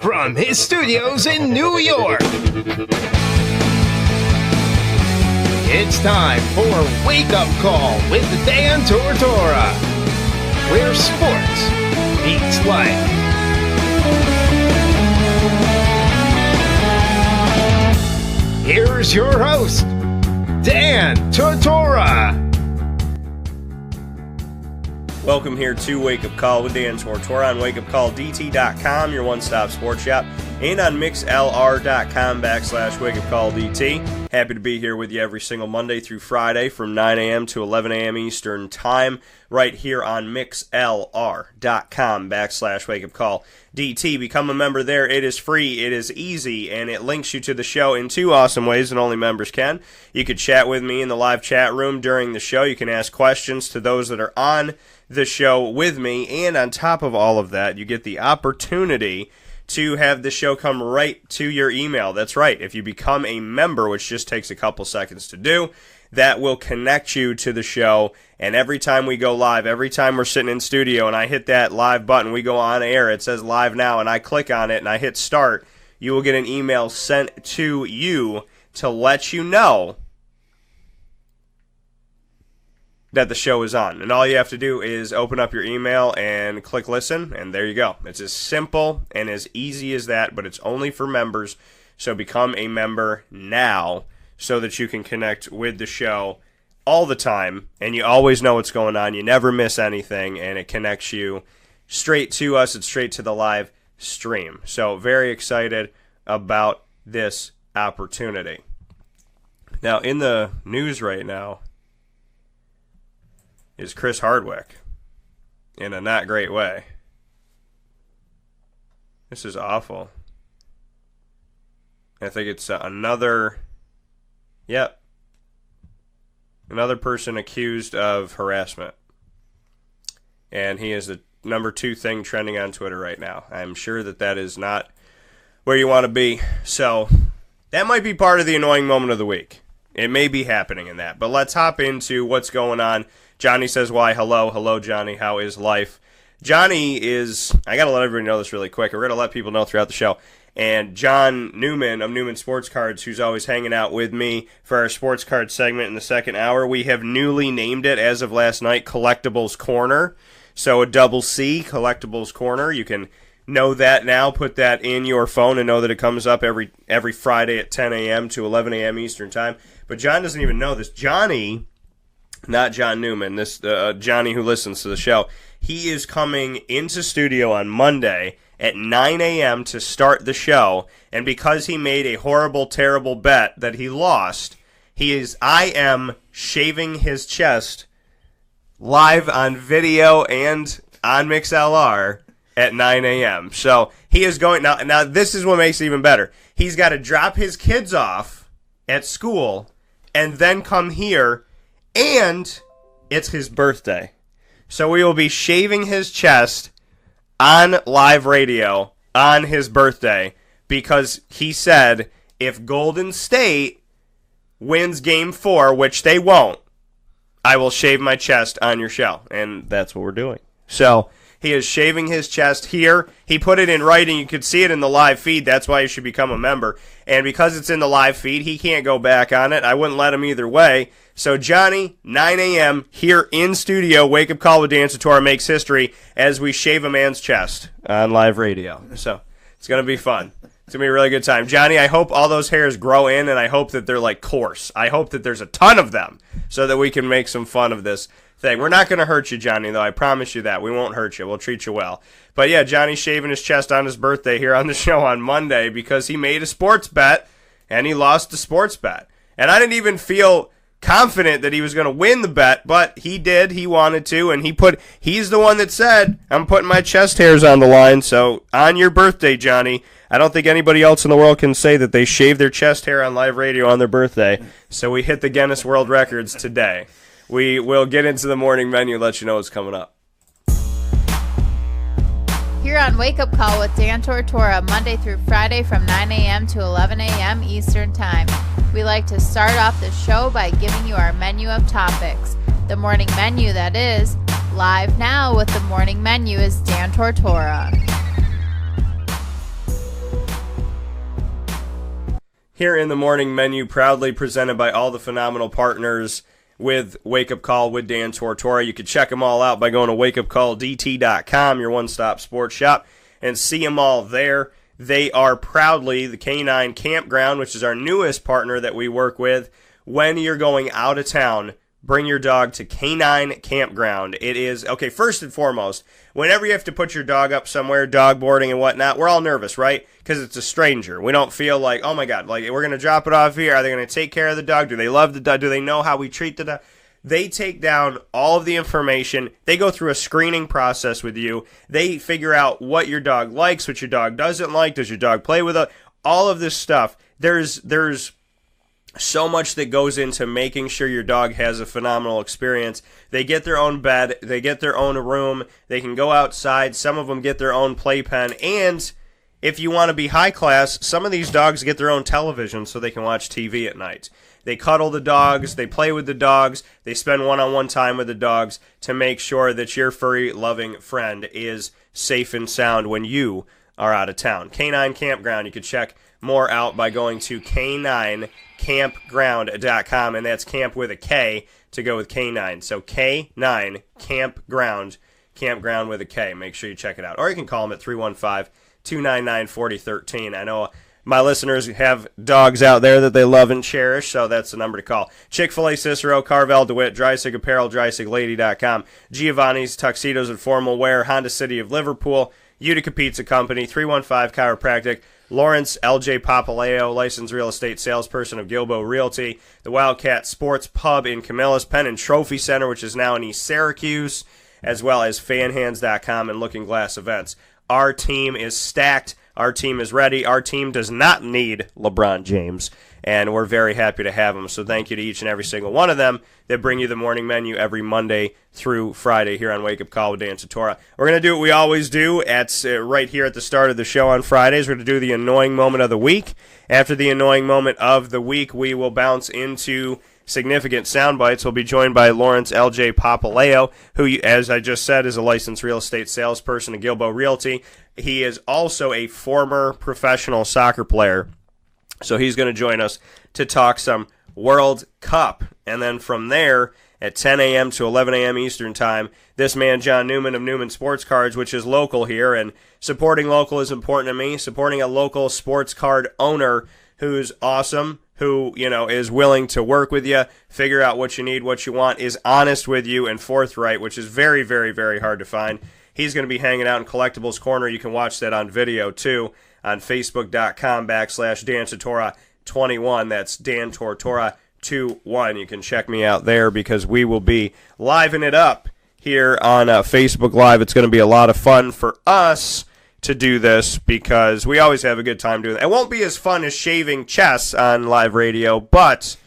from his studios in New York, it's time for Wake Up Call with Dan Tortora, where sports meets life. Here's your host, Dan Tortora. Welcome here to Wake Up Call with Dan Tortora on wakeupcalldt.com, your one-stop sports shop, and on mixlr.com/wakeupcalldt. Happy to be here with you every single Monday through Friday from 9 a.m. to 11 a.m. Eastern Time, right here on mixlr.com/wakeupcalldt. Become a member there. It is free, it is easy, and it links you to the show in two awesome ways that only members can. You could chat with me in the live chat room during the show. You can ask questions to those that are on the show with me, and on top of all of that, you get the opportunity to have the show come right to your email. That's right. If you become a member, which just takes a couple seconds to do, that will connect you to the show. And every time we go live, every time we're sitting in studio and I hit that live button, we go on air, it says live now, and I click on it and I hit start, you will get an email sent to you to let you know that the show is on. And all you have to do is open up your email and click listen, and there you go. It's as simple and as easy as that, but it's only for members. So become a member now so that you can connect with the show all the time, and you always know what's going on. You never miss anything, and it connects you straight to us. It's straight to the live stream. So very excited about this opportunity. Now, in the news right now is Chris Hardwick in a not great way. This is awful. I think it's another person accused of harassment. And he is the number 2 thing trending on Twitter right now. I'm sure that is not where you want to be. So that might be part of the annoying moment of the week. It may be happening in that. But let's hop into what's going on. Johnny says, why? Hello, Johnny. How is life? Johnny is, I got to let everybody know this really quick. We're going to let people know throughout the show. And John Newman of Newman Sports Cards, who's always hanging out with me for our sports card segment in the second hour, we have newly named it, as of last night, Collectibles Corner. So a double C, Collectibles Corner. You can know that now. Put that in your phone and know that it comes up every Friday at 10 a.m. to 11 a.m. Eastern Time. But John doesn't even know this. Johnny, not John Newman, this Johnny who listens to the show, he is coming into studio on Monday at 9 a.m. to start the show, and because he made a horrible, terrible bet that he lost, I am shaving his chest live on video and on MixLR at 9 a.m. So he is going, now this is what makes it even better. He's got to drop his kids off at school and then come here, and it's his birthday. So we will be shaving his chest on live radio on his birthday because he said if Golden State wins Game 4, which they won't, I will shave my chest on your show. And that's what we're doing. So he is shaving his chest here. He put it in writing. You could see it in the live feed. That's why you should become a member. And because it's in the live feed, he can't go back on it. I wouldn't let him either way. So Johnny, 9 a.m. here in studio, Wake Up Call with Dan Tortora makes history as we shave a man's chest on live radio. So it's going to be fun. It's going to be a really good time. Johnny, I hope all those hairs grow in, and I hope that they're like coarse. I hope that there's a ton of them so that we can make some fun of this thing. We're not going to hurt you, Johnny, though. I promise you that. We won't hurt you. We'll treat you well. But yeah, Johnny's shaving his chest on his birthday here on the show on Monday because he made a sports bet and he lost the sports bet. And I didn't even feel confident that he was going to win the bet, but he did. He wanted to, and he's the one that said, I'm putting my chest hairs on the line. So on your birthday, Johnny, I don't think anybody else in the world can say that they shaved their chest hair on live radio on their birthday. So we hit the Guinness World Records today. We will get into the morning menu, let you know what's coming up. Here on Wake Up Call with Dan Tortora, Monday through Friday from 9 a.m. to 11 a.m. Eastern Time. We like to start off the show by giving you our menu of topics. The morning menu, that is. Live now with the morning menu is Dan Tortora. here in the morning menu, proudly presented by all the phenomenal partners with Wake Up Call with Dan Tortora. You can check them all out by going to wakeupcalldt.com, your one-stop sports shop, and see them all there. They are proudly the Canine Campground, which is our newest partner that we work with. When you're going out of town, bring your dog to Canine Campground. It is, okay, first and foremost, whenever you have to put your dog up somewhere, dog boarding and whatnot, we're all nervous, right? Because it's a stranger. We don't feel like, oh my God, like we're going to drop it off here. Are they going to take care of the dog? Do they love the dog? Do they know how we treat the dog? They take down all of the information. They go through a screening process with you. They figure out what your dog likes, what your dog doesn't like. Does your dog play with it? All of this stuff. There's so much that goes into making sure your dog has a phenomenal experience. They get their own bed. They get their own room. They can go outside. Some of them get their own playpen. And if you want to be high class, some of these dogs get their own television so they can watch TV at night. They cuddle the dogs. They play with the dogs. They spend one-on-one time with the dogs to make sure that your furry, loving friend is safe and sound when you are out of town. Canine Campground. You can check more out by going to caninecampground.com, and that's camp with a K to go with canine. So K9 Campground, campground with a K. Make sure you check it out. Or you can call them at 315-299-4013. I know my listeners have dogs out there that they love and cherish, so that's the number to call. Chick-fil-A Cicero, Carvel DeWitt, Drysig Apparel, DrysigLady.com, Giovanni's Tuxedos and Formal Wear, Honda City of Liverpool, Utica Pizza Company, 315 Chiropractic, Lawrence L.J. Papaleo, licensed real estate salesperson of Gilbo Realty, the Wildcat Sports Pub in Camillus, Penn and Trophy Center, which is now in East Syracuse, as well as fanhands.com and Looking Glass Events. Our team is stacked. Our team is ready. Our team does not need LeBron James, and we're very happy to have him. So thank you to each and every single one of them that bring you the morning menu every Monday through Friday here on Wake Up Call with Dan Tortora. We're going to do what we always do right here at the start of the show on Fridays. We're going to do the annoying moment of the week. After the annoying moment of the week, we will bounce into significant soundbites. We'll be joined by Lawrence L.J. Papaleo, who, as I just said, is a licensed real estate salesperson at Gilbo Realty. He is also a former professional soccer player, so he's going to join us to talk some World Cup. And then from there, at 10 a.m. to 11 a.m. Eastern Time, this man, John Newman of Newman Sports Cards, which is local here, and supporting local is important to me, supporting a local sports card owner who's awesome, who, is willing to work with you, figure out what you need, what you want, is honest with you and forthright, which is very, very, very hard to find. He's going to be hanging out in Collectibles Corner. You can watch that on video, too, on Facebook.com/Dan Tortora 21. That's Dan Tortora 21. You can check me out there because we will be living it up here on Facebook Live. It's going to be a lot of fun for us to do this because we always have a good time doing it. It won't be as fun as shaving chess on live radio, but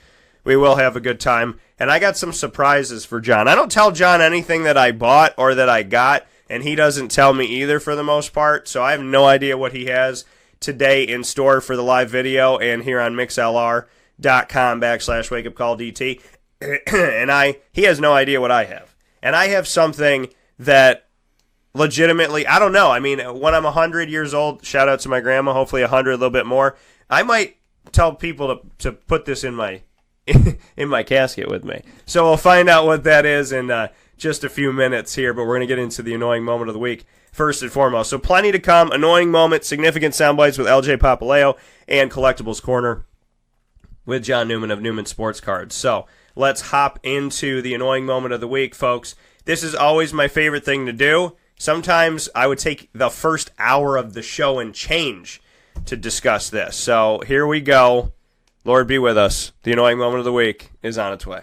we will have a good time. And I got some surprises for John. I don't tell John anything that I bought or that I got, and he doesn't tell me either for the most part, so I have no idea what he has today in store for the live video and here on mixlr.com/wakeupcalldt. And he has no idea what I have. And I have something that legitimately, I don't know. I mean, when I'm 100 years old, shout out to my grandma, hopefully 100, a little bit more, I might tell people to put this in my in my casket with me. So we'll find out what that is in just a few minutes here, but we're going to get into the annoying moment of the week first and foremost. So plenty to come. Annoying moment, significant soundbites with LJ Papaleo, and Collectibles Corner with John Newman of Newman Sports Cards. So let's hop into the annoying moment of the week, folks. This is always my favorite thing to do. Sometimes I would take the first hour of the show and change to discuss this. So here we go. Lord be with us. The annoying moment of the week is on its way.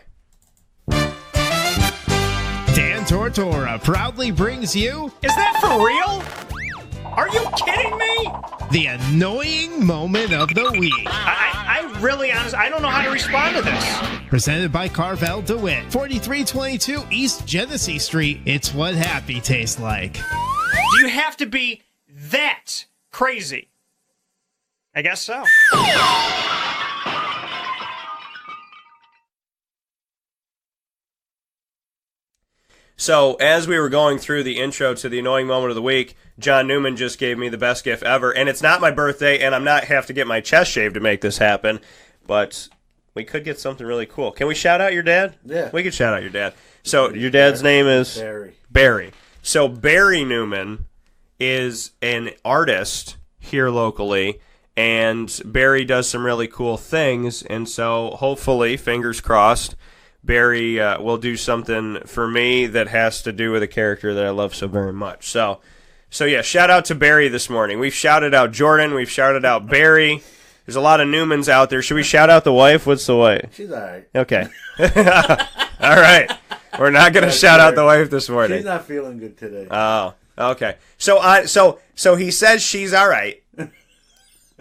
Dan Tortora proudly brings you... Is that for real? Are you kidding me? The annoying moment of the week. I really, honestly, I don't know how to respond to this. Presented by Carvel DeWitt, 4322 East Genesee Street. It's what happy tastes like. Do you have to be that crazy? I guess so. So as we were going through the intro to the annoying moment of the week, John Newman just gave me the best gift ever, and it's not my birthday, and I'm not have to get my chest shaved to make this happen, but we could get something really cool. Can we shout out your dad? Yeah. We could shout out your dad. So your dad's name is? Barry. So Barry Newman is an artist here locally, and Barry does some really cool things, and so hopefully, fingers crossed, Barry will do something for me that has to do with a character that I love so very much. So yeah, shout out to Barry this morning. We've shouted out Jordan. We've shouted out Barry. There's a lot of Newmans out there. Should we shout out the wife? What's the wife? She's all right. Okay. All right. We're not going to shout out the wife this morning. She's not feeling good today. Oh, okay. So he says she's all right.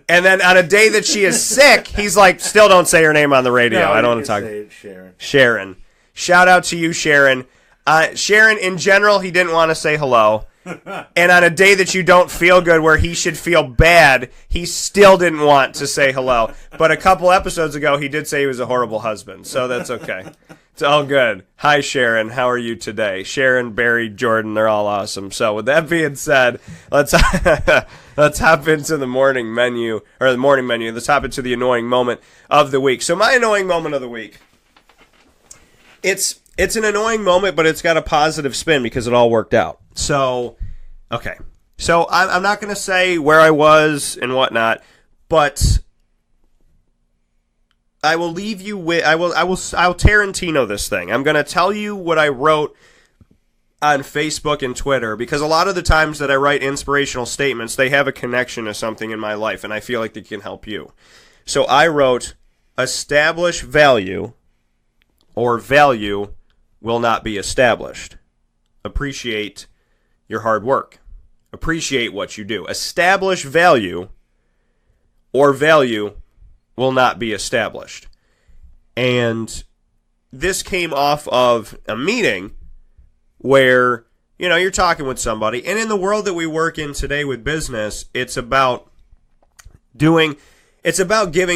And then on a day that she is sick, he's like, still don't say her name on the radio. No, I don't want to talk. Say it, Sharon. Sharon. Shout out to you, Sharon. Sharon, in general, he didn't want to say hello. And on a day that you don't feel good, where he should feel bad, he still didn't want to say hello. But a couple episodes ago, he did say he was a horrible husband. So that's okay. It's all good. Hi, Sharon. How are you today? Sharon, Barry, Jordan, they're all awesome. So with that being said, let's hop into the morning menu, or the morning menu. Let's hop into the annoying moment of the week. So my annoying moment of the week, it's an annoying moment, but it's got a positive spin because it all worked out. So, okay. So I'm not going to say where I was and whatnot, but I will leave you with I'll Tarantino this thing. I'm going to tell you what I wrote on Facebook and Twitter, because a lot of the times that I write inspirational statements, they have a connection to something in my life, and I feel like they can help you. So I wrote, establish value, or value will not be established. Appreciate your hard work. Appreciate what you do. Establish value, or value will not be established. And this came off of a meeting where, you're talking with somebody, and in the world that we work in today with business, it's about giving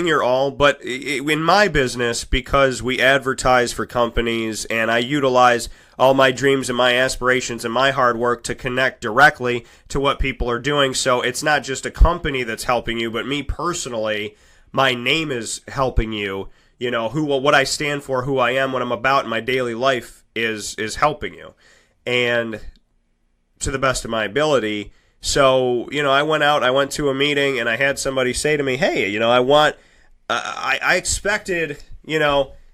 your all. But in my business, because we advertise for companies and I utilize all my dreams and my aspirations and my hard work to connect directly to what people are doing. So it's not just a company that's helping you, but me personally, my name is helping you. What I stand for, who I am, what I'm about in my daily life is helping you. And to the best of my ability. So, I went to a meeting, and I had somebody say to me, hey, I expected,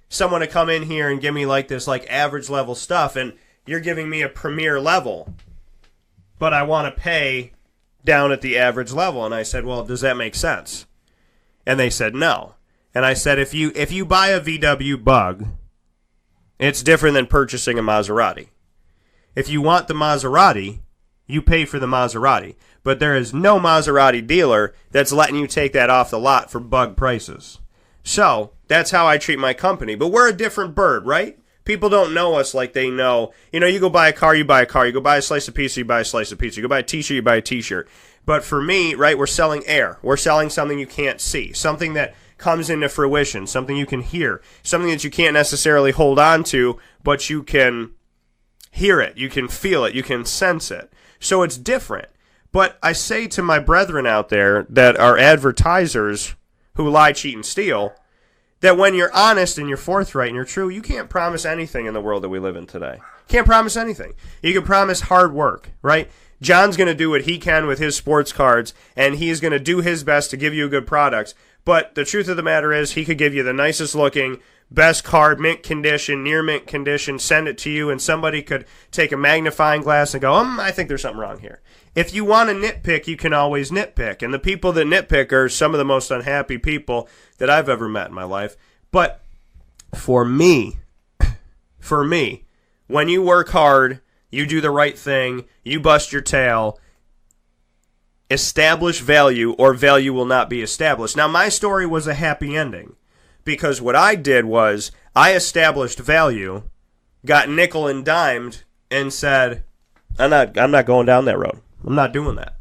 someone to come in here and give me this average level stuff, and you're giving me a premier level, but I want to pay down at the average level. And I said, well, does that make sense? And they said, no. And I said, if you buy a VW Bug, it's different than purchasing a Maserati. If you want the Maserati, you pay for the Maserati. But there is no Maserati dealer that's letting you take that off the lot for Bug prices. So that's how I treat my company. But we're a different bird, right? People don't know us like they know. You go buy a car, you buy a car. You go buy a slice of pizza, you buy a slice of pizza. You go buy a t-shirt, you buy a t-shirt. But for me, right, we're selling air. We're selling something you can't see, something that comes into fruition, something you can hear, something that you can't necessarily hold on to, but you can hear it, you can feel it, you can sense it. So it's different. But I say to my brethren out there that are advertisers who lie, cheat, and steal, that when you're honest and you're forthright and you're true, you can't promise anything in the world that we live in today. Can't promise anything. You can promise hard work, right? John's going to do what he can with his sports cards, and he's going to do his best to give you a good product. But the truth of the matter is, he could give you the nicest looking, best card, mint condition, near mint condition, send it to you, and somebody could take a magnifying glass and go, I think there's something wrong here. If you want to nitpick, you can always nitpick. And the people that nitpick are some of the most unhappy people that I've ever met in my life. But for me, when you work hard, you do the right thing, you bust your tail, establish value, or value will not be established. Now, my story was a happy ending, because what I did was I established value, got nickel and dimed, and said, I'm not going down that road. I'm not doing that.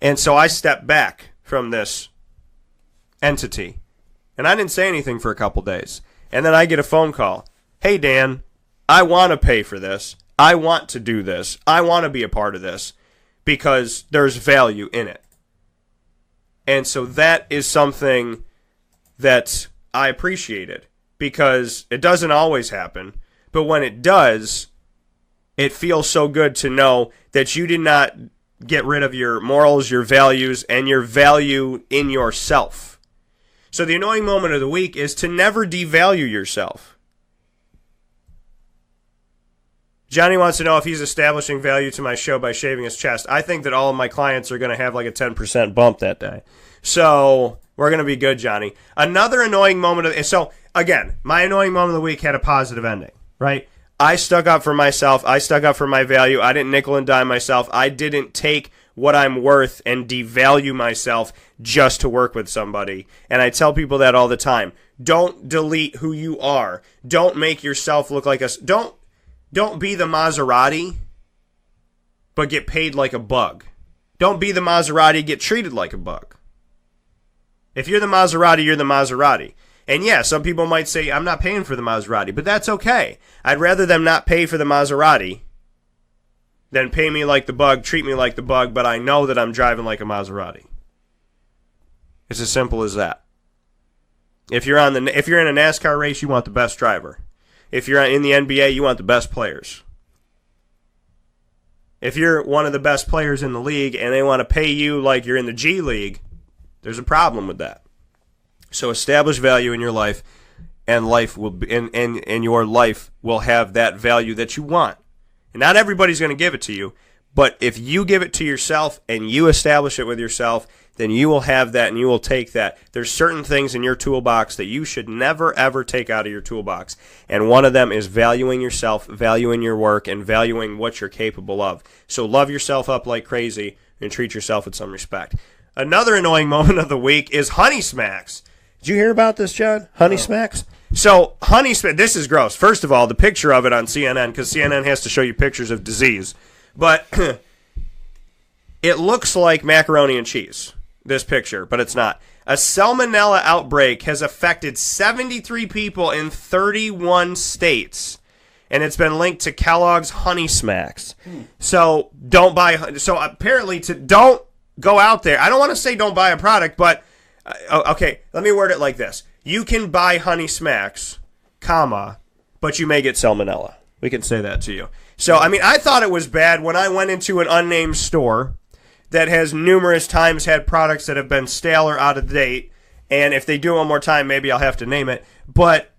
And so I stepped back from this entity, and I didn't say anything for a couple days. And then I get a phone call. Hey, Dan, I want to pay for this. I want to do this. I want to be a part of this because there's value in it. And so that is something that I appreciated because it doesn't always happen. But when it does, it feels so good to know that you did not get rid of your morals, your values, and your value in yourself. So the annoying moment of the week is to never devalue yourself. Johnny wants to know if he's establishing value to my show by shaving his chest. I think that all of my clients are going to have like a 10% bump that day. So we're going to be good, Johnny. Another annoying moment so again, my annoying moment of the week had a positive ending, right? I stuck up for myself. I stuck up for my value. I didn't nickel and dime myself. I didn't take what I'm worth and devalue myself just to work with somebody. And I tell people that all the time. Don't delete who you are. Don't make yourself look like Don't be the Maserati, but get paid like a bug. Don't be the Maserati, get treated like a bug. If you're the Maserati, you're the Maserati. And yeah, some people might say, I'm not paying for the Maserati, but that's okay. I'd rather them not pay for the Maserati than pay me like the bug, treat me like the bug, but I know that I'm driving like a Maserati. It's as simple as that. If you're in a NASCAR race, you want the best driver. If you're in the NBA, you want the best players. If you're one of the best players in the league and they want to pay you like you're in the G League, there's a problem with that. So establish value in your life, and life will be, and your life will have that value that you want. And not everybody's going to give it to you, but if you give it to yourself and you establish it with yourself, then you will have that and you will take that. There's certain things in your toolbox that you should never, ever take out of your toolbox. And one of them is valuing yourself, valuing your work, and valuing what you're capable of. So love yourself up like crazy and treat yourself with some respect. Another annoying moment of the week is Honey Smacks. Did you hear about this, John? Honey Smacks? So, Honey Smacks, this is gross. First of all, the picture of it on CNN, because CNN has to show you pictures of disease. But it looks like macaroni and cheese, this picture, but it's not. A salmonella outbreak has affected 73 people in 31 states, and it's been linked to Kellogg's Honey Smacks. So, don't buy. So, apparently, don't go out there. I don't want to say don't buy a product, but okay, let me word it like this. You can buy Honey Smacks, but you may get salmonella. We can say that to you. So, I mean, I thought it was bad when I went into an unnamed store that has numerous times had products that have been stale or out of date, and if they do one more time, maybe I'll have to name it. But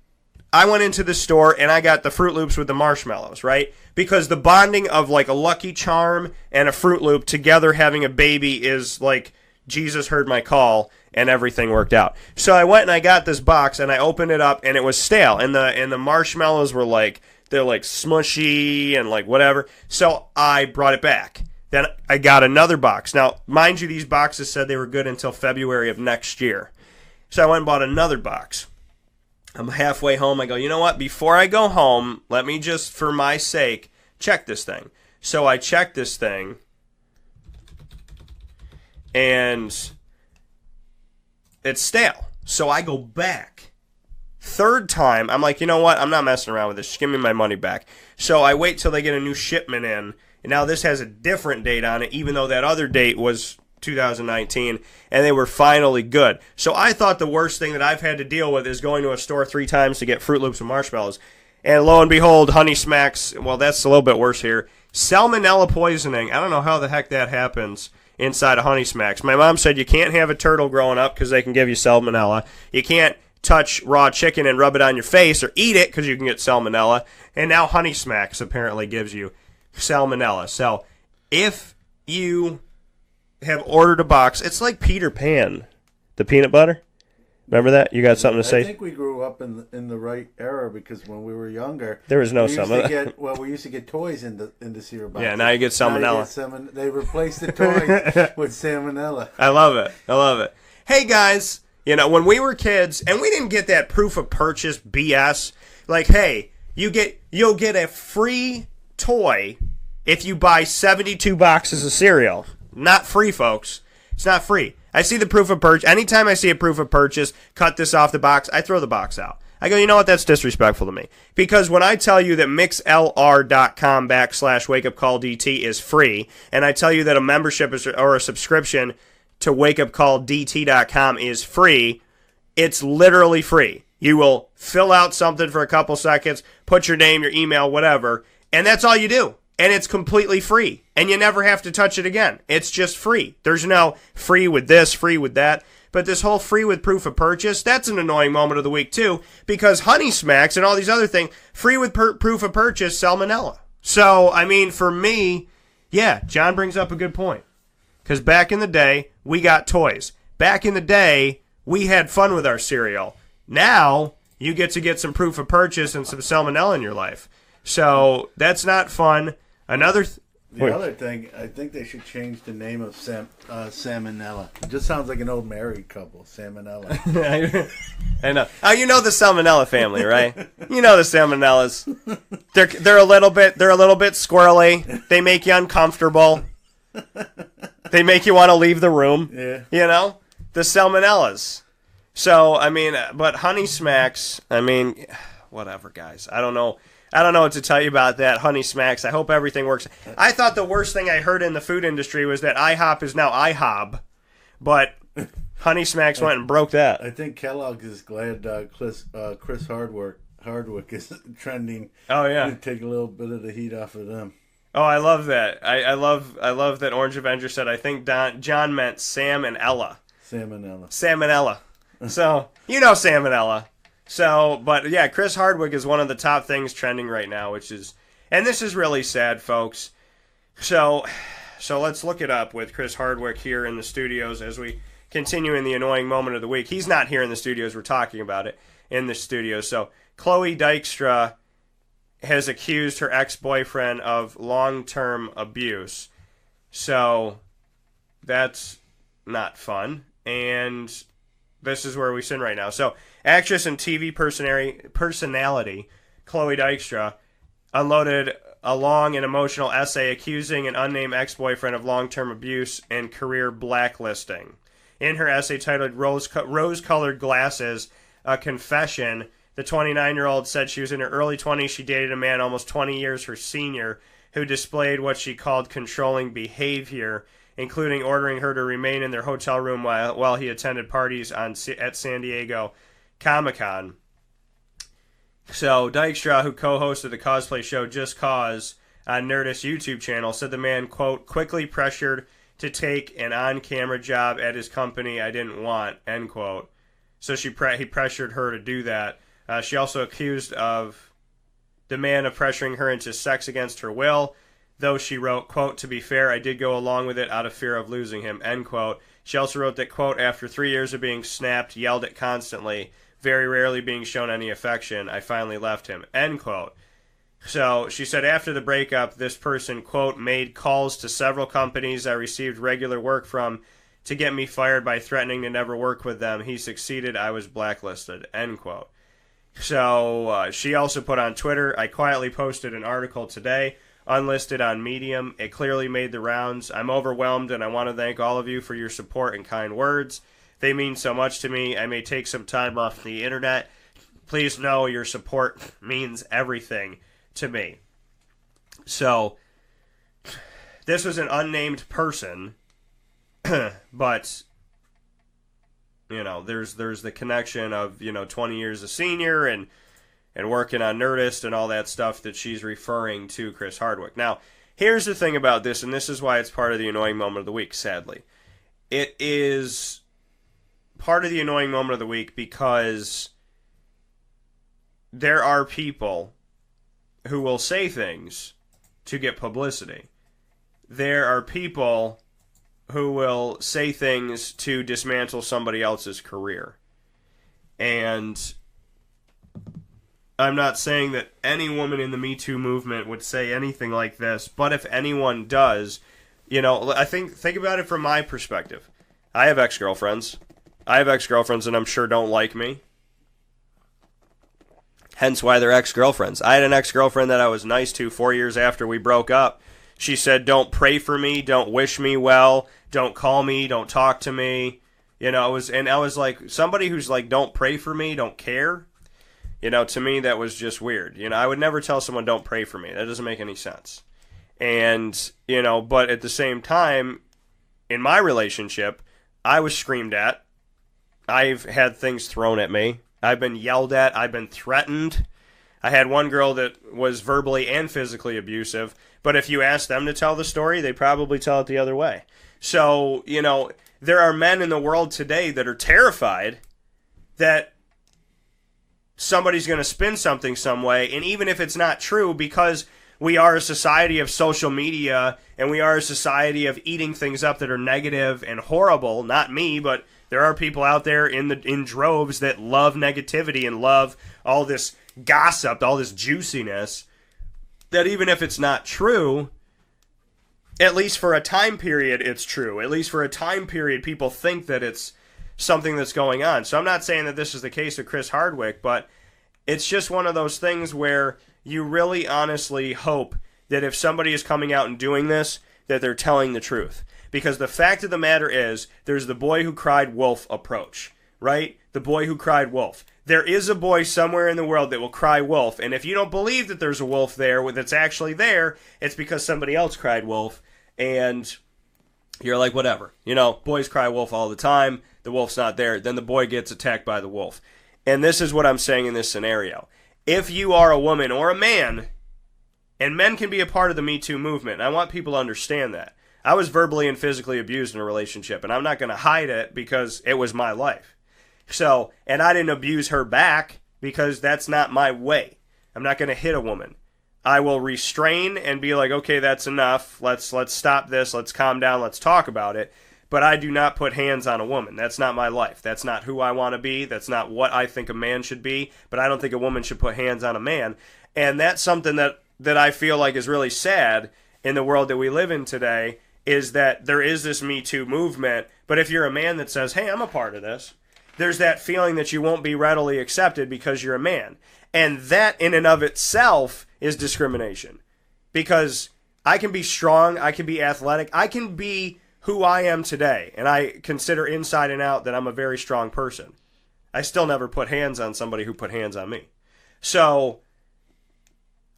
I went into the store, and I got the Fruit Loops with the marshmallows, right? Because the bonding of, like, a Lucky Charm and a Fruit Loop together having a baby is like Jesus heard my call, and everything worked out. So I went and I got this box, and I opened it up, and it was stale, and the marshmallows were like, they're like smushy and like whatever. So I brought it back. Then I got another box. Now, mind you, these boxes said they were good until February of next year. So I went and bought another box. I'm halfway home. I go, you know what? Before I go home, let me just, for my sake, check this thing. So I checked this thing, and it's stale. So I go back. Third time, I'm like, you know what? I'm not messing around with this. Just give me my money back. So I wait till they get a new shipment in. And now this has a different date on it, even though that other date was 2019, and they were finally good. So I thought the worst thing that I've had to deal with is going to a store 3 times to get Fruit Loops and marshmallows. And lo and behold, Honey Smacks, well, that's a little bit worse here. Salmonella poisoning. I don't know how the heck that happens inside of Honey Smacks. My mom said you can't have a turtle growing up because they can give you salmonella. You can't touch raw chicken and rub it on your face or eat it because you can get salmonella. And now Honey Smacks apparently gives you salmonella. So if you have ordered a box, it's like Peter Pan, the peanut butter. Remember that? You got something to say? I think we grew up in the right era because when we were younger, there was no salmonella. We used to get toys in the cereal box. Yeah, now you get salmonella. They replaced the toys with salmonella. I love it. Hey guys, you know, when we were kids, and we didn't get that proof of purchase BS, like, hey, you'll get a free toy if you buy 72 boxes of cereal. Not free, folks. It's not free. I see the proof of purchase. Anytime I see a proof of purchase, cut this off the box, I throw the box out. I go, you know what? That's disrespectful to me. Because when I tell you that mixlr.com/wakeupcalldt is free, and I tell you that a membership or a subscription to wakeupcalldt.com is free, it's literally free. You will fill out something for a couple seconds, put your name, your email, whatever, and that's all you do. And it's completely free. And you never have to touch it again. It's just free. There's no free with this, free with that. But this whole free with proof of purchase, that's an annoying moment of the week too, because Honey Smacks and all these other things, free with proof of purchase, salmonella. So, I mean, for me, yeah, John brings up a good point. Because back in the day, we got toys. Back in the day, we had fun with our cereal. Now, you get to get some proof of purchase and some salmonella in your life. So, that's not fun. The other thing, I think they should change the name of Salmonella. It just sounds like an old married couple, Salmonella. I know. Oh, you know the Salmonella family, right? You know the Salmonellas. They're a little bit squirrely. They make you uncomfortable. They make you want to leave the room. Yeah. You know? The Salmonellas. So, I mean, but Honey Smacks, I mean, whatever, guys. I don't know what to tell you about that. Honey Smacks. I hope everything works. I thought the worst thing I heard in the food industry was that IHOP is now IHOB, but Honey Smacks went and broke that. I think Kellogg's is glad Chris Hardwick is trending. Oh yeah, to take a little bit of the heat off of them. Oh, I love that. I love that Orange Avenger said. I think John meant Sam and Ella. Salmonella. So you know Salmonella. So, but yeah, Chris Hardwick is one of the top things trending right now, and this is really sad, folks. So let's look it up with Chris Hardwick here in the studios as we continue in the annoying moment of the week. He's not here in the studios. We're talking about it in the studio. So Chloe Dykstra has accused her ex-boyfriend of long-term abuse. So that's not fun. And this is where we sit right now. So actress and TV personality Chloe Dykstra unloaded a long and emotional essay accusing an unnamed ex-boyfriend of long-term abuse and career blacklisting. In her essay titled Rose-Colored Glasses, A Confession, the 29-year-old said she was in her early 20s. She dated a man almost 20 years her senior who displayed what she called controlling behavior, including ordering her to remain in their hotel room while he attended parties at San Diego Comic-Con. So Dykstra, who co-hosted the cosplay show Just Cause on Nerdist YouTube channel, said the man, quote, quickly pressured to take an on-camera job at his company I didn't want, end quote. So he pressured her to do that. She also accused of the man of pressuring her into sex against her will, though she wrote, quote, to be fair, I did go along with it out of fear of losing him, end quote. She also wrote that, quote, after 3 years of being snapped, yelled at constantly, very rarely being shown any affection, I finally left him, end quote. So she said after the breakup, this person, quote, made calls to several companies I received regular work from to get me fired by threatening to never work with them. He succeeded. I was blacklisted, end quote. So she also put on Twitter, I quietly posted an article today, unlisted on Medium. It clearly made the rounds. I'm overwhelmed, and I want to thank all of you for your support and kind words. They mean so much to me. I may take some time off the internet. Please know your support means everything to me. So, this was an unnamed person, but, you know, there's the connection of, 20 years a senior and working on Nerdist and all that stuff that she's referring to Chris Hardwick. Now, here's the thing about this, and this is why it's part of the annoying moment of the week, sadly. It is part of the annoying moment of the week because there are people who will say things to get publicity. There are people who will say things to dismantle somebody else's career. And I'm not saying that any woman in the Me Too movement would say anything like this, but if anyone does, I think about it from my perspective. I have ex-girlfriends. And I'm sure don't like me. Hence why they're ex-girlfriends. I had an ex-girlfriend that I was nice to 4 years after we broke up. She said, don't pray for me, don't wish me well, don't call me, don't talk to me. I was like, somebody who's like, don't pray for me, don't care. To me, that was just weird. I would never tell someone don't pray for me. That doesn't make any sense. And, but at the same time, in my relationship, I was screamed at. I've had things thrown at me. I've been yelled at. I've been threatened. I had one girl that was verbally and physically abusive. But if you ask them to tell the story, they probably tell it the other way. So, there are men in the world today that are terrified that somebody's going to spin something some way. And even if it's not true, because we are a society of social media and we are a society of eating things up that are negative and horrible, not me, but there are people out there in droves that love negativity and love all this gossip, all this juiciness, that even if it's not true, at least for a time period, it's true. At least for a time period, people think that it's something that's going on. So I'm not saying that this is the case with Chris Hardwick, but it's just one of those things where you really honestly hope that if somebody is coming out and doing this, that they're telling the truth. Because the fact of the matter is, there's the boy who cried wolf approach, right? The boy who cried wolf. There is a boy somewhere in the world that will cry wolf, and if you don't believe that there's a wolf there that's actually there, it's because somebody else cried wolf, and you're like, whatever. Boys cry wolf all the time, the wolf's not there, then the boy gets attacked by the wolf. And this is what I'm saying in this scenario. If you are a woman or a man, and men can be a part of the Me Too movement, and I want people to understand that. I was verbally and physically abused in a relationship, and I'm not going to hide it because it was my life. So, and I didn't abuse her back because that's not my way. I'm not going to hit a woman. I will restrain and be like, okay, that's enough. Let's stop this. Let's calm down. Let's talk about it. But I do not put hands on a woman. That's not my life. That's not who I want to be. That's not what I think a man should be. But I don't think a woman should put hands on a man. And that's something that I feel like is really sad in the world that we live in today, is that there is this Me Too movement. But if you're a man that says, hey, I'm a part of this, there's that feeling that you won't be readily accepted because you're a man. And that in and of itself is discrimination. Because I can be strong, I can be athletic, I can be who I am today. And I consider inside and out that I'm a very strong person. I still never put hands on somebody who put hands on me. So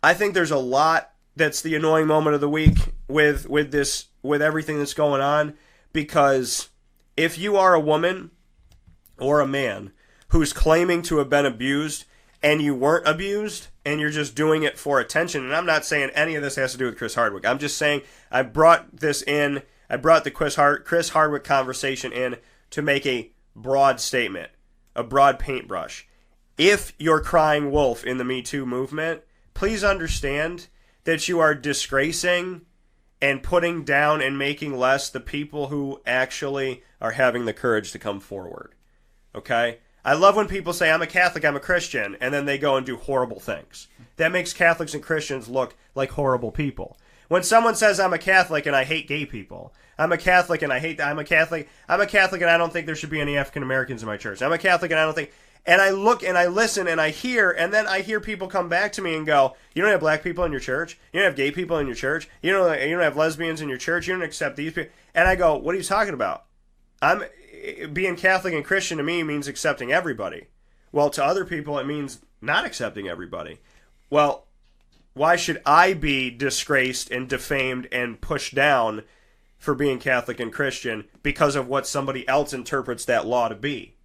I think there's a lot that's the annoying moment of the week with everything that's going on. Because if you are a woman or a man who's claiming to have been abused and you weren't abused and you're just doing it for attention, and I'm not saying any of this has to do with Chris Hardwick. I'm just saying I brought the Chris Hardwick conversation in to make a broad statement, a broad paintbrush. If you're crying wolf in the Me Too movement, please understand that you are disgracing and putting down and making less the people who actually are having the courage to come forward. Okay? I love when people say, I'm a Catholic, I'm a Christian, and then they go and do horrible things. That makes Catholics and Christians look like horrible people. When someone says, I'm a Catholic and I hate gay people, I'm a Catholic and I'm a Catholic and I don't think there should be any African Americans in my church. I'm a Catholic and I don't think, and I look and I listen and I hear, and then I hear people come back to me and go, you don't have black people in your church? You don't have gay people in your church? You don't have lesbians in your church? You don't accept these people? And I go, what are you talking about? Being Catholic and Christian to me means accepting everybody. Well, to other people, it means not accepting everybody. Well, why should I be disgraced and defamed and pushed down for being Catholic and Christian because of what somebody else interprets that law to be?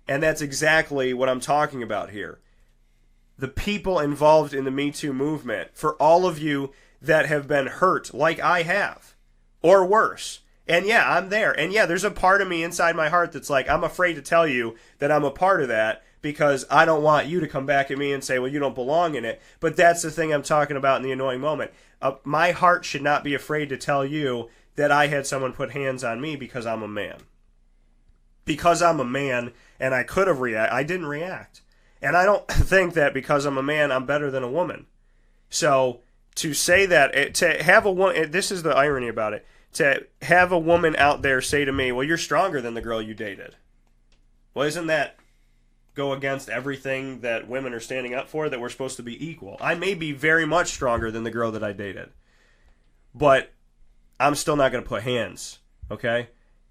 And that's exactly what I'm talking about here. The people involved in the Me Too movement, for all of you that have been hurt like I have, or worse. And yeah, I'm there. And yeah, there's a part of me inside my heart that's like, I'm afraid to tell you that I'm a part of that because I don't want you to come back at me and say, well, you don't belong in it. But that's the thing I'm talking about in the annoying moment. My heart should not be afraid to tell you that I had someone put hands on me because I'm a man. Because I'm a man and I could have reacted, I didn't react. And I don't think that because I'm a man, I'm better than a woman. So to say that, to have a woman, this is the irony about it, to have a woman out there say to me, well, you're stronger than the girl you dated. Well, isn't that go against everything that women are standing up for, that we're supposed to be equal? I may be very much stronger than the girl that I dated, but I'm still not going to put hands, okay?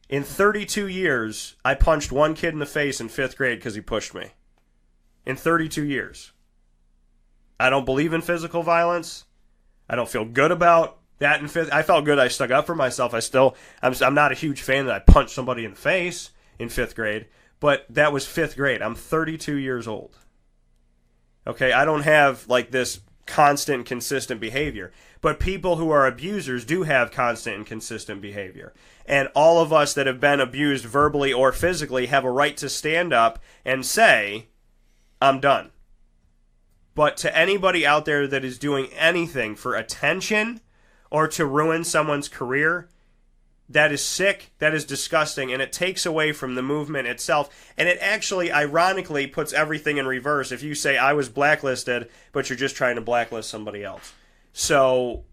In 32 years, I punched one kid in the face in 5th grade because he pushed me. in 32 years. I don't believe in physical violence. I don't feel good about that. I felt good. I stuck up for myself. I'm not a huge fan that I punched somebody in the face in 5th grade, but that was 5th grade. I'm 32 years old. Okay, I don't have like this constant, consistent behavior. But people who are abusers do have constant and consistent behavior. And all of us that have been abused verbally or physically have a right to stand up and say, I'm done. But to anybody out there that is doing anything for attention or to ruin someone's career, that is sick, that is disgusting, and it takes away from the movement itself. And it actually, ironically, puts everything in reverse if you say, I was blacklisted, but you're just trying to blacklist somebody else. So,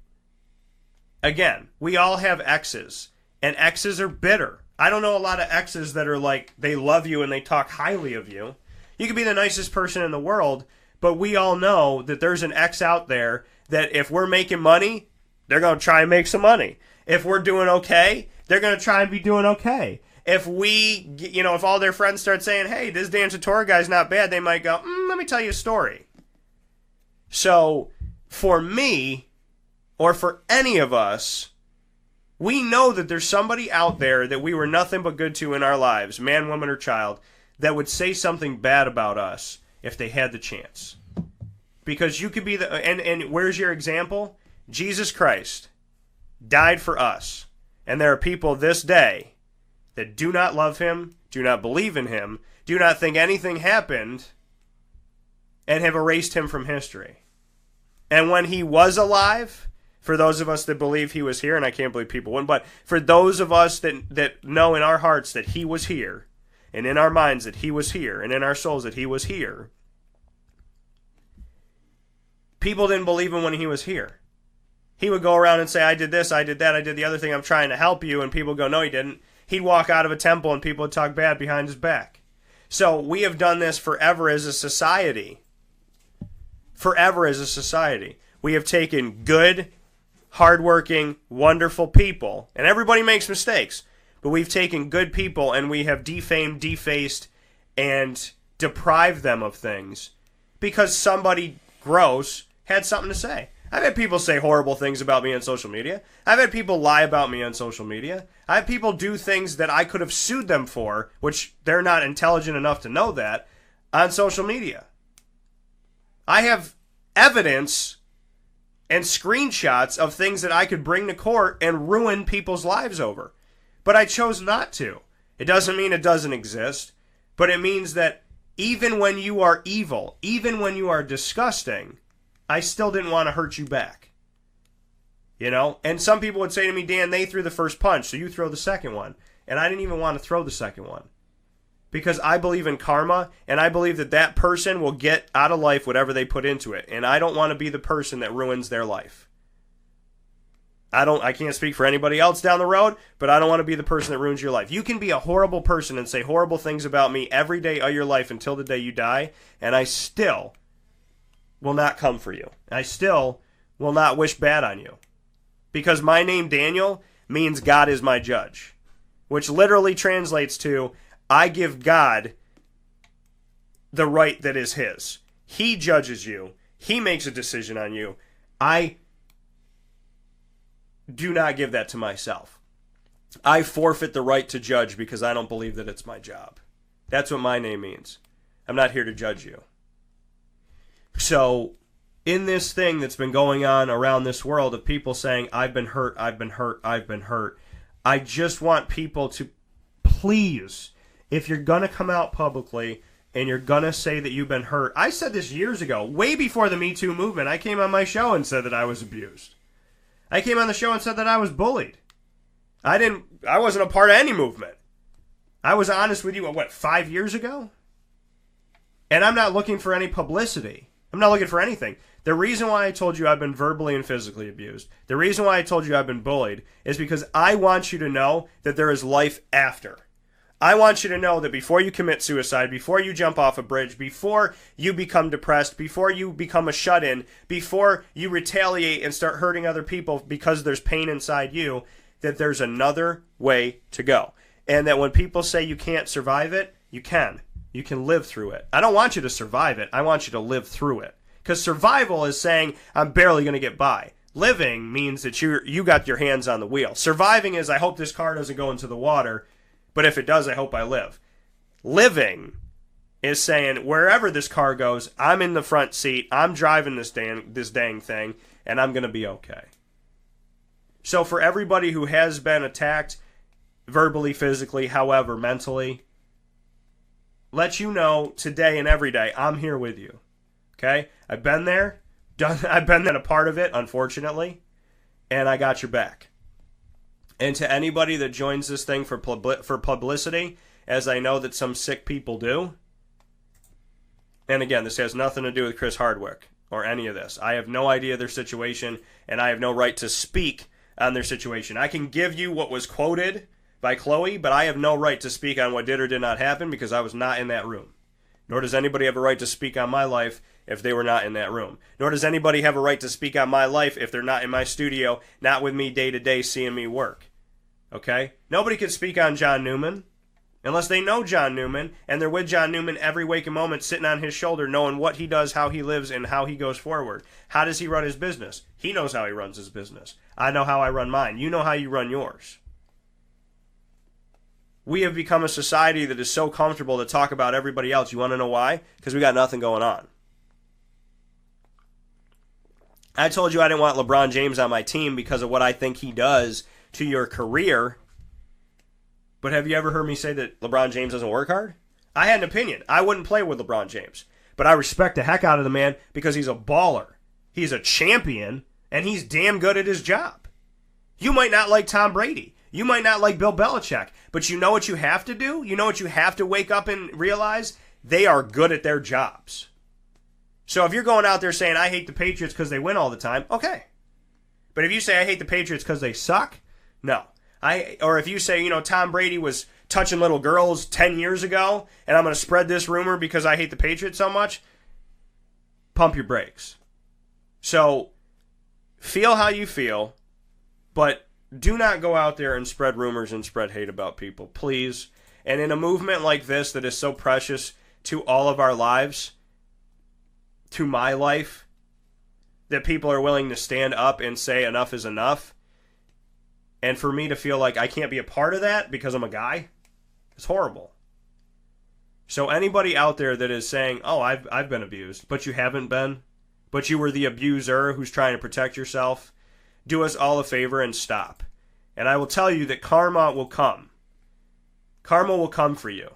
again, we all have exes, and exes are bitter. I don't know a lot of exes that are like, they love you and they talk highly of you. You could be the nicest person in the world, but we all know that there's an ex out there that if we're making money, they're going to try and make some money. If we're doing okay, they're going to try and be doing okay. If if all their friends start saying, hey, this Dan Tortora guy's not bad, they might go, let me tell you a story. So, for me, or for any of us, we know that there's somebody out there that we were nothing but good to in our lives, man, woman, or child, that would say something bad about us if they had the chance. Because you could be and where's your example? Jesus Christ died for us. And there are people this day that do not love him, do not believe in him, do not think anything happened, and have erased him from history. And when he was alive, for those of us that believe he was here, and I can't believe people wouldn't, but for those of us that know in our hearts that he was here, and in our minds that he was here, and in our souls that he was here, people didn't believe him when he was here. He would go around and say, I did this, I did that, I did the other thing, I'm trying to help you, and people go, no, he didn't. He'd walk out of a temple and people would talk bad behind his back. So we have done this forever as a society. Forever as a society. We have taken good, hardworking, wonderful people, and everybody makes mistakes, but we've taken good people and we have defamed, defaced, and deprived them of things because somebody gross had something to say. I've had people say horrible things about me on social media. I've had people lie about me on social media. I have people do things that I could have sued them for, which they're not intelligent enough to know that, on social media. I have evidence and screenshots of things that I could bring to court and ruin people's lives over. But I chose not to. It doesn't mean it doesn't exist, but it means that even when you are evil, even when you are disgusting, I still didn't want to hurt you back. You know? And some people would say to me, Dan, they threw the first punch, so you throw the second one. And I didn't even want to throw the second one. Because I believe in karma, and I believe that that person will get out of life whatever they put into it. And I don't want to be the person that ruins their life. I can't speak for anybody else down the road, but I don't want to be the person that ruins your life. You can be a horrible person and say horrible things about me every day of your life until the day you die, and I still will not come for you. I still will not wish bad on you. Because my name, Daniel, means God is my judge. Which literally translates to, I give God the right that is his. He judges you. He makes a decision on you. I do not give that to myself. I forfeit the right to judge because I don't believe that it's my job. That's what my name means. I'm not here to judge you. So, in this thing that's been going on around this world of people saying, I've been hurt, I've been hurt, I've been hurt, I just want people to please, if you're going to come out publicly and you're going to say that you've been hurt. I said this years ago, way before the Me Too movement. I came on my show and said that I was abused. I came on the show and said that I was bullied. I wasn't a part of any movement. I was honest with you, 5 years ago? And I'm not looking for any publicity. I'm not looking for anything. The reason why I told you I've been verbally and physically abused, the reason why I told you I've been bullied, is because I want you to know that there is life after. I want you to know that before you commit suicide, before you jump off a bridge, before you become depressed, before you become a shut-in, before you retaliate and start hurting other people because there's pain inside you, that there's another way to go. And that when people say you can't survive it, you can. You can live through it. I don't want you to survive it. I want you to live through it. Because survival is saying, I'm barely going to get by. Living means that you got your hands on the wheel. Surviving is, I hope this car doesn't go into the water, but if it does, I hope I live. Living is saying, wherever this car goes, I'm in the front seat, I'm driving this dang thing, and I'm going to be okay. So for everybody who has been attacked, verbally, physically, however, mentally, let you know today and every day, I'm here with you. Okay? I've been there. I've been a part of it, unfortunately, and I got your back. And to anybody that joins this thing for publicity, as I know that some sick people do, and again, this has nothing to do with Chris Hardwick or any of this. I have no idea their situation, and I have no right to speak on their situation. I can give you what was quoted by Chloe, but I have no right to speak on what did or did not happen because I was not in that room. Nor does anybody have a right to speak on my life if they were not in that room. Nor does anybody have a right to speak on my life if they're not in my studio, not with me day to day seeing me work. Okay? Nobody can speak on John Newman unless they know John Newman and they're with John Newman every waking moment sitting on his shoulder knowing what he does, how he lives, and how he goes forward. How does he run his business? He knows how he runs his business. I know how I run mine. You know how you run yours. We have become a society that is so comfortable to talk about everybody else. You want to know why? Because we got nothing going on. I told you I didn't want LeBron James on my team because of what I think he does to your career. But have you ever heard me say that LeBron James doesn't work hard? I had an opinion. I wouldn't play with LeBron James. But I respect the heck out of the man because he's a baller. He's a champion, and he's damn good at his job. You might not like Tom Brady. You might not like Bill Belichick. But you know what you have to do? You know what you have to wake up and realize? They are good at their jobs. So if you're going out there saying, I hate the Patriots because they win all the time, okay. But if you say, I hate the Patriots because they suck, no. Or if you say, Tom Brady was touching little girls 10 years ago, and I'm going to spread this rumor because I hate the Patriots so much, pump your brakes. So feel how you feel, but do not go out there and spread rumors and spread hate about people, please. And in a movement like this that is so precious to all of our lives, to my life, that people are willing to stand up and say enough is enough, and for me to feel like I can't be a part of that because I'm a guy, it's horrible. So anybody out there that is saying, oh, I've been abused, but you haven't been, but you were the abuser who's trying to protect yourself, do us all a favor and stop. And I will tell you that karma will come. Karma will come for you.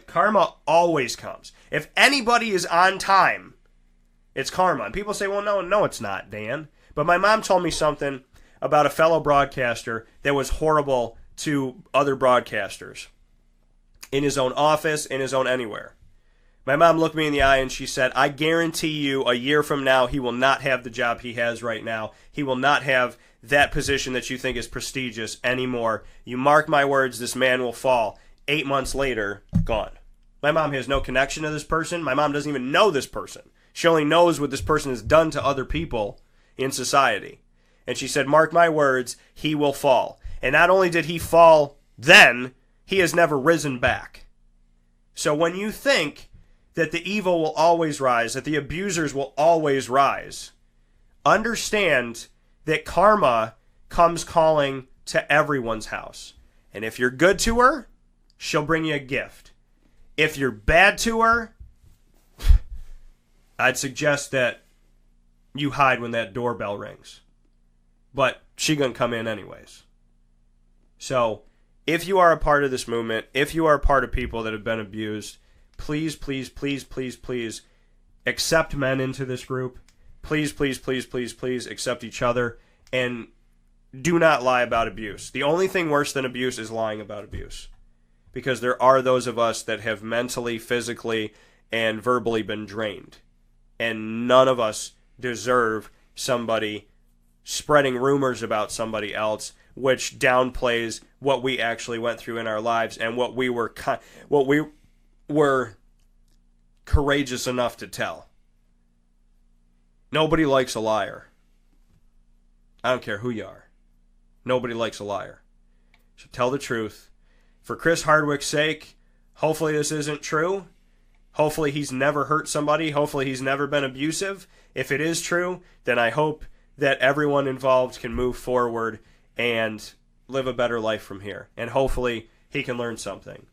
Karma always comes. If anybody is on time, it's karma. And people say, well, no, it's not, Dan. But my mom told me something about a fellow broadcaster that was horrible to other broadcasters. In his own office, in his own anywhere. My mom looked me in the eye and she said, I guarantee you a year from now he will not have the job he has right now. He will not have that position that you think is prestigious anymore. You mark my words, this man will fall. 8 months later, gone. My mom has no connection to this person. My mom doesn't even know this person. She only knows what this person has done to other people in society. And she said, mark my words, he will fall. And not only did he fall then, he has never risen back. So when you think that the evil will always rise, that the abusers will always rise, understand that karma comes calling to everyone's house. And if you're good to her, she'll bring you a gift. If you're bad to her, I'd suggest that you hide when that doorbell rings. But she gonna come in anyways. So, if you are a part of this movement, if you are a part of people that have been abused, please, please, please, please, please accept men into this group. Please, please, please, please, please accept each other. And do not lie about abuse. The only thing worse than abuse is lying about abuse. Because there are those of us that have mentally, physically, and verbally been drained. And none of us deserve somebody spreading rumors about somebody else, which downplays what we actually went through in our lives and what we were courageous enough to tell. Nobody likes a liar. I don't care who you are. Nobody likes a liar. So tell the truth. For Chris Hardwick's sake, Hopefully this isn't true. Hopefully he's never hurt somebody. Hopefully he's never been abusive. If it is true, then I hope that everyone involved can move forward and live a better life from here. And hopefully he can learn something.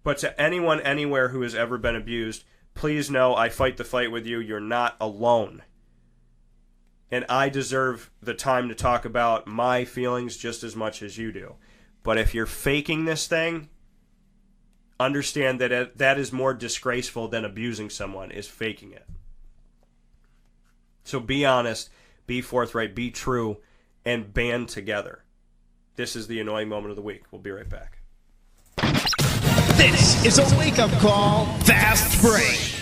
But to anyone anywhere who has ever been abused, please know I fight the fight with you. You're not alone. And I deserve the time to talk about my feelings just as much as you do. But if you're faking this thing, understand that that is more disgraceful than abusing someone, is faking it. So be honest, be forthright, be true, and band together. This is the annoying moment of the week. We'll be right back. This is a wake-up call, fast break.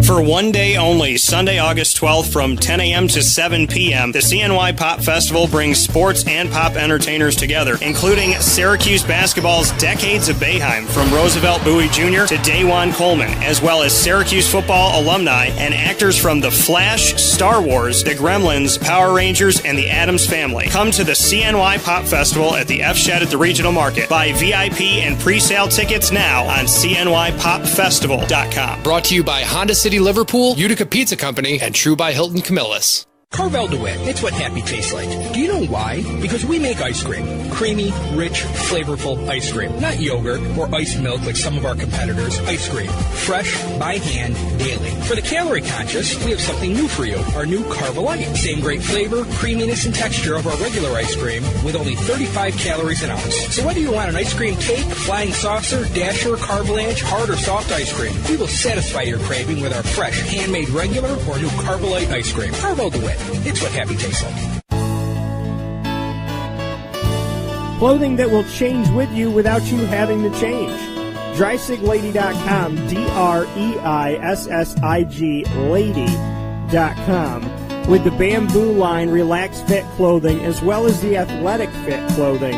For one day only, Sunday, August 12th from 10 a.m. to 7 p.m., the CNY Pop Festival brings sports and pop entertainers together, including Syracuse basketball's Decades of Boeheim from Roosevelt Bowie Jr. to Dajuan Coleman, as well as Syracuse football alumni and actors from The Flash, Star Wars, The Gremlins, Power Rangers, and The Addams Family. Come to the CNY Pop Festival at the F Shed at the Regional Market. Buy VIP and pre-sale tickets now on CNYPopFestival.com. Brought to you by Honda City Liverpool, Utica Pizza Company, and True by Hilton Camillus. Carvel DeWitt, it's what happy tastes like. Do you know why? Because we make ice cream. Creamy, rich, flavorful ice cream. Not yogurt or iced milk like some of our competitors. Ice cream. Fresh, by hand, daily. For the calorie conscious, we have something new for you. Our new Carvelite. Same great flavor, creaminess, and texture of our regular ice cream with only 35 calories an ounce. So whether you want an ice cream cake, flying saucer, dasher, carvalanche, hard or soft ice cream, we will satisfy your craving with our fresh, handmade regular or new Carvelite ice cream. Carvel DeWitt. It's what happy tastes like. Clothing that will change with you without you having to change. DreissiglLady.com, DREISSIG Lady.com. With the Bamboo line Relax Fit clothing as well as the Athletic Fit clothing,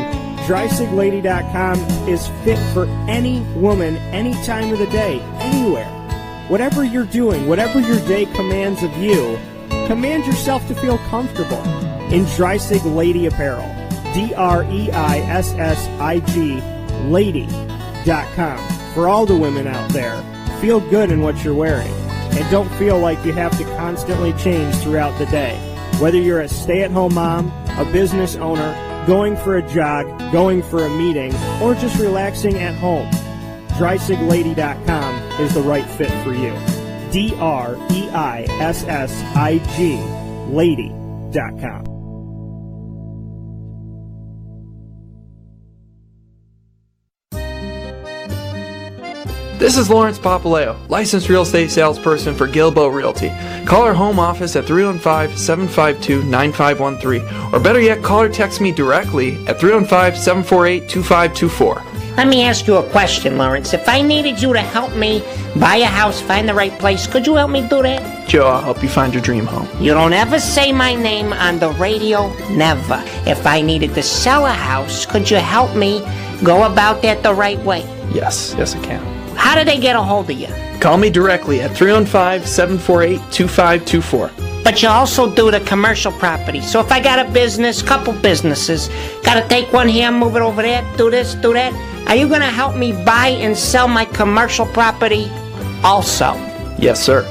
DreissiglLady.com is fit for any woman, any time of the day, anywhere. Whatever you're doing, whatever your day commands of you, command yourself to feel comfortable in Dreissig Lady Apparel. DREISSIG Lady.com. For all the women out there, feel good in what you're wearing. And don't feel like you have to constantly change throughout the day. Whether you're a stay-at-home mom, a business owner, going for a jog, going for a meeting, or just relaxing at home, DreisigLady.com is the right fit for you. DREISSIG Lady.com. This is Lawrence Papaleo, licensed real estate salesperson for Gilbo Realty. Call our home office at 315-752-9513, or better yet, call or text me directly at 315-748-2524. Let me ask you a question, Lawrence. If I needed you to help me buy a house, find the right place, could you help me do that? Joe, I'll help you find your dream home. You don't ever say my name on the radio, never. If I needed to sell a house, could you help me go about that the right way? Yes, I can. How do they get a hold of you? Call me directly at 315-748-2524. But you also do the commercial property. So if I got a business, couple businesses, got to take one here, move it over there, do this, do that, are you going to help me buy and sell my commercial property also? Yes, sir.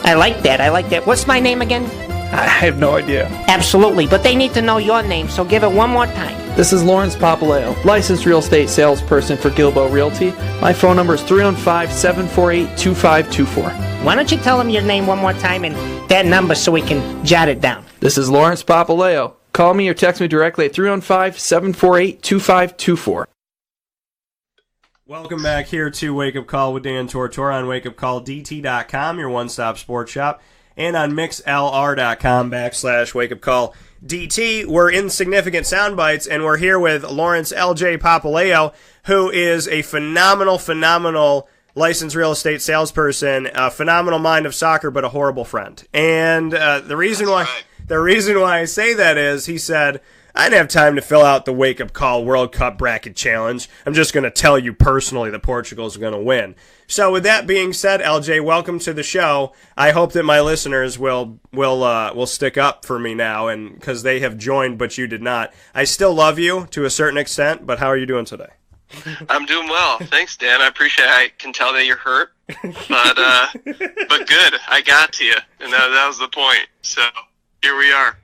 I like that. What's my name again? I have no idea. Absolutely, but they need to know your name, so give it one more time. This is Lawrence Papaleo, licensed real estate salesperson for Gilbo Realty. My phone number is 315-748-2524. Why don't you tell them your name one more time and that number so we can jot it down? This is Lawrence Papaleo. Call me or text me directly at 315-748-2524. Welcome back here to Wake Up Call with Dan Tortora on wakeupcalldt.com, your one-stop sports shop, and on mixlr.com/wakeupcalldt. We're Insignificant Soundbites, and we're here with Lawrence L.J. Papaleo, who is a phenomenal licensed real estate salesperson, a phenomenal mind of soccer, but a horrible friend. And the reason why I say that is, he said, I didn't have time to fill out the Wake Up Call World Cup Bracket Challenge. I'm just going to tell you personally that Portugal's going to win. So with that being said, LJ, welcome to the show. I hope that my listeners will stick up for me now, and because they have joined, but you did not. I still love you to a certain extent, but how are you doing today? I'm doing well. Thanks, Dan. I appreciate it. I can tell that you're hurt, but good. I got to you, and that was the point. So here we are.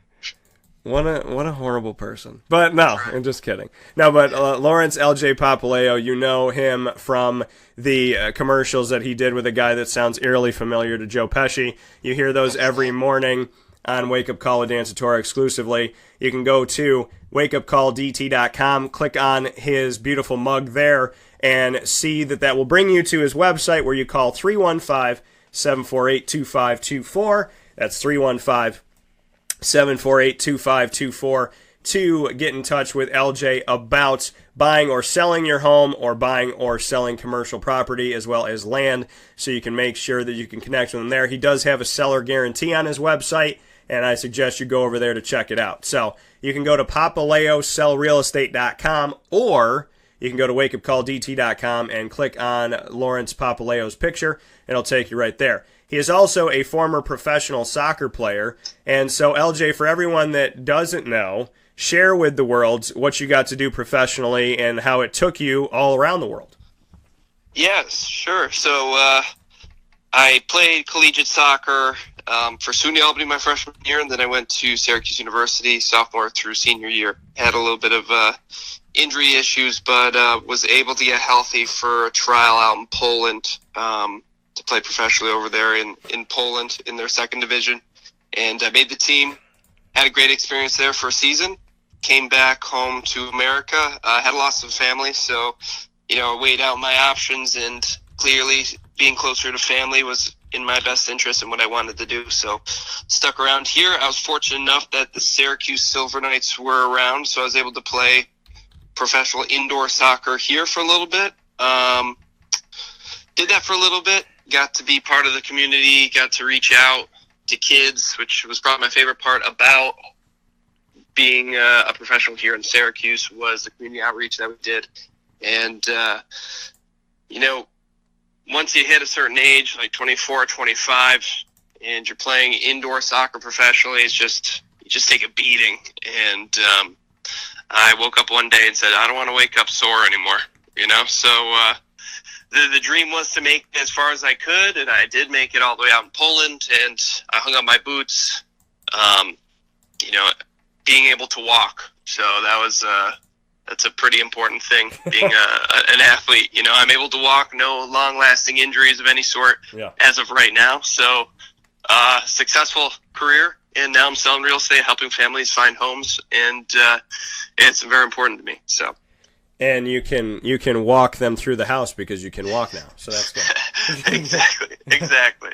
What a horrible person. But no, I'm just kidding. No, but Lawrence L.J. Papaleo, you know him from the commercials that he did with a guy that sounds eerily familiar to Joe Pesci. You hear those every morning on Wake Up Call with Dan Tortora exclusively. You can go to wakeupcalldt.com, click on his beautiful mug there, and see that will bring you to his website where you call 315-748-2524. That's 315-748-2524 to get in touch with LJ about buying or selling your home or buying or selling commercial property as well as land, so you can make sure that you can connect with him there. He does have a seller guarantee on his website, and I suggest you go over there to check it out. So you can go to papaleosellrealestate.com, or you can go to wakeupcalldt.com and click on Lawrence Papaleo's picture. It'll take you right there. He is also a former professional soccer player. And so, LJ, for everyone that doesn't know, share with the world what you got to do professionally and how it took you all around the world. Yes, sure. So I played collegiate soccer for SUNY Albany my freshman year, and then I went to Syracuse University sophomore through senior year. Had a little bit of injury issues, but was able to get healthy for a trial out in Poland to play professionally over there in Poland in their second division. And I made the team, had a great experience there for a season, came back home to America, had lost some family, so, weighed out my options, and clearly being closer to family was in my best interest and what I wanted to do. So stuck around here. I was fortunate enough that the Syracuse Silver Knights were around, so I was able to play professional indoor soccer here for a little bit. Did that for a little bit. Got to be part of the community, got to reach out to kids, which was probably my favorite part about being a professional here in Syracuse, was the community outreach that we did. And, once you hit a certain age, like 24, 25, and you're playing indoor soccer professionally, you just take a beating. And I woke up one day and said, I don't want to wake up sore anymore, So the dream was to make it as far as I could, and I did make it all the way out in Poland, and I hung up my boots, being able to walk. So that was that's a pretty important thing, being an athlete. I'm able to walk, no long-lasting injuries of any sort as of right now. So successful career, and now I'm selling real estate, helping families find homes, and it's very important to me. So. And you can walk them through the house because you can walk now. So that's good. Exactly.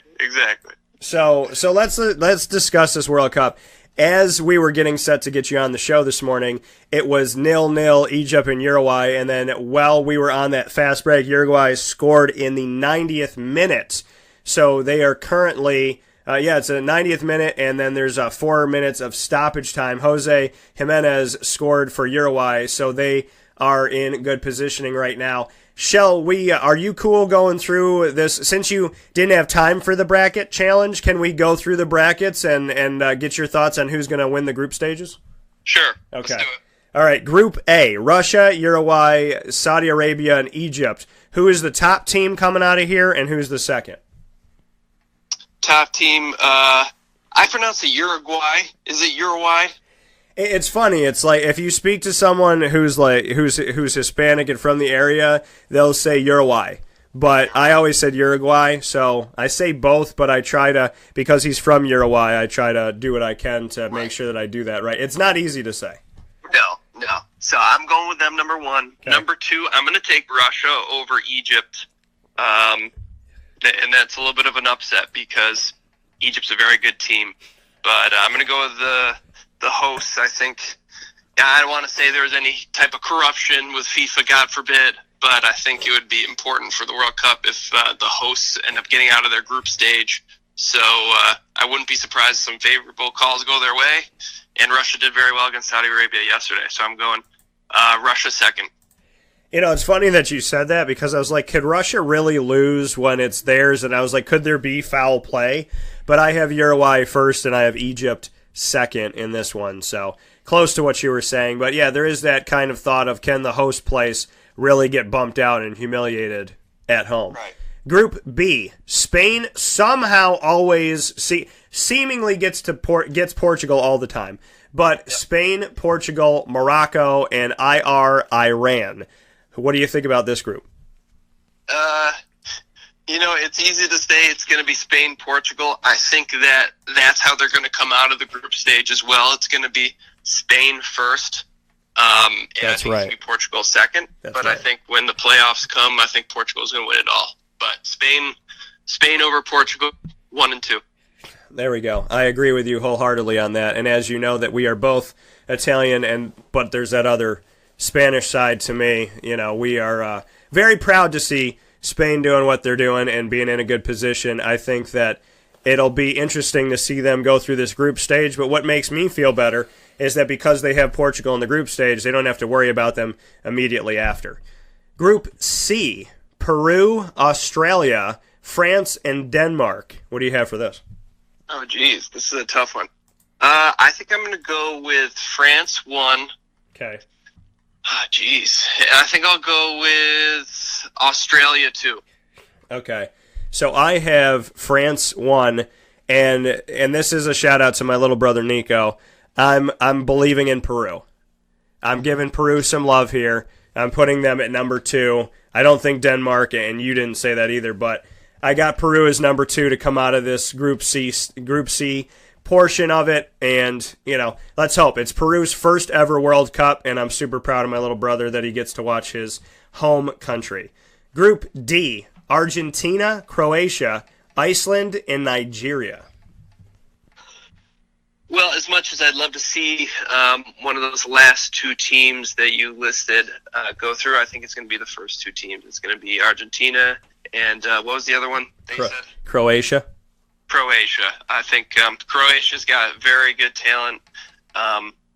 So let's discuss this World Cup. As we were getting set to get you on the show this morning, it was 0-0 Egypt and Uruguay, and then while we were on that fast break, Uruguay scored in the 90th minute. So they are currently, it's a 90th minute, and then there's 4 minutes of stoppage time. Jose Jimenez scored for Uruguay, so they are in good positioning right now. Are you cool going through this? Since you didn't have time for the bracket challenge, can we go through the brackets and get your thoughts on who's going to win the group stages? Sure. Okay. Let's do it. All right. Group A, Russia, Uruguay, Saudi Arabia, and Egypt. Who is the top team coming out of here, and who's the second? Top team, I pronounce it Uruguay. Is it Uruguay? It's funny. It's like if you speak to someone who's Hispanic and from the area, they'll say Uruguay. But I always said Uruguay, so I say both. But I try to, because he's from Uruguay, I try to do what I can to make sure that I do that right. It's not easy to say. No. So I'm going with them, number one. Okay. Number two, I'm going to take Russia over Egypt, and that's a little bit of an upset because Egypt's a very good team. But I'm going to go with the hosts. I think, I don't want to say there was any type of corruption with FIFA, God forbid, but I think it would be important for the World Cup if the hosts end up getting out of their group stage. So I wouldn't be surprised if some favorable calls go their way. And Russia did very well against Saudi Arabia yesterday, so I'm going Russia second. It's funny that you said that because I was like, could Russia really lose when it's theirs? And I was like, could there be foul play? But I have Uruguay first and I have Egypt second in this one, so close to what you were saying. But yeah, there is that kind of thought of, can the host place really get bumped out and humiliated at home. Right. Group B, Spain somehow always seemingly gets Portugal all the time, but Spain, Portugal, Morocco, and Iran. What do you think about this group? It's easy to say it's going to be Spain, Portugal. I think that's how they're going to come out of the group stage as well. It's going to be Spain first. And That's I think right. it's going to be Portugal second. That's but right. I think when the playoffs come, I think Portugal's going to win it all. But Spain over Portugal, 1 and 2. There we go. I agree with you wholeheartedly on that. And as you know, that we are both Italian, but there's that other Spanish side to me. We are very proud to see Spain doing what they're doing and being in a good position. I think that it'll be interesting to see them go through this group stage. But what makes me feel better is that because they have Portugal in the group stage, they don't have to worry about them immediately after. Group C, Peru, Australia, France, and Denmark. What do you have for this? Oh, geez. This is a tough one. I think I'm going to go with France 1. Okay. Oh, geez. I think I'll go with Australia 2. Okay. So I have France 1, and this is a shout-out to my little brother Nico. I'm believing in Peru. I'm giving Peru some love here. I'm putting them at number 2. I don't think Denmark, and you didn't say that either, but I got Peru as number 2 to come out of this Group C portion of it, and, let's hope. It's Peru's first ever World Cup, and I'm super proud of my little brother that he gets to watch his home country. Group D, Argentina, Croatia, Iceland, and Nigeria. Well, as much as I'd love to see one of those last 2 teams that you listed go through, I think it's going to be the first 2 teams. It's going to be Argentina and what was the other one they said? Croatia. I think Croatia's got very good talent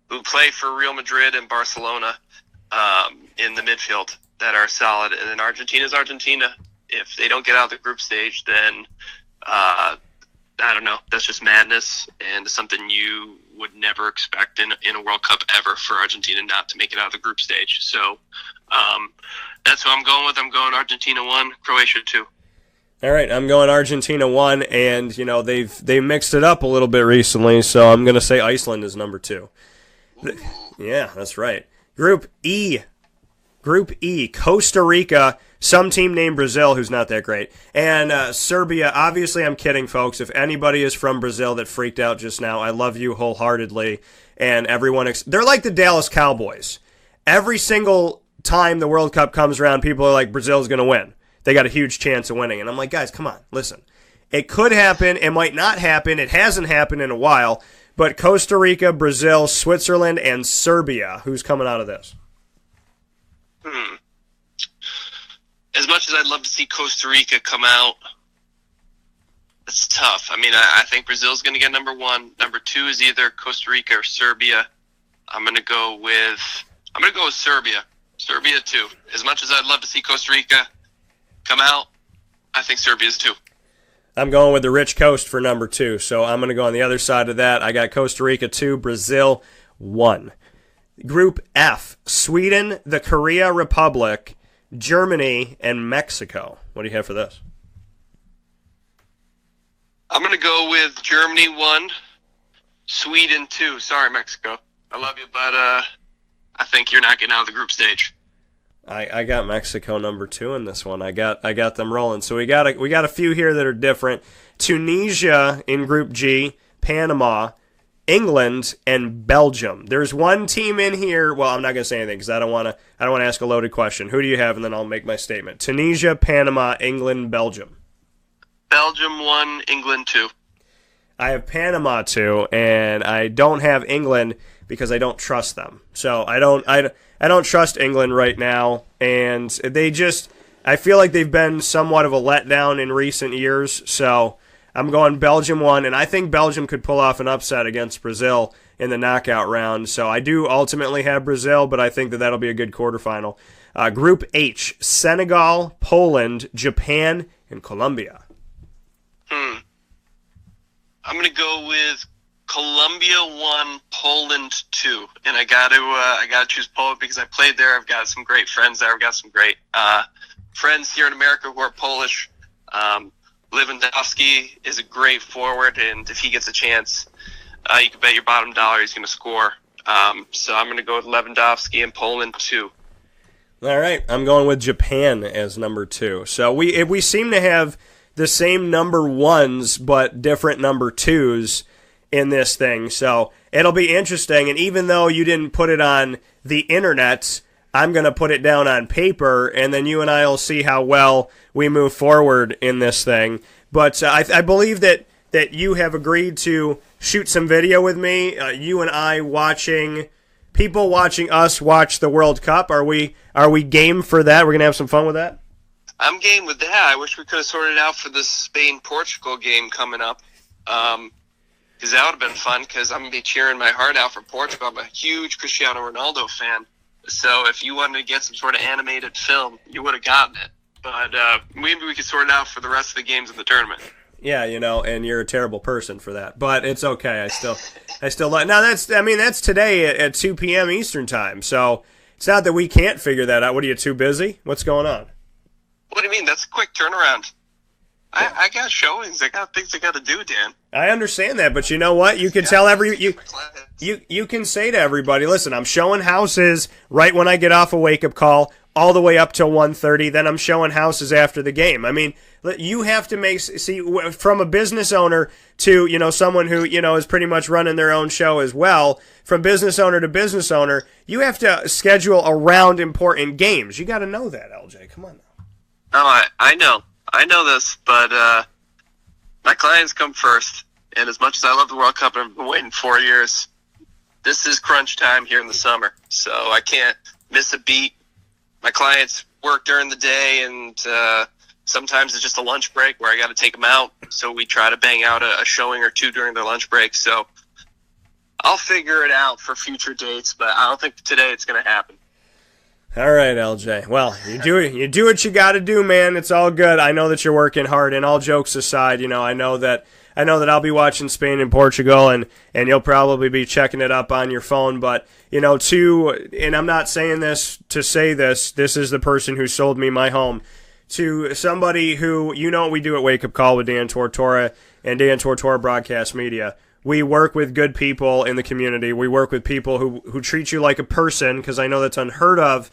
who play for Real Madrid and Barcelona in the midfield that are solid. And then Argentina's Argentina. If they don't get out of the group stage, then I don't know. That's just madness and something you would never expect in a World Cup ever for Argentina not to make it out of the group stage. So that's who I'm going with. I'm going Argentina 1, Croatia 2. All right, I'm going Argentina 1, and they mixed it up a little bit recently, so I'm going to say Iceland is number 2. Yeah, that's right. Group E, Costa Rica, some team named Brazil who's not that great, and Serbia. Obviously, I'm kidding, folks. If anybody is from Brazil that freaked out just now, I love you wholeheartedly, and everyone. They're like the Dallas Cowboys. Every single time the World Cup comes around, people are like, Brazil's going to win. They got a huge chance of winning. And I'm like, guys, come on, listen. It could happen. It might not happen. It hasn't happened in a while. But Costa Rica, Brazil, Switzerland, and Serbia, who's coming out of this? As much as I'd love to see Costa Rica come out, it's tough. I mean, I think Brazil's going to get number 1. Number 2 is either Costa Rica or Serbia. I'm going to go with Serbia. Serbia 2. As much as I'd love to see Costa Rica come out, I think Serbia's 2. I'm going with the Rich Coast for number 2, so I'm going to go on the other side of that. I got Costa Rica 2, Brazil 1. Group F, Sweden, the Korea Republic, Germany, and Mexico. What do you have for this? I'm going to go with Germany 1, Sweden 2. Sorry, Mexico. I love you, but I think you're not getting out of the group stage. I got Mexico number 2 in this one. I got them rolling. So we got a few here that are different. Tunisia in Group G, Panama, England, and Belgium. There's one team in here. Well, I'm not going to say anything because I don't want to ask a loaded question. Who do you have? And then I'll make my statement. Tunisia, Panama, England, Belgium. Belgium 1, England 2. I have Panama 2, and I don't have England because I don't trust them. So I don't trust England right now, and I feel like they've been somewhat of a letdown in recent years. So I'm going Belgium 1, and I think Belgium could pull off an upset against Brazil in the knockout round. So I do ultimately have Brazil, but I think that'll be a good quarterfinal. Group H, Senegal, Poland, Japan, and Colombia. I'm going to go with Colombia 1, Poland 2, and I got to choose Poland because I played there. I've got some great friends there. I've got some great friends here in America who are Polish. Lewandowski is a great forward, and if he gets a chance, you can bet your bottom dollar he's going to score. So I'm going to go with Lewandowski and Poland 2. All right, I'm going with Japan as number 2. So we seem to have the same number 1s but different number 2s in this thing. So it'll be interesting. And even though you didn't put it on the internet, I'm going to put it down on paper, and then you and I will see how well we move forward in this thing. But I believe that you have agreed to shoot some video with me, you and I people watching us watch the World Cup. Are we game for that? We're going to have some fun with that? I'm game with that. I wish we could have sorted it out for the Spain-Portugal game coming up. Because that would have been fun, because I'm going to be cheering my heart out for Portugal. I'm a huge Cristiano Ronaldo fan. So if you wanted to get some sort of animated film, you would have gotten it. But maybe we could sort it out for the rest of the games in the tournament. Yeah, and you're a terrible person for that. But it's okay. I still like. Now that's today at 2 p.m. Eastern time. So it's not that we can't figure that out. What, are you too busy? What's going on? What do you mean? That's a quick turnaround. I got showings. I got things I got to do, Dan. I understand that, but you know what? You can tell you can say to everybody, listen, I'm showing houses right when I get off a wake-up call, all the way up till 1:30. Then I'm showing houses after the game. I mean, you have to see from a business owner to someone who is pretty much running their own show as well. From business owner to business owner, you have to schedule around important games. You got to know that, LJ. Come on now. Oh, I know. I know this, but my clients come first. And as much as I love the World Cup and I've been waiting 4 years, this is crunch time here in the summer. So I can't miss a beat. My clients work during the day, and sometimes it's just a lunch break where I got to take them out. So we try to bang out a showing or two during their lunch break. So I'll figure it out for future dates, but I don't think today it's going to happen. All right, LJ. Well, you do what you got to do, man. It's all good. I know that you're working hard, and all jokes aside, I know that I'll be watching Spain and Portugal, and you'll probably be checking it up on your phone. But and I'm not saying this to say this. This is the person who sold me my home. To somebody who what we do at Wake Up Call with Dan Tortora and Dan Tortora Broadcast Media. We work with good people in the community. We work with people who treat you like a person, because I know that's unheard of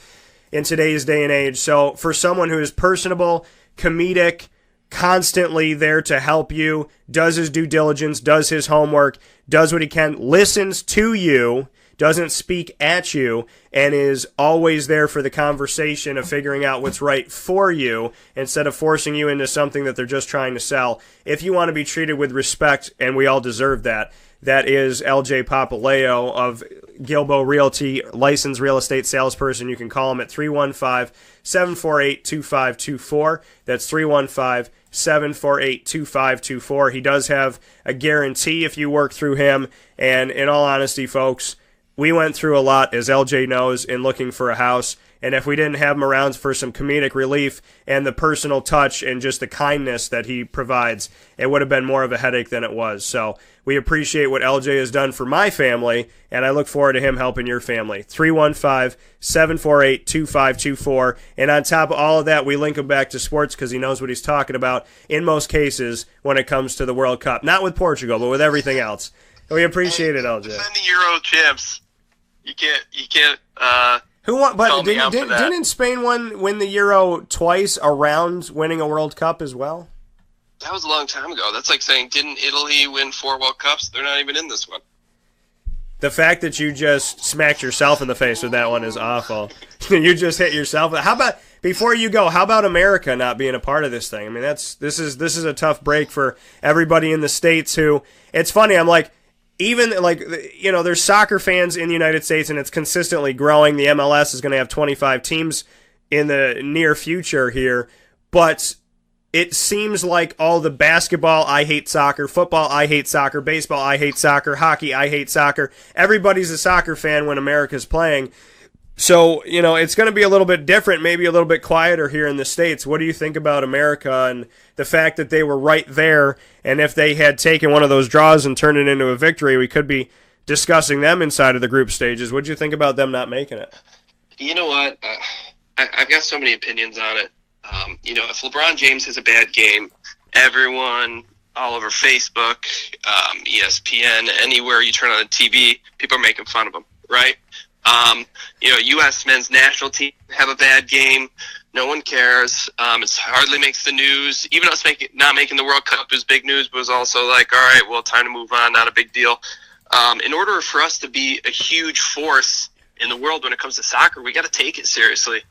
in today's day and age. So for someone who is personable, comedic, constantly there to help you, does his due diligence, does his homework, does what he can, listens to you, doesn't speak at you, and is always there for the conversation of figuring out what's right for you instead of forcing you into something that they're just trying to sell. If you want to be treated with respect, and we all deserve that, that is LJ Papaleo of Gilbo Realty, licensed real estate salesperson. You can call him at 315-748-2524. That's 315-748-2524. He does have a guarantee if you work through him, and in all honesty, folks, we went through a lot, as LJ knows, in looking for a house, and if we didn't have him around for some comedic relief and the personal touch and just the kindness that he provides, it would have been more of a headache than it was. So we appreciate what LJ has done for my family, and I look forward to him helping your family. 315-748-2524, and on top of all of that, we link him back to sports because he knows what he's talking about in most cases when it comes to the World Cup. Not with Portugal, but with everything else. We appreciate it, LJ. Defending Euro champs. You can't. Who won? But didn't Spain win the Euro twice around winning a World Cup as well? That was a long time ago. That's like saying, didn't Italy win 4 World Cups? They're not even in this one. The fact that you just smacked yourself in the face with that one is awful. You just hit yourself. How about, before you go, how about America not being a part of this thing? I mean, this is a tough break for everybody in the States who, it's funny, I'm like, even there's soccer fans in the United States, and it's consistently growing. The MLS is going to have 25 teams in the near future here, but it seems like all the basketball, I hate soccer, football, I hate soccer, baseball, I hate soccer, hockey, I hate soccer. Everybody's a soccer fan when America's playing. So, it's going to be a little bit different, maybe a little bit quieter here in the States. What do you think about America and the fact that they were right there, and if they had taken one of those draws and turned it into a victory, we could be discussing them inside of the group stages. What do you think about them not making it? You know what? I've got so many opinions on it. If LeBron James has a bad game, everyone all over Facebook, ESPN, anywhere you turn on the TV, people are making fun of him, right? U.S. men's national team have a bad game. No one cares. It hardly makes the news. Even us not making the World Cup was big news, but was also like, all right, well, time to move on. Not a big deal. In order for us to be a huge force in the world when it comes to soccer, we got to take it seriously.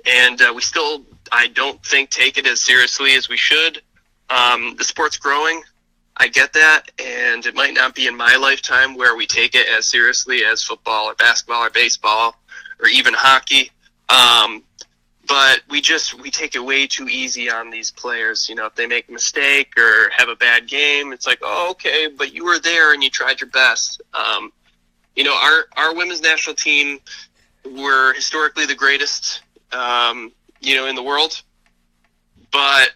And we still, I don't think, take it as seriously as we should. The sport's growing. I get that, and it might not be in my lifetime where we take it as seriously as football or basketball or baseball or even hockey. But we take it way too easy on these players. If they make a mistake or have a bad game, it's like, oh, okay, but you were there and you tried your best. Our women's national team were historically the greatest, in the world. But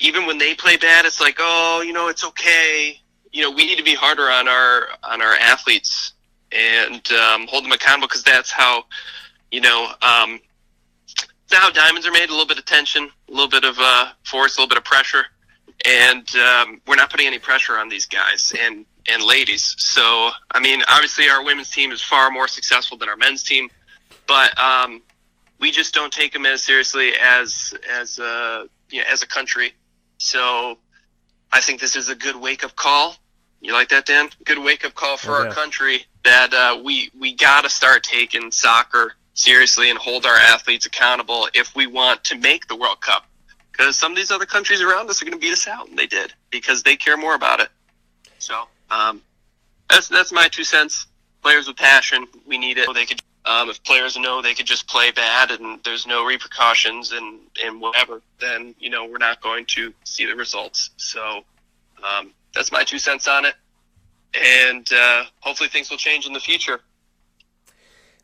even when they play bad, it's like, oh, it's okay. We need to be harder on our athletes and hold them accountable, because that's how, that's how diamonds are made. A little bit of tension, a little bit of force, a little bit of pressure, and we're not putting any pressure on these guys and ladies. So, obviously our women's team is far more successful than our men's team, but we just don't take them as seriously as a country. So I think this is a good wake-up call. You like that, Dan? Good wake-up call for our country that we got to start taking soccer seriously and hold our athletes accountable if we want to make the World Cup. Because some of these other countries around us are going to beat us out, and they did, because they care more about it. So that's my 2 cents. Players with passion, we need it. They could, if players know they could just play bad and there's no repercussions and whatever, then, we're not going to see the results. So that's my 2 cents on it. And hopefully things will change in the future.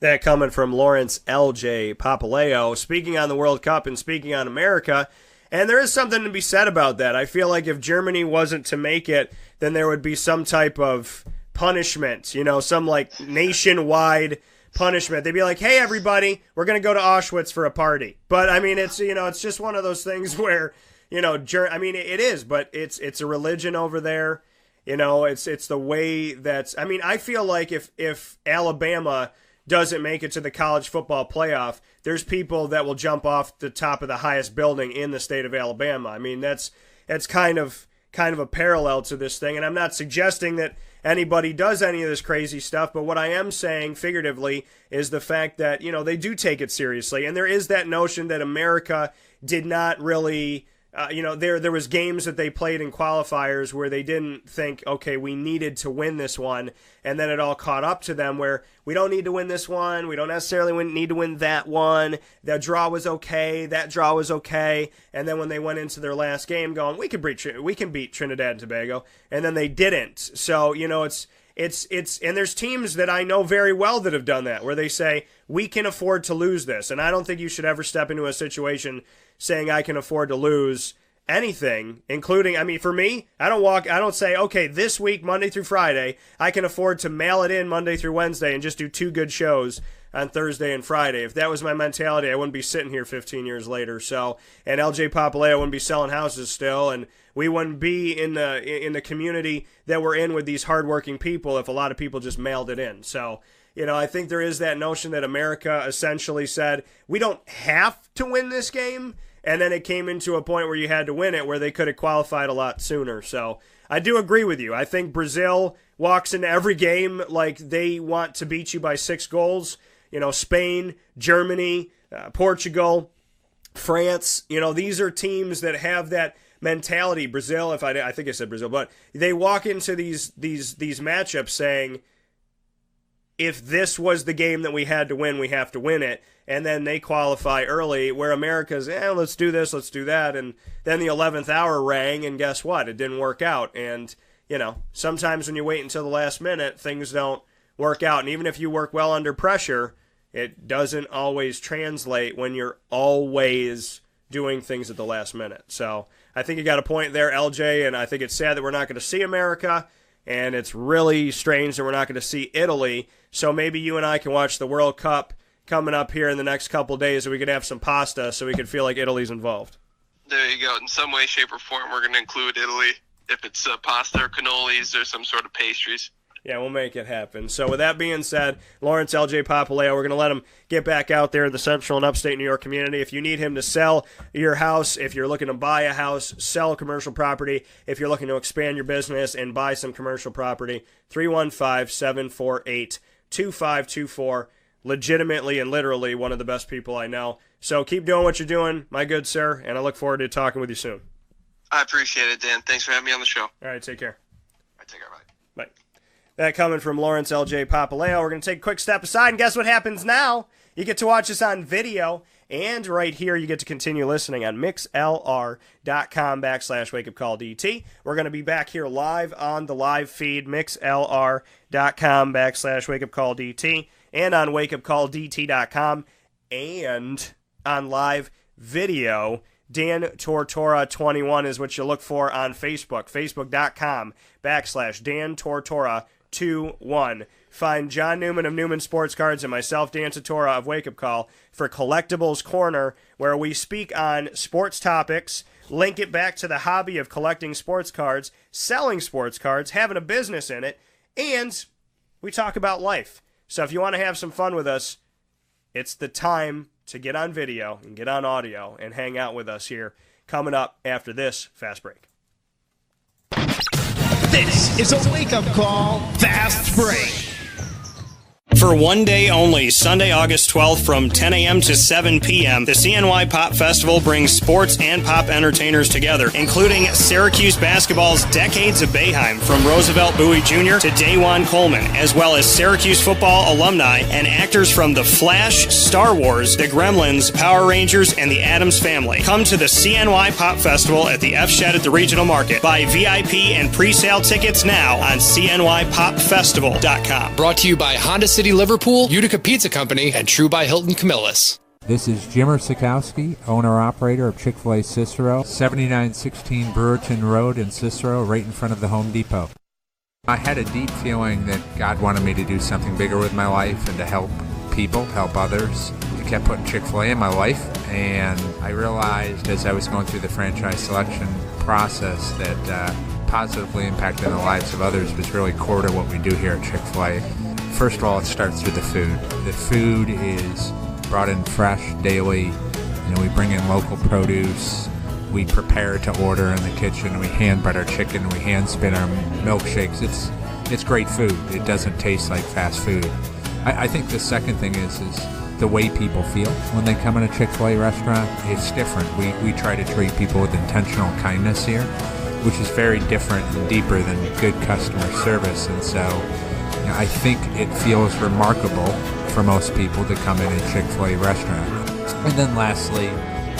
That coming from Lawrence L.J. Papaleo, speaking on the World Cup and speaking on America. And there is something to be said about that. I feel like if Germany wasn't to make it, then there would be some type of punishment, some like nationwide punishment. They'd be like, hey, everybody, we're going to go to Auschwitz for a party. But, it's, it's just one of those things where, it is, but it's a religion over there. It's the way that's, I feel like if Alabama doesn't make it to the college football playoff, there's people that will jump off the top of the highest building in the state of Alabama. That's kind of a parallel to this thing. And I'm not suggesting that anybody does any of this crazy stuff, but what I am saying figuratively is the fact that, they do take it seriously. And there is that notion that America did not really, there was games that they played in qualifiers where they didn't think, okay, we needed to win this one. And then it all caught up to them where we don't need to win this one. We don't necessarily need to win that one. The draw was okay. That draw was okay. And then when they went into their last game going, we can beat Trinidad and Tobago. And then they didn't. So, it's and there's teams that I know very well that have done that, where they say, we can afford to lose this. And I don't think you should ever step into a situation saying I can afford to lose anything, including, for me, I don't say, okay, this week, Monday through Friday, I can afford to mail it in Monday through Wednesday and just do 2 good shows on Thursday and Friday. If that was my mentality, I wouldn't be sitting here 15 years later. So, and LJ Papaleo wouldn't be selling houses still, and we wouldn't be in the community that we're in with these hardworking people if a lot of people just mailed it in. So, I think there is that notion that America essentially said, we don't have to win this game. And then it came into a point where you had to win it, where they could have qualified a lot sooner. So I do agree with you. I think Brazil walks into every game like they want to beat you by 6 goals. Spain, Germany, Portugal, France. These are teams that have that mentality. Brazil, I think I said Brazil, but they walk into these matchups saying, if this was the game that we had to win, we have to win it. And then they qualify early, where America's, let's do this, let's do that. And then the 11th hour rang, and guess what? It didn't work out. And, sometimes when you wait until the last minute, things don't work out. And even if you work well under pressure, it doesn't always translate when you're always doing things at the last minute. So I think you got a point there, LJ, and I think it's sad that we're not going to see America, and it's really strange that we're not going to see Italy. So maybe you and I can watch the World Cup coming up here in the next couple of days, and we could have some pasta so we could feel like Italy's involved. There you go. In some way, shape, or form, we're going to include Italy. If it's pasta or cannolis or some sort of pastries. Yeah, we'll make it happen. So with that being said, Lawrence LJ Papaleo, we're going to let him get back out there in the Central and Upstate New York community. If you need him to sell your house, if you're looking to buy a house, sell commercial property, if you're looking to expand your business and buy some commercial property, 315-748-2524. Legitimately and literally one of the best people I know. So keep doing what you're doing, my good sir, and I look forward to talking with you soon. I appreciate it, Dan. Thanks for having me on the show. All right, take care. All right, take care. Bye. Bye. That coming from Lawrence LJ Papaleo. We're going to take a quick step aside, and guess what happens now? You get to watch us on video, and right here you get to continue listening on mixlr.com/wakeupcalldt. We're going to be back here live on the live feed, mixlr.com/wakeupcalldt, and on wakeupcalldt.com, and on live video. Dan Tortora 21 is what you look for on Facebook, facebook.com/Dan Tortora 21. Find John Newman of Newman Sports Cards and myself, Dan Tortora of Wake Up Call, for Collectibles Corner, where we speak on sports topics, link it back to the hobby of collecting sports cards, selling sports cards, having a business in it, and we talk about life. So if you want to have some fun with us, it's the time to get on video and get on audio and hang out with us here coming up after this fast break. This is a wake-up call fast break. For one day only, Sunday, August 12th from 10 a.m. to 7 p.m., the CNY Pop Festival brings sports and pop entertainers together, including Syracuse basketball's Decades of Boeheim from Roosevelt Bowie Jr. to Dajuan Coleman, as well as Syracuse football alumni and actors from The Flash, Star Wars, The Gremlins, Power Rangers, and The Addams Family. Come to the CNY Pop Festival at the F Shed at the Regional Market. Buy VIP and pre-sale tickets now on CNYPopFestival.com. Brought to you by Honda City Liverpool, Utica Pizza Company, and True by Hilton Camillus. This is Jimmer Sikowski, owner-operator of Chick-fil-A Cicero, 7916 Brewerton Road in Cicero, right in front of the Home Depot. I had a deep feeling that God wanted me to do something bigger with my life and to help people, help others. I kept putting Chick-fil-A in my life, and I realized as I was going through the franchise selection process that positively impacting the lives of others was really core to what we do here at Chick-fil-A. First of all, it starts with the food. The food is brought in fresh daily. We bring in local produce. We prepare to order in the kitchen. We hand bread our chicken. We hand spin our milkshakes. It's great food. It doesn't taste like fast food. I think the second thing is the way people feel when they come in a Chick-fil-A restaurant. It's different. We try to treat people with intentional kindness here, which is very different and deeper than good customer service. And so I think it feels remarkable for most people to come in a Chick-fil-A restaurant. And then lastly,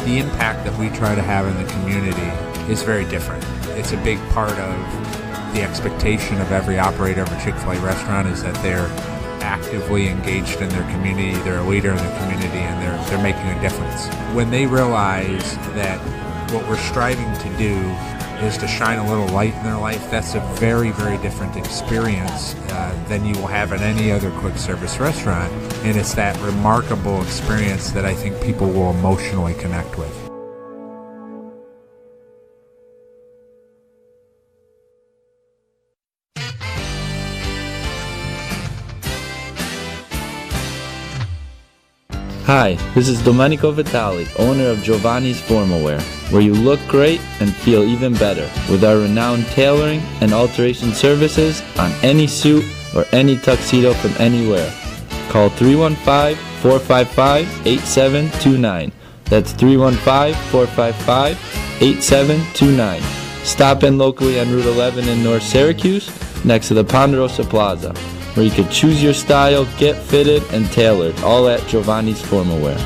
the impact that we try to have in the community is very different. It's a big part of the expectation of every operator of a Chick-fil-A restaurant is that they're actively engaged in their community, they're a leader in the community, and they're making a difference. When they realize that what we're striving to do is to shine a little light in their life, that's a very, very different experience than you will have in any other quick service restaurant. And it's that remarkable experience that I think people will emotionally connect with. Hi, this is Domenico Vitali, owner of Giovanni's Formal Wear, where you look great and feel even better with our renowned tailoring and alteration services on any suit or any tuxedo from anywhere. Call 315-455-8729. That's 315-455-8729. Stop in locally on Route 11 in North Syracuse, next to the Ponderosa Plaza, where you can choose your style, get fitted, and tailored, all at Giovanni's Formal Wear.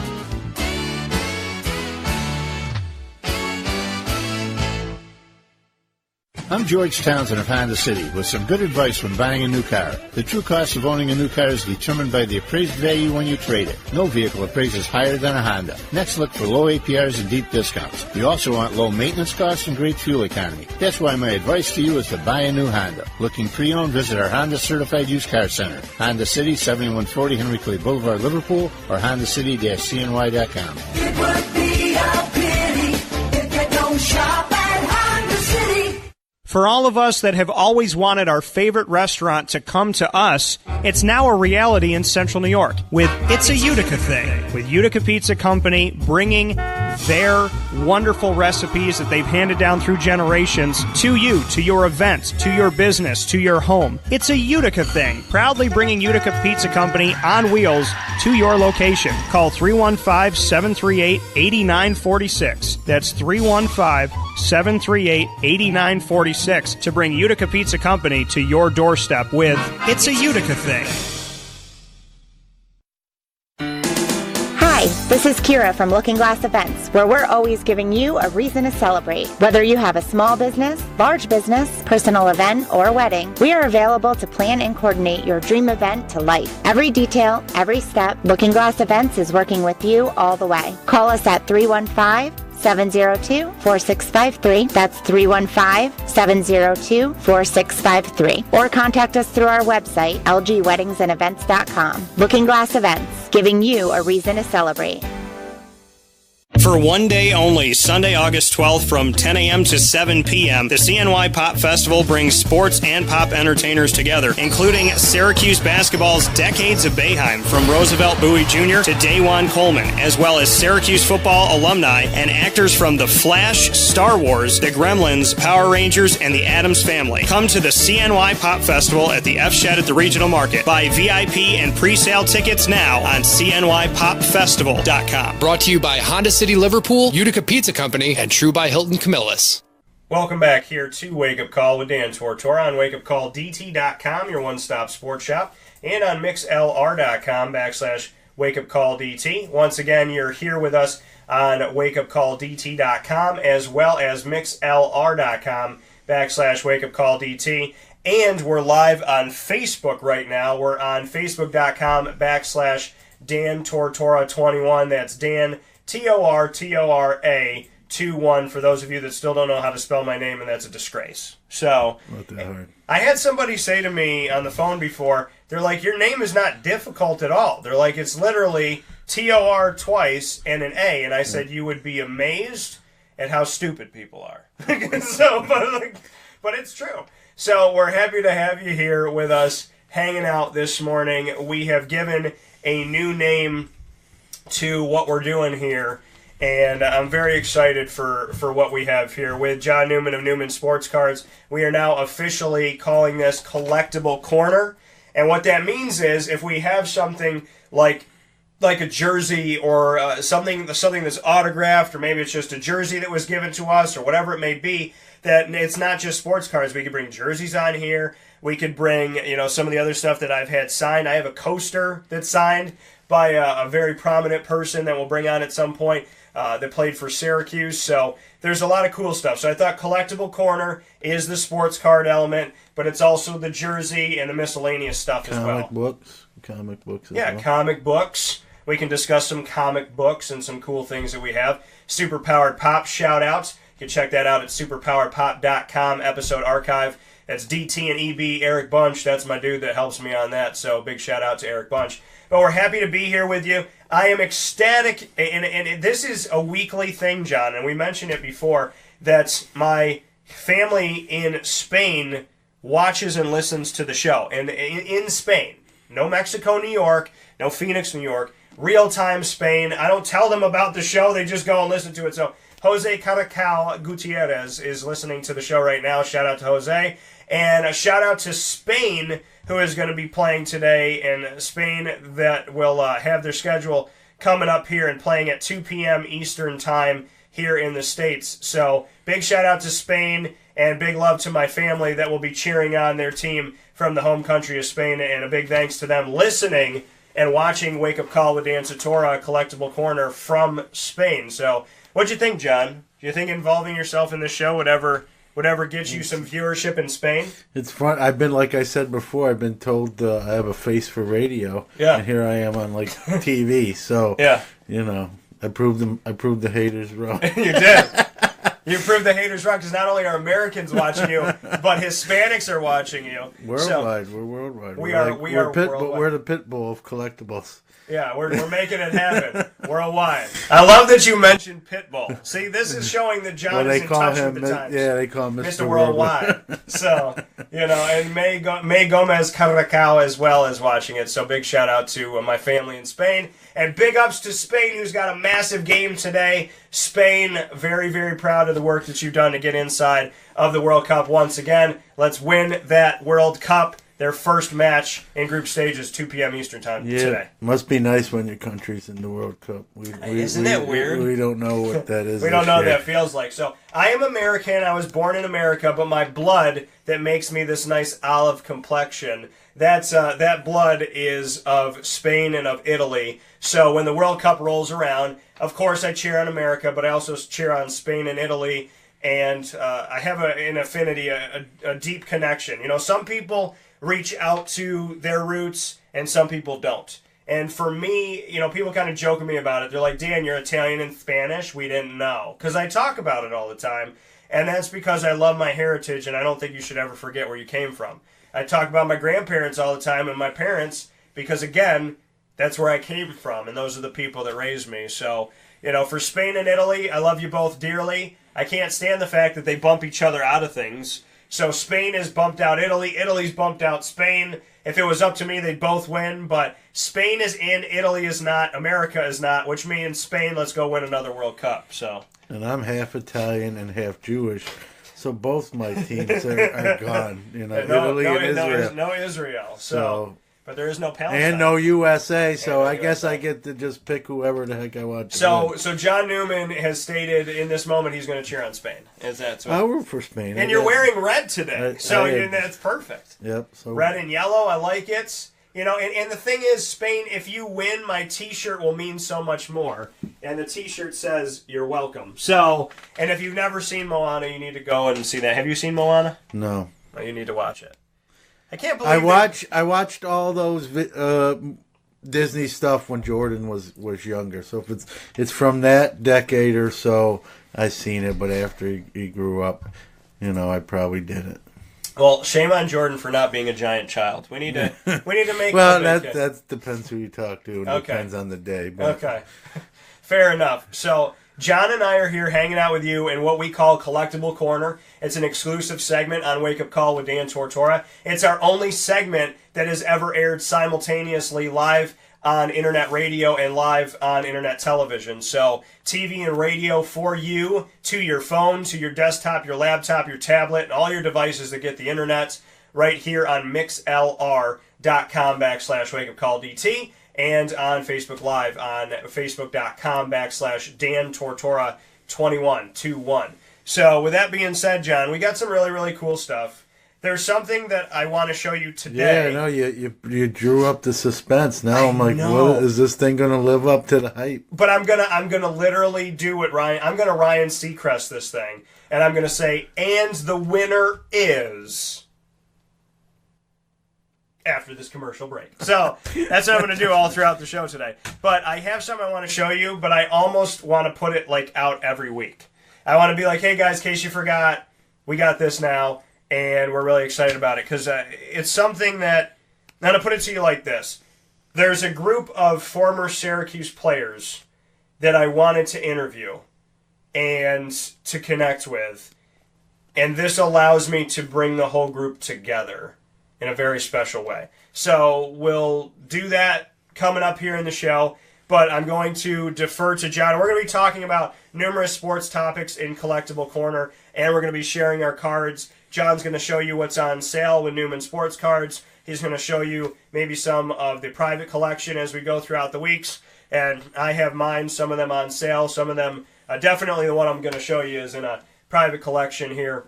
I'm George Townsend of Honda City with some good advice when buying a new car. The true cost of owning a new car is determined by the appraised value when you trade it. No vehicle appraises higher than a Honda. Next, look for low APRs and deep discounts. You also want low maintenance costs and great fuel economy. That's why my advice to you is to buy a new Honda. Looking pre-owned, visit our Honda Certified Used Car Center. Honda City, 7140 Henry Clay Boulevard, Liverpool, or HondaCity-CNY.com. It would be a pity if you don't shop at Honda City. For all of us that have always wanted our favorite restaurant to come to us, it's now a reality in Central New York with It's a Utica Thing, with Utica Pizza Company bringing their wonderful recipes that they've handed down through generations to you, to your event, to your business, to your home. It's a Utica Thing, proudly bringing Utica Pizza Company on wheels to your location. Call 315-738-8946. That's 315-738-8946 to bring Utica Pizza Company to your doorstep with It's a Utica Thing. Hi, this is Kira from Looking Glass Events, where we're always giving you a reason to celebrate. Whether you have a small business, large business, personal event, or wedding, we are available to plan and coordinate your dream event to life. Every detail, every step, Looking Glass Events is working with you all the way. Call us at 315-702-4653. That's 315-702-4653. Or contact us through our website, lgweddingsandevents.com. Looking Glass Events, giving you a reason to celebrate. For one day only, Sunday, August 12th from 10 a.m. to 7 p.m., the CNY Pop Festival brings sports and pop entertainers together, including Syracuse basketball's Decades of Boeheim from Roosevelt Bowie Jr. to Dajuan Coleman, as well as Syracuse football alumni and actors from The Flash, Star Wars, The Gremlins, Power Rangers, and The Addams Family. Come to the CNY Pop Festival at the F Shed at the Regional Market. Buy VIP and pre-sale tickets now on CNYPopFestival.com. Brought to you by Honda City Liverpool, Utica Pizza Company, and True by Hilton Camillus. Welcome back here to Wake Up Call with Dan Tortora on wakeupcalldt.com, your one-stop sports shop, and on mixlr.com/wakeupcalldt. Once again, you're here with us on wakeupcalldt.com as well as mixlr.com/wakeupcalldt. And we're live on Facebook right now. We're on facebook.com/Dan Tortora 21. That's Dan Tortora 21 for those of you that still don't know how to spell my name, and that's a disgrace. So, Not that hard. I had somebody say to me on the phone before, they're like, your name is not difficult at all. They're like, it's literally T-O-R twice and an A. And I said, you would be amazed at how stupid people are. So, but it's true. So we're happy to have you here with us hanging out this morning. We have given a new name to what we're doing here, and I'm very excited for what we have here with John Newman of Newman Sports Cards. We are now officially calling this Collectible Corner, and what that means is if we have something like a jersey or something that's autographed, or maybe it's just a jersey that was given to us or whatever it may be, that it's not just sports cards. We could bring jerseys on here. We could bring some of the other stuff that I've had signed. I have a coaster that's signed by a very prominent person that we'll bring on at some point that played for Syracuse. So there's a lot of cool stuff. So I thought Collectible Corner is the sports card element, but it's also the jersey and the miscellaneous stuff as well. Comic books. Yeah, comic books. We can discuss some comic books and some cool things that we have. Superpowered Pop shout-outs. You can check that out at superpoweredpop.com, episode archive. That's DT and EB, Eric Bunch. That's my dude that helps me on that, so big shout-out to Eric Bunch. But we're happy to be here with you. I am ecstatic, and this is a weekly thing, John, and we mentioned it before, that my family in Spain watches and listens to the show. And in Spain, no Mexico, New York, no Phoenix, New York, real-time Spain. I don't tell them about the show. They just go and listen to it. So Jose Caracal Gutierrez is listening to the show right now. Shout out to Jose. And a shout out to Spain, who is going to be playing today, and Spain that will have their schedule coming up here and playing at 2 p.m. Eastern Time here in the States. So big shout out to Spain, and big love to my family that will be cheering on their team from the home country of Spain, and a big thanks to them listening and watching Wake Up Call with Dan Tortora, Collectible Corner from Spain. So what'd you think, John? Do you think involving yourself in this show would ever whatever gets you some viewership in Spain. It's fun. Like I said before, I've been told I have a face for radio. Yeah. And here I am on like TV. So yeah, I proved the haters wrong. You did. You proved the haters wrong because not only are Americans watching you, but Hispanics are watching you. Worldwide, so, we're worldwide. We are worldwide. We're the pit bull of collectibles. Yeah, we're making it happen worldwide. I love that you mentioned Pitbull. See, this is showing that John is in touch with the times. Yeah, they call him Mr. Worldwide. So, and May Gomez Carracao as well is watching it. So big shout out to my family in Spain. And big ups to Spain, who's got a massive game today. Spain, very, very proud of the work that you've done to get inside of the World Cup once again. Let's win that World Cup. Their first match in group stages, 2 p.m. Eastern time today. Must be nice when your country's in the World Cup. Isn't that weird? We don't know what that is. We don't know what that feels like. So I am American. I was born in America, but my blood that makes me this nice olive complexion, that blood is of Spain and of Italy. So when the World Cup rolls around, of course I cheer on America, but I also cheer on Spain and Italy. And I have an affinity, a deep connection. Some people reach out to their roots and some people don't. And for me, people kind of joke with me about it. They're like, Dan, you're Italian and Spanish? We didn't know. Because I talk about it all the time. And that's because I love my heritage and I don't think you should ever forget where you came from. I talk about my grandparents all the time and my parents because, again, that's where I came from. And those are the people that raised me. So, for Spain and Italy, I love you both dearly. I can't stand the fact that they bump each other out of things. So Spain has bumped out Italy. Italy's bumped out Spain. If it was up to me, they'd both win. But Spain is in, Italy is not, America is not, which means Spain, let's go win another World Cup. So. And I'm half Italian and half Jewish. So both my teams are gone. Italy and Israel. No Israel. So. But there is no Palestine. And no USA, so I guess I get to just pick whoever the heck I want to So John Newman has stated in this moment he's going to cheer on Spain. Is that so? I root for Spain. And you're wearing red today, that's perfect. Yep. So red and yellow, I like it. And the thing is, Spain, if you win, my T-shirt will mean so much more. And the T-shirt says, you're welcome. So, and if you've never seen Moana, you need to go and see that. Have you seen Moana? No. Well, you need to watch it. I can't believe I watched all those Disney stuff when Jordan was younger. So if it's from that decade or so, I've seen it. But after he grew up, I probably didn't. Well, shame on Jordan for not being a giant child. We need to make. Well, that depends who you talk to. And depends on the day. But. Okay, fair enough. So. John and I are here hanging out with you in what we call Collectible Corner. It's an exclusive segment on Wake Up Call with Dan Tortora. It's our only segment that has ever aired simultaneously live on internet radio and live on internet television. So TV and radio for you, to your phone, to your desktop, your laptop, your tablet, and all your devices that get the internet right here on mixlr.com/wakeupcalldt. And on Facebook Live on facebook.com/Dan Tortora 2121. So with that being said, John, we got some really, really cool stuff. There's something that I want to show you today. Yeah, no, you drew up the suspense. Now I'm like, what, is this thing going to live up to the hype? But I'm gonna literally do what Ryan. I'm gonna Ryan Seacrest this thing, and I'm gonna say, and the winner is. After this commercial break. So that's what I'm going to do all throughout the show today. But I have something I want to show you, but I almost want to put it out every week. I want to be like, hey guys, in case you forgot, we got this now, and we're really excited about it. Because it's something that, I'm going to put it to you like this. There's a group of former Syracuse players that I wanted to interview and to connect with. And this allows me to bring the whole group together in a very special way. So we'll do that coming up here in the show, but I'm going to defer to John. We're going to be talking about numerous sports topics in Collectible Corner, and we're going to be sharing our cards. John's going to show you what's on sale with Newman Sports Cards. He's going to show you maybe some of the private collection as we go throughout the weeks, and I have mine, some of them on sale, some of them, definitely the one I'm going to show you is in a private collection here.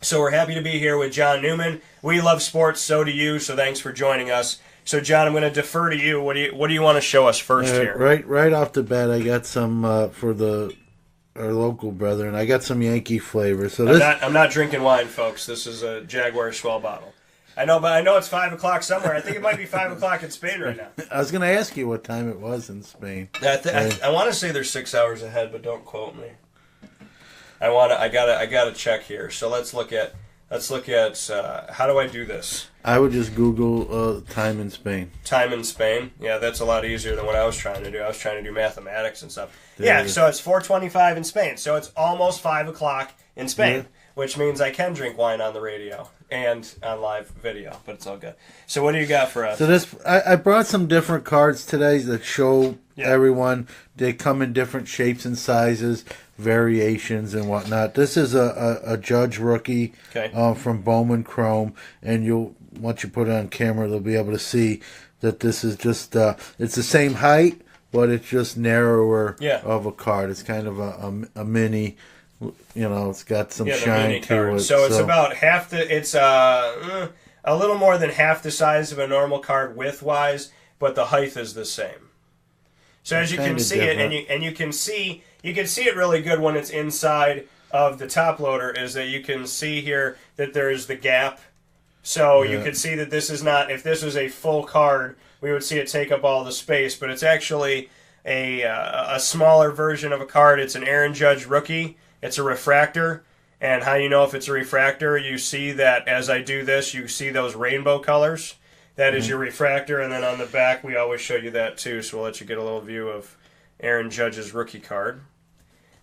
So we're happy to be here with John Newman. We love sports, so do you, so thanks for joining us. So John, I'm going to defer to you. What do you want to show us first here? Right off the bat, I got some for the our local brethren. I got some Yankee flavor. So I'm not drinking wine, folks. This is a Jaguar Swell bottle. I know, but I know it's 5 o'clock somewhere. I think it might be 5 o'clock in Spain right now. I was going to ask you what time it was in Spain. I want to say they're 6 hours ahead, but don't quote me. I gotta check here. So let's look at how do I do this? I would just Google time in Spain. Time in Spain. Yeah, that's a lot easier than what I was trying to do. I was trying to do mathematics and stuff. Yeah, so it's 4:25 in Spain. So it's almost 5 o'clock in Spain, which means I can drink wine on the radio and on live video, but it's all good. So what do you got for us? So I brought some different cards today that show everyone. They come in different shapes and sizes, variations and whatnot. This is a Judge rookie from Bowman Chrome, and once you put it on camera, they'll be able to see that this is just it's the same height, but it's just narrower of a card. It's kind of a mini. It's got some shine to it. So it's about half it's a little more than half the size of a normal card width-wise, but the height is the same. So as you can see different. and you can see it really good when it's inside of the top loader, is that you can see here that there's the gap. So you can see that this is not, if this was a full card, we would see it take up all the space, but it's actually a smaller version of a card. It's an Aaron Judge rookie. It's a refractor, and how you know if it's a refractor, you see that as I do this, you see those rainbow colors. That is your refractor, and then on the back, we always show you that too, so we'll let you get a little view of Aaron Judge's rookie card.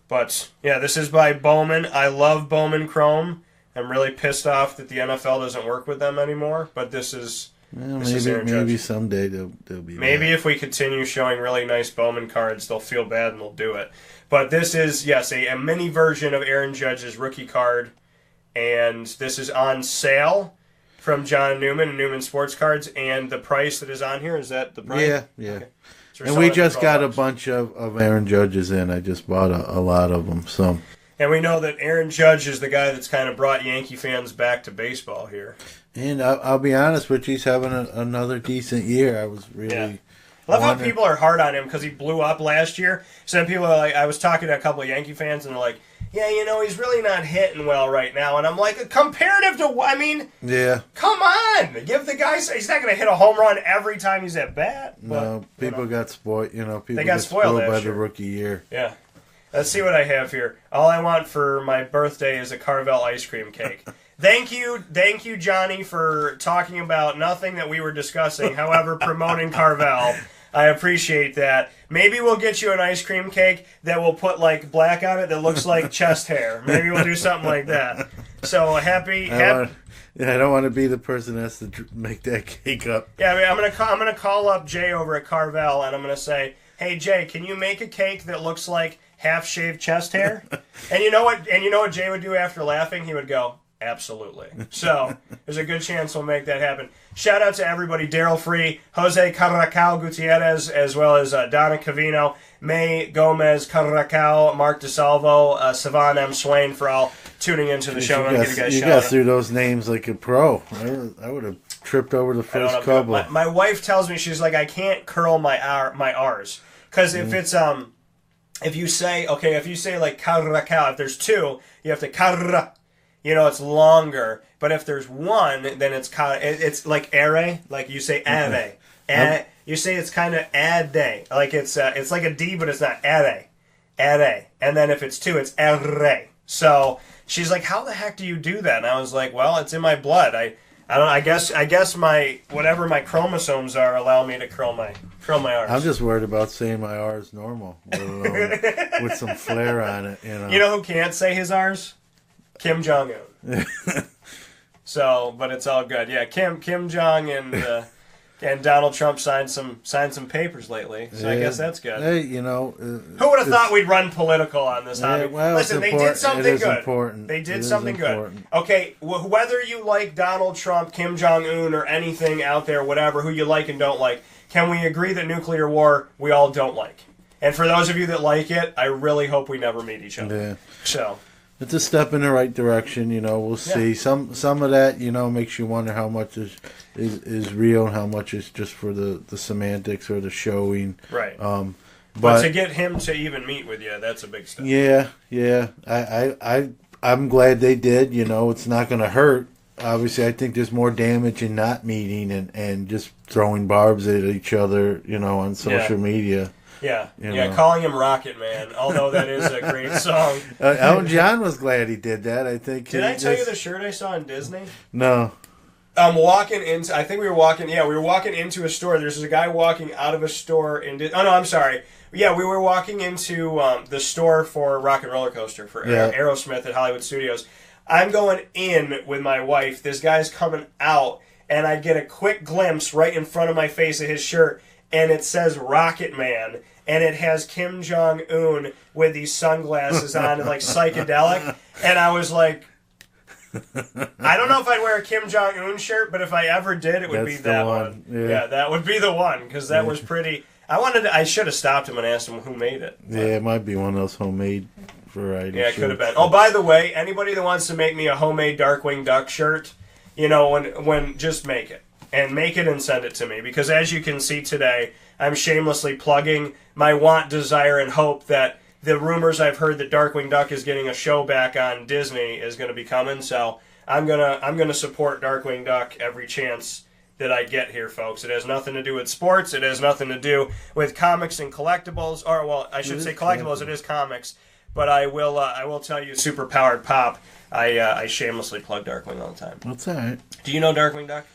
But, yeah, this is by Bowman. I love Bowman Chrome. I'm really pissed off that the NFL doesn't work with them anymore, but this is... Maybe someday they'll be Maybe back. if we continue showing really nice Bowman cards, they'll feel bad and they'll do it. But this is, yes, a mini version of Aaron Judge's rookie card, and this is on sale from John Newman and Newman Sports Cards, and the price that is on here, is that the price? Yeah. Okay. So and we just got a bunch of Aaron Judges in. I just bought a lot of them. So. And we know that Aaron Judge is the guy that's kind of brought Yankee fans back to baseball here. And I'll be honest with you, he's having another decent year. I was really... I love how people are hard on him because he blew up last year. Some people are like, I was talking to a couple of Yankee fans, and they're like, yeah, he's really not hitting well right now. And I'm like, comparative to, come on. Give the guy, he's not going to hit a home run every time he's at bat. But, no, people got spoiled. People they got spoiled by the rookie year. Yeah. Let's see what I have here. All I want for my birthday is a Carvel ice cream cake. Thank you, Johnny, for talking about nothing that we were discussing. However, promoting Carvel. I appreciate that. Maybe we'll get you an ice cream cake that will put like black on it that looks like chest hair. Maybe we'll do something like that. So happy. I don't want to be the person that has to make that cake up. Yeah, I'm gonna call up Jay over at Carvel, and I'm gonna say, hey Jay, can you make a cake that looks like half-shaved chest hair? And you know what Jay would do after laughing? He would go, absolutely. So there's a good chance we'll make that happen. Shout out to everybody: Daryl Free, Jose Carracao Gutierrez, as well as Donna Cavino, May Gomez Carracao, Mark DeSalvo, Savan M. Swain for all tuning into the show. You got through those names like a pro. I would have tripped over the first couple. My wife tells me, she's like, I can't curl my R's because if it's if you say like Carracao, if there's two, you have to carra. It's longer. But if there's one, then it's like ere, like you say ave. You say it's kind of ade, like it's like a D, but it's not ere. And then if it's two, it's ere. So she's like, how the heck do you do that? And I was like, well, it's in my blood. I don't. I guess my whatever my chromosomes are allow me to curl my R's. I'm just worried about saying my R's normal, with some flair on it. You know who can't say his R's? Kim Jong-un. So, but it's all good. Yeah, Kim Jong and Donald Trump signed some papers lately. So I guess that's good. Hey, who would have thought we'd run political on this hobby? Well, listen, they did something good. Important. They did something good. Okay, whether you like Donald Trump, Kim Jong-un, or anything out there, whatever, who you like and don't like, can we agree that nuclear war we all don't like? And for those of you that like it, I really hope we never meet each other. Yeah. So. It's a step in the right direction, we'll see. Some of that, makes you wonder how much is real and how much is just for the semantics or the showing. Right. But to get him to even meet with you, that's a big step. Yeah. I'm glad they did. It's not going to hurt. Obviously, I think there's more damage in not meeting and just throwing barbs at each other, on social media. Yeah, calling him Rocket Man, although that is a great song. Elton John was glad he did that, I think. Did I tell you the shirt I saw in Disney? No. I'm walking into, I think we were walking into a store. There's a guy walking out of a store oh no, I'm sorry. Yeah, we were walking into the store for Rock and Roller Coaster for Aerosmith at Hollywood Studios. I'm going in with my wife. This guy's coming out, and I get a quick glimpse right in front of my face of his shirt, and it says Rocket Man, and it has Kim Jong-un with these sunglasses on and like psychedelic, and I was like, I don't know if I'd wear a Kim Jong-un shirt, but if I ever did, it would be that one. Yeah, that would be the one, because that was pretty... I should have stopped him and asked him who made it. Yeah, it might be one of those homemade variety shirts. It could have been. Oh, by the way, anybody that wants to make me a homemade Darkwing Duck shirt, when just make it. And make it and send it to me. Because as you can see today, I'm shamelessly plugging my want, desire, and hope that the rumors I've heard that Darkwing Duck is getting a show back on Disney is going to be coming. So I'm gonna support Darkwing Duck every chance that I get here, folks. It has nothing to do with sports. It has nothing to do with comics and collectibles. Or, well, I should say collectibles. It is comics. But I will tell you, Super Powered Pop, I shamelessly plug Darkwing all the time. That's all right. Do you know Darkwing Duck?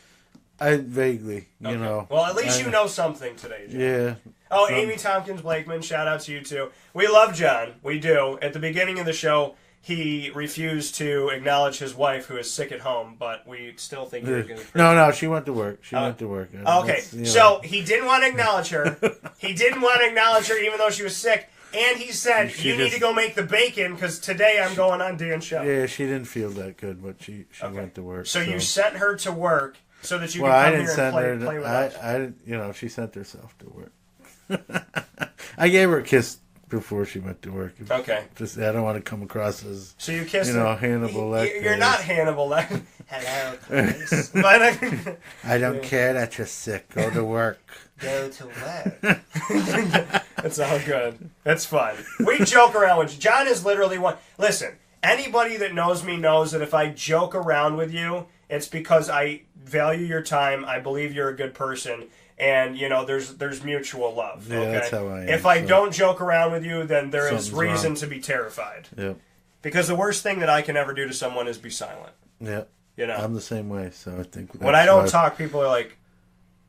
I vaguely, know. Well, at least you know something today, John. Yeah. Oh, Amy Tompkins Blakeman, shout out to you too. We love John. We do. At the beginning of the show, he refused to acknowledge his wife who is sick at home, but we still think you're a good person. No, she went to work. She went to work. Okay, so he didn't want to acknowledge her. He didn't want to acknowledge her even though she was sick. And he said, you need to go make the bacon because today I'm going on Dan's show. Yeah, she didn't feel that good, but she went to work. So you sent her to work so that you could come here and play with us. I didn't, she sent herself to work. I gave her a kiss before she went to work. Okay. Just I don't want to come across as so you kissed her. Hannibal Lecter. You're not Hannibal Lecter. Hello, please. I don't care that you're sick. Go to work. Go to work. That's all good. That's fun. We joke around with John is literally one. Listen, anybody that knows me knows that if I joke around with you, it's because I value your time. I believe you're a good person. And, there's mutual love. Yeah, okay? That's how I am. If I don't joke around with you, then there is reason to be terrified. Yep. Because the worst thing that I can ever do to someone is be silent. Yeah. I'm the same way, so I think... When I don't talk, people are like,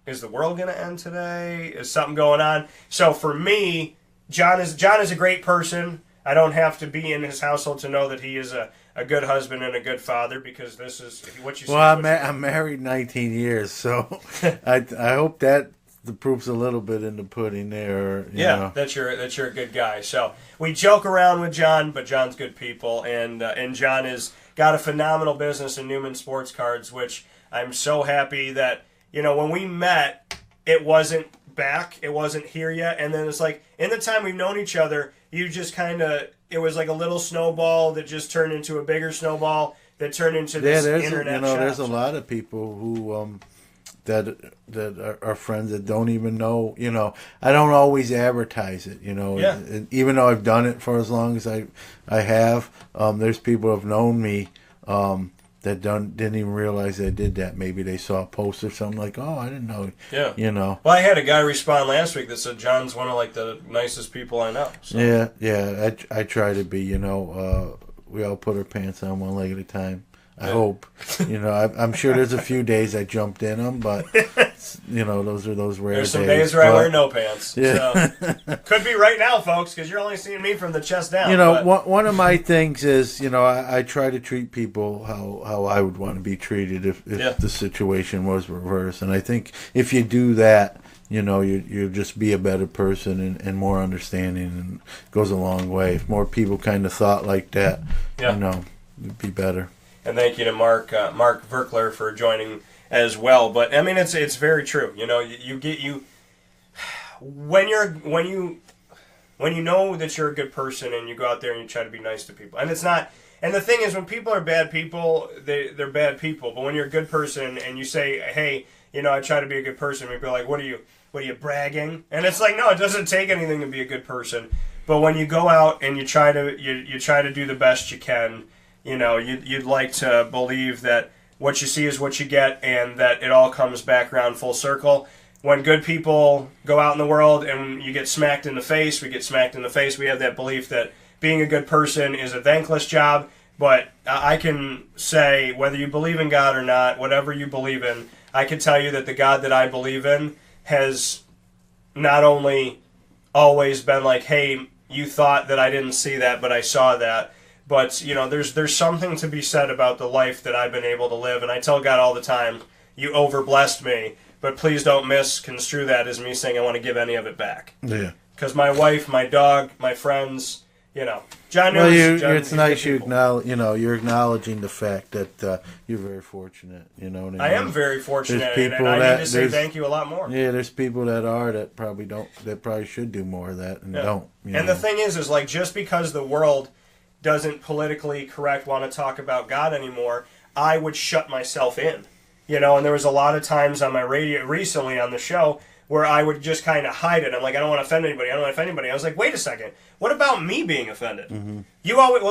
is the world going to end today? Is something going on? So for me, John is a great person. I don't have to be in his household to know that he is a good husband and a good father because this is what you see. Well, I'm married 19 years, so I hope that the proof's a little bit in the pudding there. You know. that you're a good guy. So we joke around with John, but John's good people, and John has got a phenomenal business in Newman Sports Cards, which I'm so happy that when we met, it wasn't back, it wasn't here yet, and then it's like in the time we've known each other, you just kind of. It was like a little snowball that just turned into a bigger snowball that turned into this internet shop. There's a lot of people who that are friends that don't even know. I don't always advertise it. Even though I've done it for as long as I have, there's people who have known me that didn't even realize I did that. Maybe they saw a post or something like, oh, I didn't know. Yeah. Well, I had a guy respond last week that said John's one of the nicest people I know. So. Yeah. I try to be. We all put our pants on one leg at a time. I hope. I'm sure there's a few days I jumped in them, but those are those rare days. There's some days where I wear no pants. Yeah. So. Could be right now, folks, because you're only seeing me from the chest down. One of my things is, I try to treat people how I would want to be treated if the situation was reversed. And I think if you do that, you'll just be a better person and more understanding, and it goes a long way. If more people kind of thought like that, it'd be better. And thank you to Mark Verkler for joining as well. But I mean, it's very true. When you know that you're a good person and you go out there and you try to be nice to people, and it's not. And the thing is, when people are bad people, they're bad people. But when you're a good person and you say, hey, I try to be a good person, people are like, what are what are you, bragging? And it's like, no, it doesn't take anything to be a good person. But when you go out and you try to do the best you can, you know, you'd like to believe that what you see is what you get, and that it all comes back around full circle. When good people go out in the world and you get smacked in the face, we get smacked in the face. We have that belief that being a good person is a thankless job. But I can say, whether you believe in God or not, whatever you believe in, I can tell you that the God that I believe in has not only always been like, hey, you thought that I didn't see that, but I saw that. But, you know, there's something to be said about the life that I've been able to live. And I tell God all the time, you over-blessed me, but please don't misconstrue that as me saying I want to give any of it back. Yeah. Because my wife, my dog, my friends, you know, John knows. Well, it's nice you're acknowledging the fact that you're very fortunate. You know what I mean? I am very fortunate, and I need to say thank you a lot more. Yeah, there's people that probably don't, that probably should do more of that and don't. And the thing is like, just because the world doesn't politically correct want to talk about God anymore, I would shut myself in. You know, and there was a lot of times on my radio recently on the show where I would just kind of hide it. I'm like, I don't want to offend anybody. I don't want to offend anybody. I was like, wait a second. What about me being offended? Mm-hmm. You always,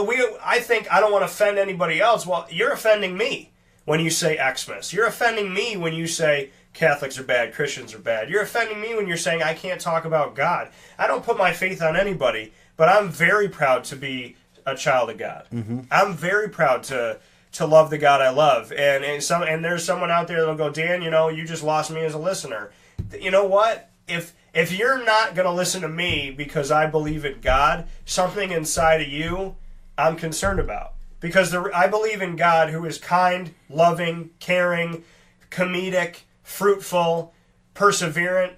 I think I don't want to offend anybody else. Well, you're offending me when you say Xmas. You're offending me when you say Catholics are bad, Christians are bad. You're offending me when you're saying I can't talk about God. I don't put my faith on anybody, but I'm very proud to be a child of God. Mm-hmm. I'm very proud to love the God I love. And there's someone out there that'll go, Dan, you know, you just lost me as a listener. You know what? If you're not going to listen to me because I believe in God, something inside of you I'm concerned about. Because I believe in God who is kind, loving, caring, comedic, fruitful, perseverant,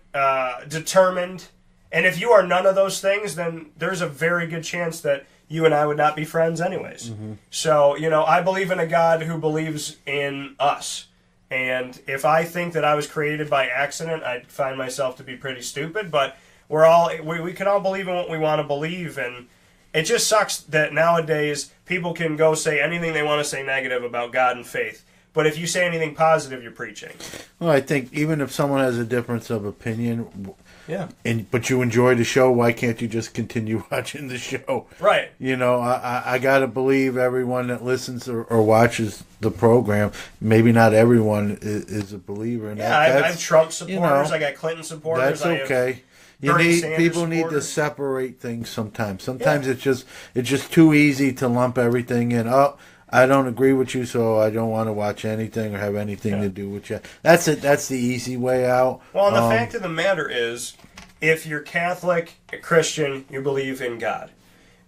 determined. And if you are none of those things, then there's a very good chance that you and I would not be friends anyways. Mm-hmm. So, you know, I believe in a God who believes in us. And if I think that I was created by accident, I'd find myself to be pretty stupid. But we can all believe in what we want to believe. And it just sucks that nowadays people can go say anything they want to say negative about God and faith. But if you say anything positive, you're preaching. Well, I think even if someone has a difference of opinion, yeah, but you enjoy the show, why can't you just continue watching the show? Right. You know, I got to believe everyone that listens or watches the program, maybe not everyone is a believer in that. I have Trump supporters, I got Clinton supporters. That's okay. People need to separate things sometimes. Sometimes it's just too easy to lump everything in. Oh, I don't agree with you, so I don't want to watch anything or have anything to do with you. That's it. That's the easy way out. Well, and the fact of the matter is, if you're Catholic, Christian, you believe in God.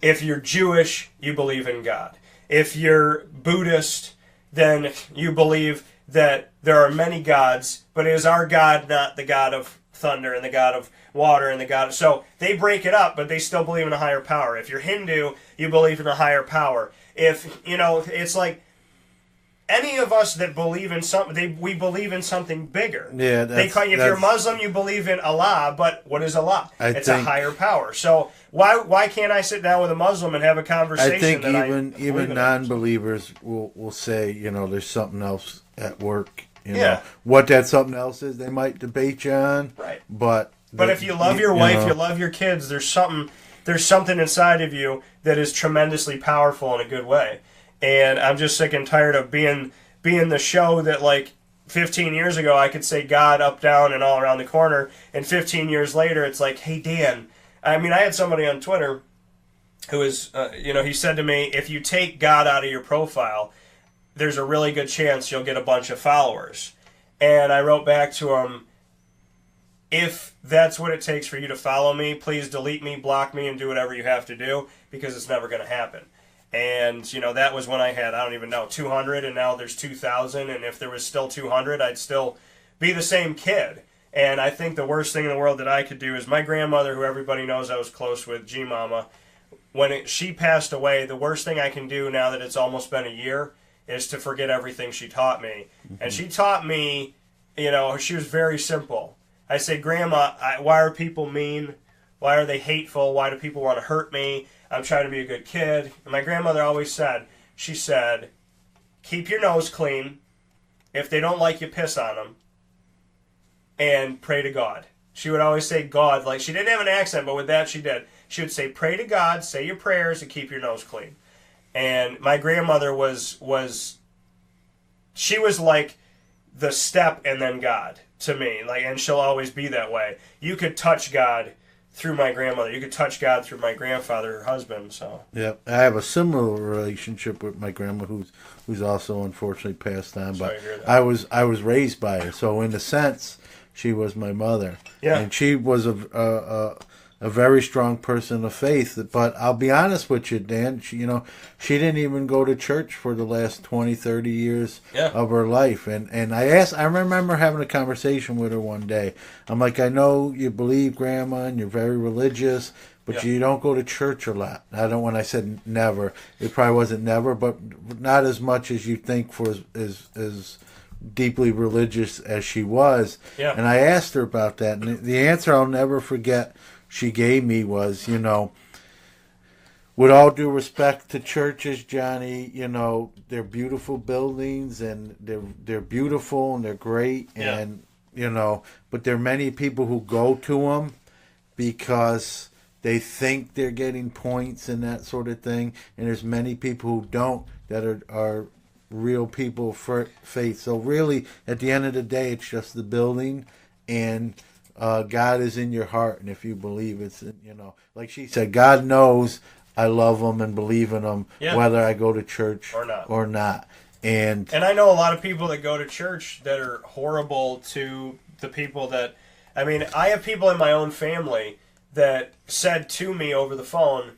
If you're Jewish, you believe in God. If you're Buddhist, then you believe that there are many gods, but is our God not the God of thunder and the God of water and the God of... So they break it up, but they still believe in a higher power. If you're Hindu, you believe in a higher power. If, you know, it's like any of us that believe in something, we believe in something bigger. Yeah, if you're Muslim, you believe in Allah, but what is Allah? It's a higher power. So why can't I sit down with a Muslim and have a conversation? I think even non-believers will say, you know, there's something else at work. You know, what that something else is, they might debate you on. Right. But if you love your wife, you love your kids, there's something inside of you that is tremendously powerful in a good way. And I'm just sick and tired of being the show that, like, 15 years ago I could say God up, down, and all around the corner, and 15 years later it's like, hey, Dan. I mean, I had somebody on Twitter who was, he said to me, if you take God out of your profile, there's a really good chance you'll get a bunch of followers. And I wrote back to him, if that's what it takes for you to follow me, please delete me, block me, and do whatever you have to do, because it's never going to happen. And, you know, that was when I had, I don't even know, 200, and now there's 2,000, and if there was still 200, I'd still be the same kid. And I think the worst thing in the world that I could do is my grandmother, who everybody knows I was close with, G-Mama, when she passed away, the worst thing I can do now that it's almost been a year is to forget everything she taught me. Mm-hmm. And she taught me, you know, she was very simple. I say, Grandma, why are people mean? Why are they hateful? Why do people want to hurt me? I'm trying to be a good kid. And my grandmother always said, she said, keep your nose clean. If they don't like you, piss on them. And pray to God. She would always say God. Like, she didn't have an accent, but with that she did. She would say, pray to God, say your prayers, and keep your nose clean. And my grandmother she was like the step and then God to me. Like, and she'll always be that way. You could touch God through my grandmother. You could touch God through my grandfather, her husband. So yeah, I have a similar relationship with my grandma, who's also unfortunately passed on. But I was raised by her, so in a sense, she was my mother. Yeah, and she was a very strong person of faith. But I'll be honest with you, Dan. She didn't even go to church for the last 20, 30 years of her life. And I remember having a conversation with her one day. I'm like, I know you believe, Grandma, and you're very religious, but you don't go to church a lot. When I said never, it probably wasn't never, but not as much as you think for as deeply religious as she was. Yeah. And I asked her about that, and the answer I'll never forget she gave me was, with all due respect to churches, Johnny, they're beautiful buildings and they're beautiful and they're great. And, but there are many people who go to them because they think they're getting points and that sort of thing. And there's many people who don't, that are real people for faith. So really, at the end of the day, it's just the building, and God is in your heart, and if you believe it's, like she said, God knows I love Him and believe in Him, whether I go to church or not. And I know a lot of people that go to church that are horrible to the people that, I have people in my own family that said to me over the phone,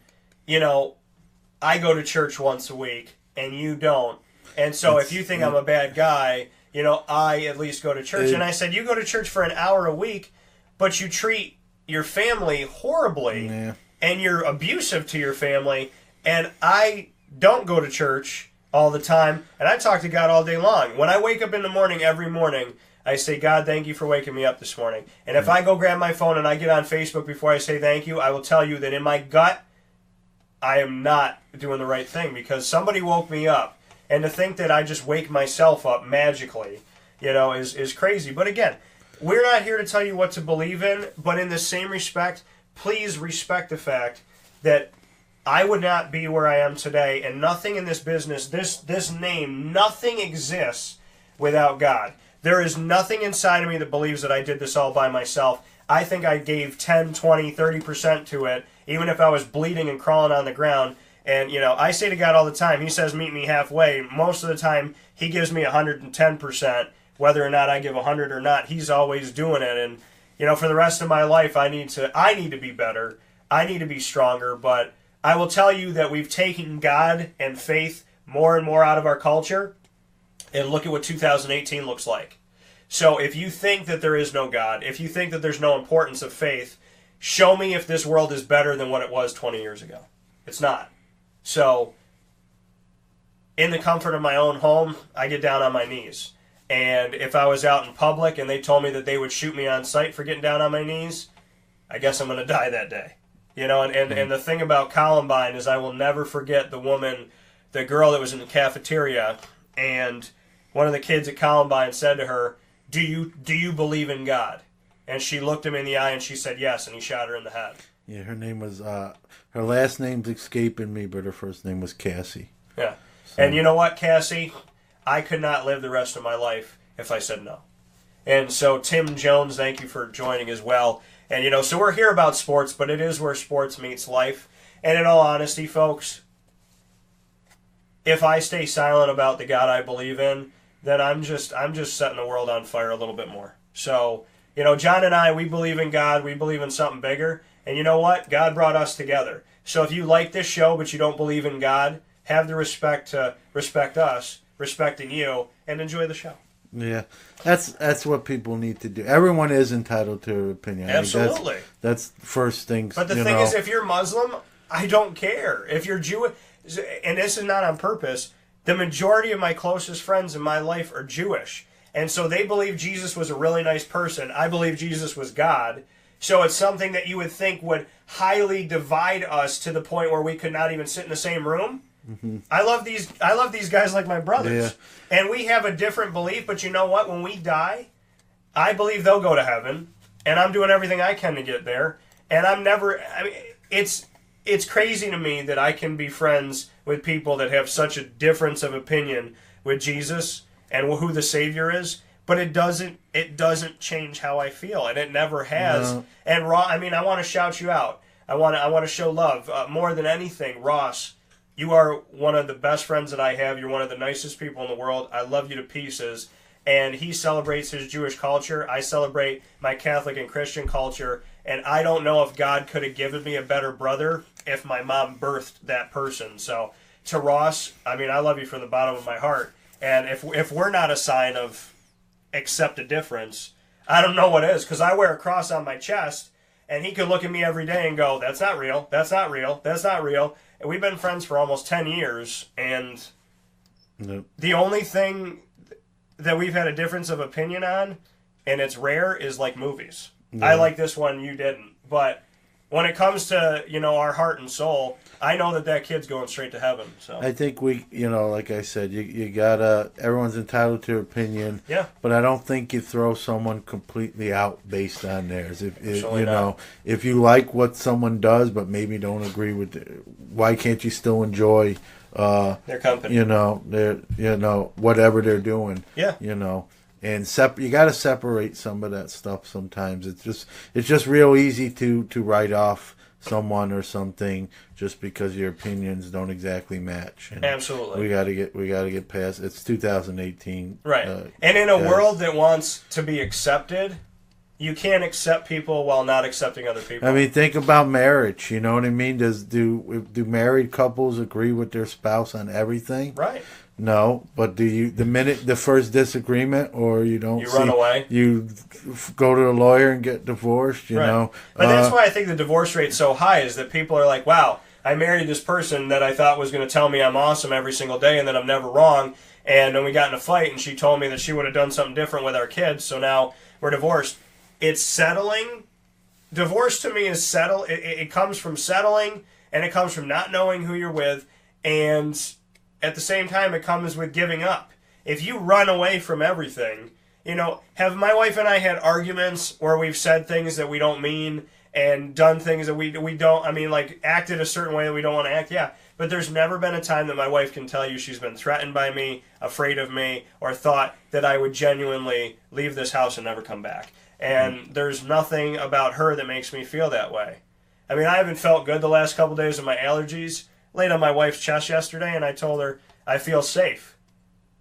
I go to church once a week and you don't. And so if you think I'm a bad guy, I at least go to church. And I said, you go to church for an hour a week, but you treat your family horribly, and you're abusive to your family, and I don't go to church all the time, and I talk to God all day long. When I wake up in the morning, every morning, I say, God, thank you for waking me up this morning. And if I go grab my phone and I get on Facebook before I say thank you, I will tell you that in my gut, I am not doing the right thing, because somebody woke me up. And to think that I just wake myself up magically, is crazy. But again, we're not here to tell you what to believe in, but in the same respect, please respect the fact that I would not be where I am today, and nothing in this business, this name, nothing exists without God. There is nothing inside of me that believes that I did this all by myself. I think I gave 10, 20, 30% to it, even if I was bleeding and crawling on the ground. And, I say to God all the time, He says, meet me halfway. Most of the time, He gives me 110%. Whether or not I give 100 or not, He's always doing it. And, for the rest of my life, I need to be better. I need to be stronger. But I will tell you that we've taken God and faith more and more out of our culture. And look at what 2018 looks like. So if you think that there is no God, if you think that there's no importance of faith, show me if this world is better than what it was 20 years ago. It's not. So, in the comfort of my own home, I get down on my knees. And if I was out in public and they told me that they would shoot me on sight for getting down on my knees, I guess I'm going to die that day. And the thing about Columbine is I will never forget the girl that was in the cafeteria, and one of the kids at Columbine said to her, do you believe in God? And she looked him in the eye and she said yes, and he shot her in the head. Yeah, her name was, her last name's escaping me, but her first name was Cassie. Yeah. So. And you know what, Cassie? I could not live the rest of my life if I said no. And so, Tim Jones, thank you for joining as well. And, so we're here about sports, but it is where sports meets life. And in all honesty, folks, if I stay silent about the God I believe in, then I'm just setting the world on fire a little bit more. So, John and I, we believe in God. We believe in something bigger. And you know what? God brought us together. So if you like this show but you don't believe in God, have the respect to respect us, respecting you, and enjoy the show. Yeah, that's what people need to do. Everyone is entitled to their opinion. Absolutely. That's first thing. But the thing is, if you're Muslim, I don't care. If you're Jewish, and this is not on purpose, the majority of my closest friends in my life are Jewish. And so they believe Jesus was a really nice person. I believe Jesus was God. So it's something that you would think would highly divide us to the point where we could not even sit in the same room. Mm-hmm. I love these guys like my brothers. Yeah. And we have a different belief, but you know what? When we die, I believe they'll go to heaven. and I'm doing everything I can to get there. And I'm never. I mean, it's crazy to me that I can be friends with people that have such a difference of opinion with Jesus and who the Savior is. But it doesn't change how I feel, and it never has. No. And I want to shout you out. I want to show love more than anything. Ross, you are one of the best friends that I have. You're one of the nicest people in the world. I love you to pieces. And he celebrates his Jewish culture. I celebrate my Catholic and Christian culture. And I don't know if God could have given me a better brother if my mom birthed that person. So to Ross, I mean, I love you from the bottom of my heart. And if we're not a sign of accept a difference, I don't know what is, because I wear a cross on my chest, and he could look at me every day and go, that's not real, that's not real, that's not real. And we've been friends for almost 10 years, and the only thing that we've had a difference of opinion on, and it's rare, is like movies. I like this one, you didn't. But when it comes to, our heart and soul, I know that kid's going straight to heaven. So I think like I said, you gotta. Everyone's entitled to their opinion. Yeah. But I don't think you throw someone completely out based on theirs. If if you like what someone does, but maybe don't agree with, why can't you still enjoy their company? Their whatever they're doing. Yeah. And you got to separate some of that stuff. Sometimes it's just real easy to write off someone or something just because your opinions don't exactly match. And absolutely, we got to get past. It's 2018, right? And in a world that wants to be accepted, you can't accept people while not accepting other people. I mean, think about marriage. You know what I mean? Do married couples agree with their spouse on everything? Right. No, but the first disagreement, or you don't, run away. You go to a lawyer and get divorced. You know, but that's why I think the divorce rate's so high. Is that people are like, wow, I married this person that I thought was going to tell me I'm awesome every single day, and that I'm never wrong. And then we got in a fight, and she told me that she would have done something different with our kids. So now we're divorced. It's settling. Divorce to me is settle. It comes from settling, and it comes from not knowing who you're with, and at the same time, it comes with giving up. If you run away from everything, have my wife and I had arguments where we've said things that we don't mean and done things that we don't, acted a certain way that we don't want to act? Yeah. But there's never been a time that my wife can tell you she's been threatened by me, afraid of me, or thought that I would genuinely leave this house and never come back. And there's nothing about her that makes me feel that way. I mean, I haven't felt good the last couple days with my allergies. Laid on my wife's chest yesterday, and I told her, I feel safe.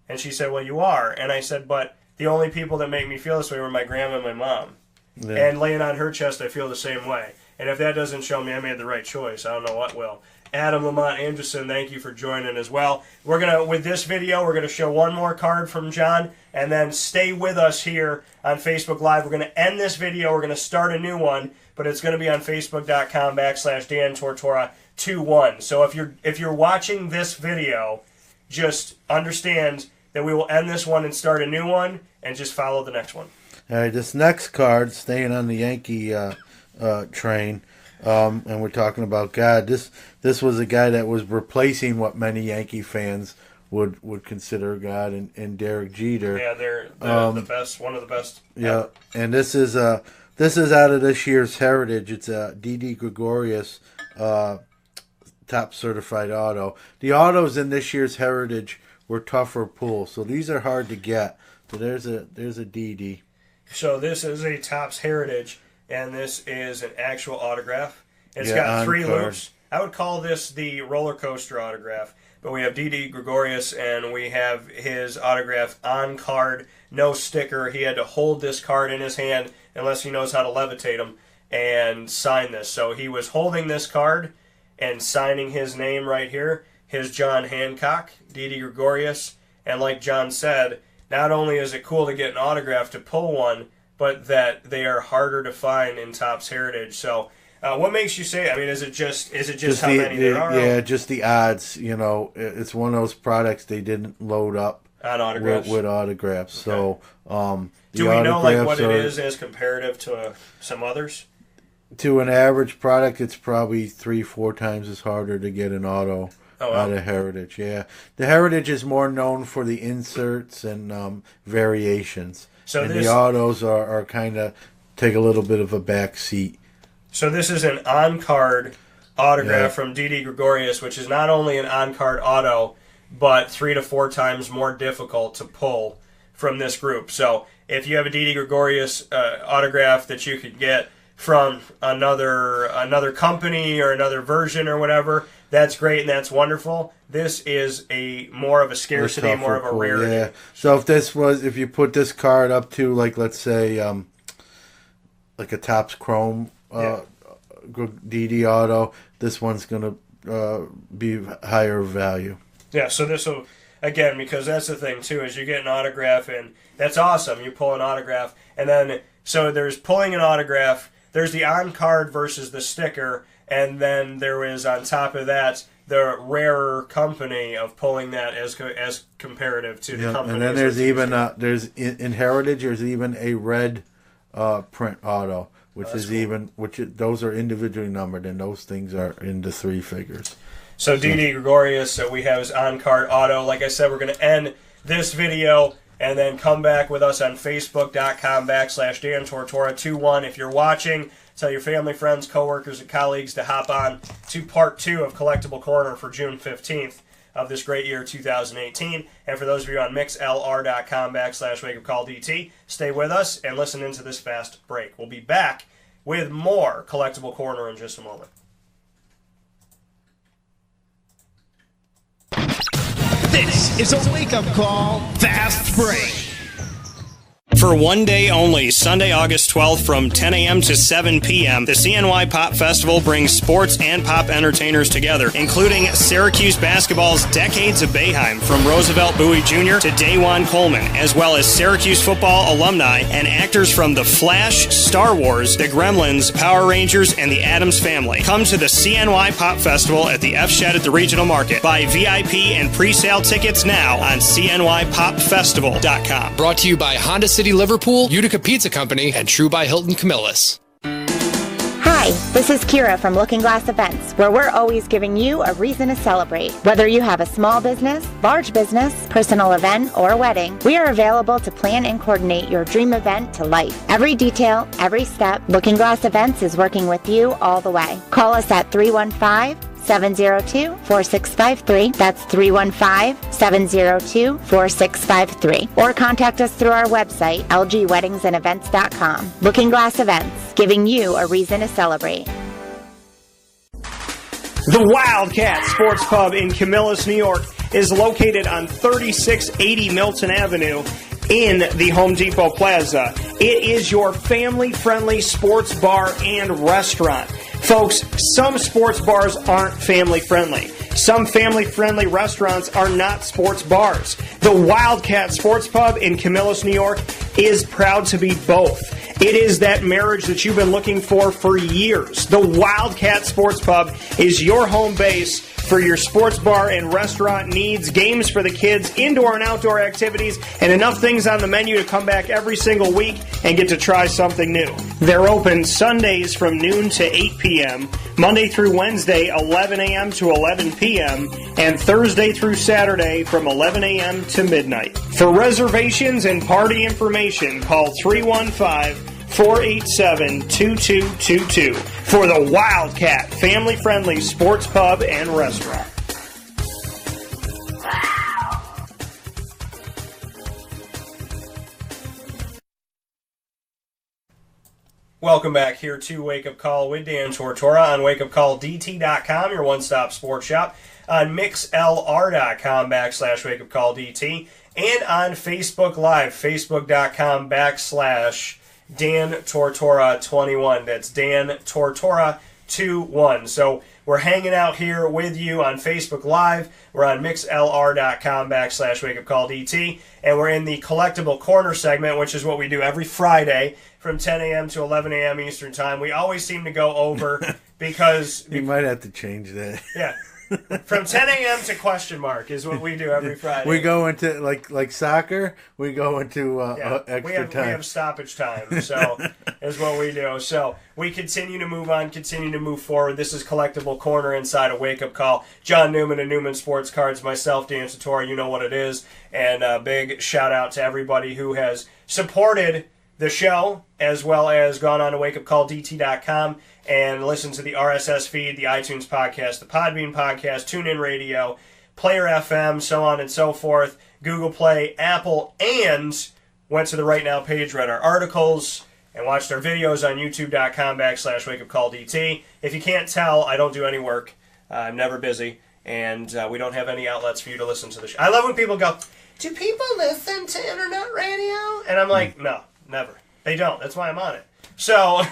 And she said, well, you are. And I said, but the only people that make me feel this way were my grandma and my mom. Yeah. And laying on her chest, I feel the same way. And if that doesn't show me I made the right choice, I don't know what will. Adam Lamont Anderson, thank you for joining as well. With this video, we're going to show one more card from John, and then stay with us here on Facebook Live. We're going to end this video. We're going to start a new one, but it's going to be on Facebook.com/Dan Tortora 21. So if you're watching this video, just understand that we will end this one and start a new one, and just follow the next one. All right, this next card, staying on the Yankee train, and we're talking about God. This was a guy that was replacing what many Yankee fans would consider God, and Derek Jeter. Yeah, they're the best, one of the best. Yeah, and this is out of this year's Heritage. It's a D.D. Gregorius top certified auto. The autos in this year's Heritage were tougher pull, so these are hard to get. So there's a DD. So this is a Topps Heritage, and this is an actual autograph. It's got 3 loops. I would call this the roller coaster autograph. But we have D.D. Gregorius, and we have his autograph on card, no sticker. He had to hold this card in his hand, unless he knows how to levitate him, and sign this. So he was holding this card and signing his name right here, his John Hancock, D.D. Gregorius. And like John said, not only is it cool to get an autograph to pull one, but that they are harder to find in Topps Heritage. So what makes you say, I mean, is it just how many there are? Yeah, just the odds. It's one of those products they didn't load up on autographs. With autographs. Okay. So do we know what it is as comparative to some others? To an average product, it's probably 3-4 times as harder to get an auto out of Heritage. Yeah, the Heritage is more known for the inserts and variations. So the autos are kind of take a little bit of a back seat. So this is an on-card autograph from Didi Gregorius, which is not only an on-card auto, but 3 to 4 times more difficult to pull from this group. So if you have a Didi Gregorius autograph that you could get from another company or another version or whatever, that's great and that's wonderful. This is more of a scarcity, more of a rarity. Yeah. So if you put this card up to, like, let's say, like a Topps Chrome DD auto, this one's going to be higher value. Yeah, so this will, again, because that's the thing, too, is you get an autograph, and that's awesome. You pull an autograph, and then, so there's pulling an autograph, there's the on-card versus the sticker, and then there is, on top of that, the rarer company of pulling that as comparative to the company. And then there's even, in Heritage, there's even a red print auto, those are individually numbered, and those things are into 3 figures. So Didi Gregorius, we have his on-card auto. Like I said, we're going to end this video and then come back with us on Facebook.com/Dan Tortora 21. If you're watching, tell your family, friends, coworkers, and colleagues to hop on to Part 2 of Collectible Corner for June 15th of this great year, 2018. And for those of you on mixlr.com/wakeupcalldt, stay with us and listen into this fast break. We'll be back with more Collectible Corner in just a moment. This is a wake-up call fast break. For one day only, Sunday, August 12th from 10 a.m. to 7 p.m., the CNY Pop Festival brings sports and pop entertainers together, including Syracuse basketball's Decades of Boeheim, from Roosevelt Bowie Jr. to Dajuan Coleman, as well as Syracuse football alumni and actors from The Flash, Star Wars, The Gremlins, Power Rangers, and The Addams Family. Come to the CNY Pop Festival at the F Shed at the Regional Market. Buy VIP and pre-sale tickets now on CNYPopFestival.com. Brought to you by Honda City Liverpool, Utica Pizza Company, and True by Hilton Camillus. Hi, this is Kira from Looking Glass Events, where we're always giving you a reason to celebrate. Whether you have a small business, large business, personal event, or wedding, we are available to plan and coordinate your dream event to life. Every detail, every step, Looking Glass Events is working with you all the way. Call us at 315-702-4653. That's 315-702-4653. Or contact us through our website, lgweddingsandevents.com. Looking Glass Events, giving you a reason to celebrate. The Wildcat Sports Pub in Camillus, New York is located on 3680 Milton Avenue in the Home Depot Plaza. It is your family-friendly sports bar and restaurant. Folks, some sports bars aren't family-friendly. Some family-friendly restaurants are not sports bars. The Wildcat Sports Pub in Camillus, New York is proud to be both. It is that marriage that you've been looking for years. The Wildcat Sports Pub is your home base for your sports bar and restaurant needs, games for the kids, indoor and outdoor activities, and enough things on the menu to come back every single week and get to try something new. They're open Sundays from noon to 8 p.m., Monday through Wednesday, 11 a.m. to 11 p.m., and Thursday through Saturday from 11 a.m. to midnight. For reservations and party information, call 315-487-2222 for the Wildcat family-friendly sports pub and restaurant. Welcome back here to Wake Up Call with Dan Tortora on wakeupcalldt.com, your one-stop sports shop, on mixlr.com/wakeupcalldt, and on Facebook Live, facebook.com/Dan Tortora 21. That's Dan Tortora 21. So we're hanging out here with you on Facebook Live. We're on mixlr.com/wakeupcalldt, and we're in the Collectible Corner segment, which is what we do every Friday from 10 a.m. to 11 a.m. Eastern Time. We always seem to go over because... You might have to change that. Yeah. From 10 a.m. to question mark is what we do every Friday. We go into, like soccer, we go into extra time. We have stoppage time, so is what we do. So we continue to move on, continue to move forward. This is Collectible Corner inside a Wake Up Call. John Newman of Newman Sports Cards, myself, Dan Tortora, you know what it is. And a big shout out to everybody who has supported the show, as well as gone on to wakeupcalldt.com and listened to the RSS feed, the iTunes podcast, the Podbean podcast, TuneIn Radio, Player FM, so on and so forth, Google Play, Apple, and went to the Right Now page, read our articles, and watched our videos on youtube.com/wakeupcalldt. If you can't tell, I don't do any work. I'm never busy, and we don't have any outlets for you to listen to the show. I love when people go, do people listen to internet radio? And I'm like, no, never. They don't. That's why I'm on it. So, I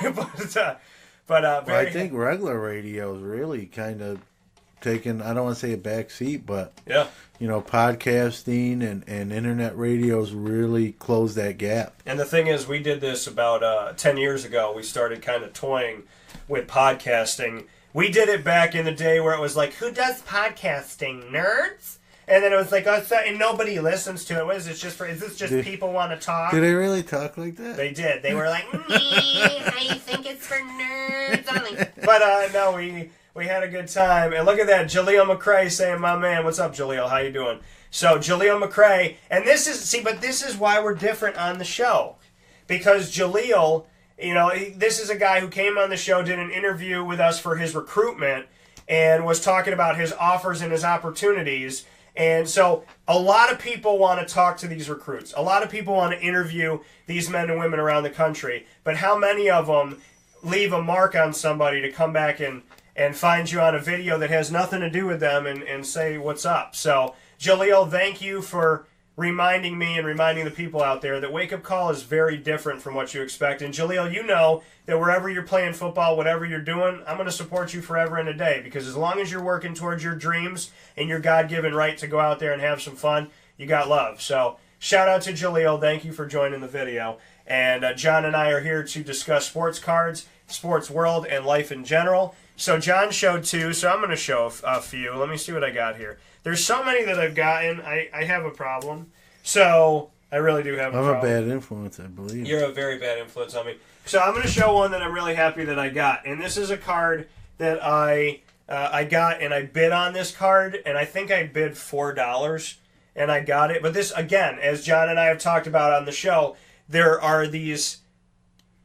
think regular radio is really kind of taken, I don't want to say a back seat, but yeah, podcasting and internet radios really closed that gap. And the thing is, we did this about 10 years ago. We started kind of toying with podcasting. We did it back in the day where it was like, who does podcasting? Nerds? And then it was like, oh, and nobody listens to it. What is this just for? Is this just people want to talk? Did they really talk like that? They did. They were like, I think it's for nerds only. But no, we had a good time. And look at that, Jaleel McCray saying, my man, what's up, Jaleel? How you doing? So Jaleel McCray, and this is why we're different on the show, because Jaleel, this is a guy who came on the show, did an interview with us for his recruitment, and was talking about his offers and his opportunities. And so a lot of people want to talk to these recruits. A lot of people want to interview these men and women around the country. But how many of them leave a mark on somebody to come back and find you on a video that has nothing to do with them and say what's up? So, Jaleel, thank you for reminding me and reminding the people out there that Wake Up Call is very different from what you expect. And Jaleel, you know that wherever you're playing football, whatever you're doing, I'm going to support you forever and a day, because as long as you're working towards your dreams and your God-given right to go out there and have some fun, you got love. So shout out to Jaleel. Thank you for joining the video. And John and I are here to discuss sports cards, sports world, and life in general. So John showed two, so I'm going to show a few. Let me see what I got here. There's so many that I've gotten, I have a problem. So I really do have a problem. I'm a bad influence, I believe. You're a very bad influence on me. So I'm going to show one that I'm really happy that I got. And this is a card that I got, and I bid on this card, and I think I bid $4, and I got it. But this, again, as John and I have talked about on the show, there are these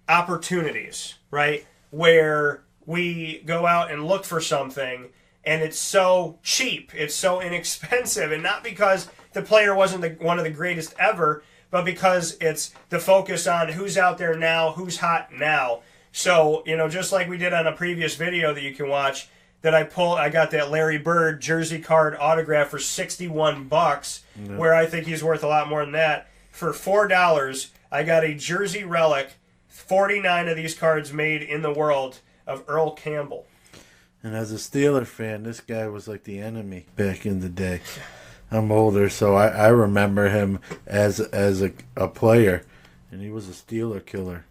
opportunities, right, where we go out and look for something, and it's so cheap, it's so inexpensive, and not because the player wasn't one of the greatest ever, but because it's the focus on who's out there now, who's hot now. So, just like we did on a previous video that you can watch, that I got that Larry Bird jersey card autograph for $61, where I think he's worth a lot more than that. For $4, I got a jersey relic, 49 of these cards made in the world, of Earl Campbell. And as a Steeler fan, this guy was like the enemy back in the day. I'm older, so I remember him as a player, and he was a Steeler killer.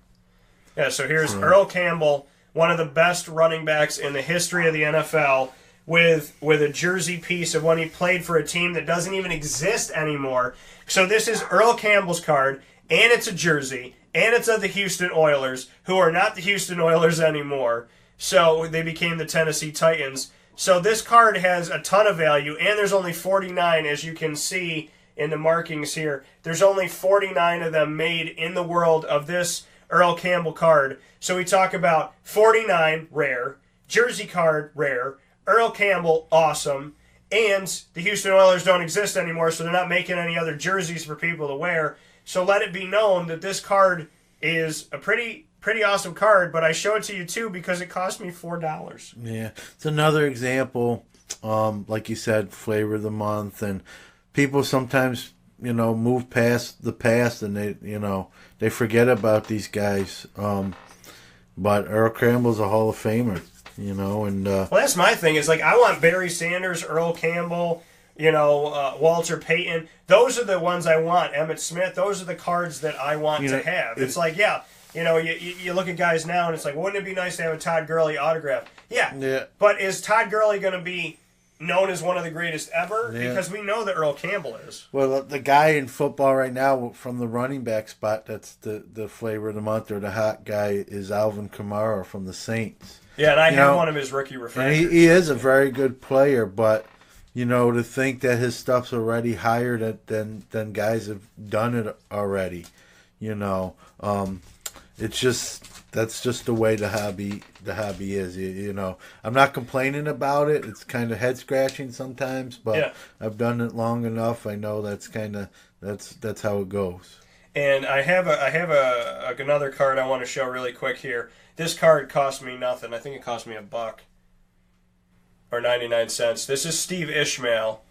Yeah, so here's Earl Campbell, one of the best running backs in the history of the NFL, with a jersey piece of when he played for a team that doesn't even exist anymore. So this is Earl Campbell's card, and it's a jersey, and it's of the Houston Oilers, who are not the Houston Oilers anymore. So they became the Tennessee Titans. So this card has a ton of value, and there's only 49, as you can see in the markings here. There's only 49 of them made in the world of this Earl Campbell card. So we talk about 49, rare, jersey card, rare, Earl Campbell, awesome, and the Houston Oilers don't exist anymore, so they're not making any other jerseys for people to wear. So let it be known that this card is a pretty awesome card, but I show it to you too because it cost me $4. Yeah, it's another example, like you said, flavor of the month, and people sometimes, move past the past and they forget about these guys. But Earl Campbell's a Hall of Famer, and well, that's my thing. Is like I want Barry Sanders, Earl Campbell, Walter Payton. Those are the ones I want. Emmitt Smith. Those are the cards that I want to have. It's like, yeah. You look at guys now, and it's like, wouldn't it be nice to have a Todd Gurley autograph? Yeah. But is Todd Gurley going to be known as one of the greatest ever? Yeah. Because we know that Earl Campbell is. Well, the guy in football right now from the running back spot, that's the flavor of the month, or the hot guy, is Alvin Kamara from the Saints. Yeah, and I have one of his rookie refractors. And he is a very good player, but, to think that his stuff's already higher than guys have done it already. you know. It's just that's just the way the hobby is. You know, I'm not complaining about it. It's kind of head scratching sometimes, but I've done it long enough. I know that's how it goes. And I have another card I want to show really quick here. This card cost me nothing. I think it cost me $1 or 99 cents. This is Steve Ishmael,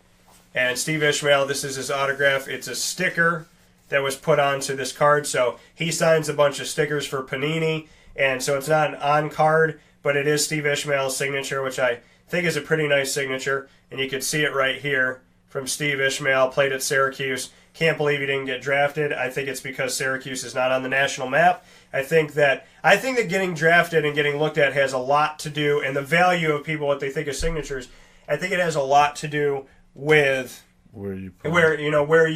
and Steve Ishmael, this is his autograph. It's a sticker that was put onto this card. So he signs a bunch of stickers for Panini, and so it's not an on card, but it is Steve Ishmael's signature, which I think is a pretty nice signature. And you can see it right here from Steve Ishmael, played at Syracuse. Can't believe he didn't get drafted. I think it's because Syracuse is not on the national map. I think that getting drafted and getting looked at has a lot to do, and the value of people, what they think of signatures, I think it has a lot to do with where you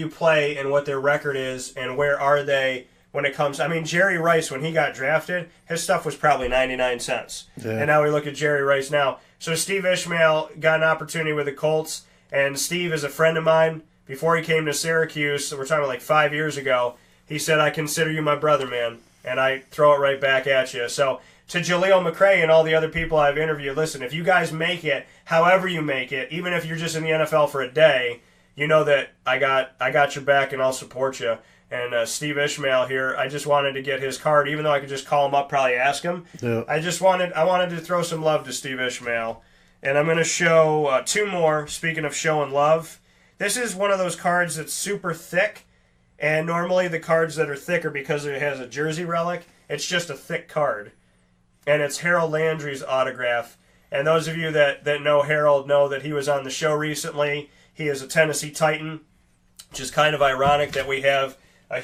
play and what their record is and where are they when it comes. I mean, Jerry Rice, when he got drafted, his stuff was probably 99 cents. Yeah. And now we look at Jerry Rice now. So Steve Ishmael got an opportunity with the Colts, and Steve is a friend of mine. Before he came to Syracuse, we're talking like 5 years ago, he said, I consider you my brother, man. And I throw it right back at you. So to Jaleel McRae and all the other people I've interviewed, listen, if you guys make it, however you make it, even if you're just in the NFL for a day, you know that I got your back and I'll support you. And Steve Ishmael here, I just wanted to get his card, even though I could just call him up, probably ask him. Yeah. I wanted to throw some love to Steve Ishmael. And I'm going to show two more, speaking of showing love. This is one of those cards that's super thick, and normally the cards that are thicker because it has a jersey relic, it's just a thick card. And it's Harold Landry's autograph. And those of you that know Harold know that he was on the show recently. He is a Tennessee Titan, which is kind of ironic that we have a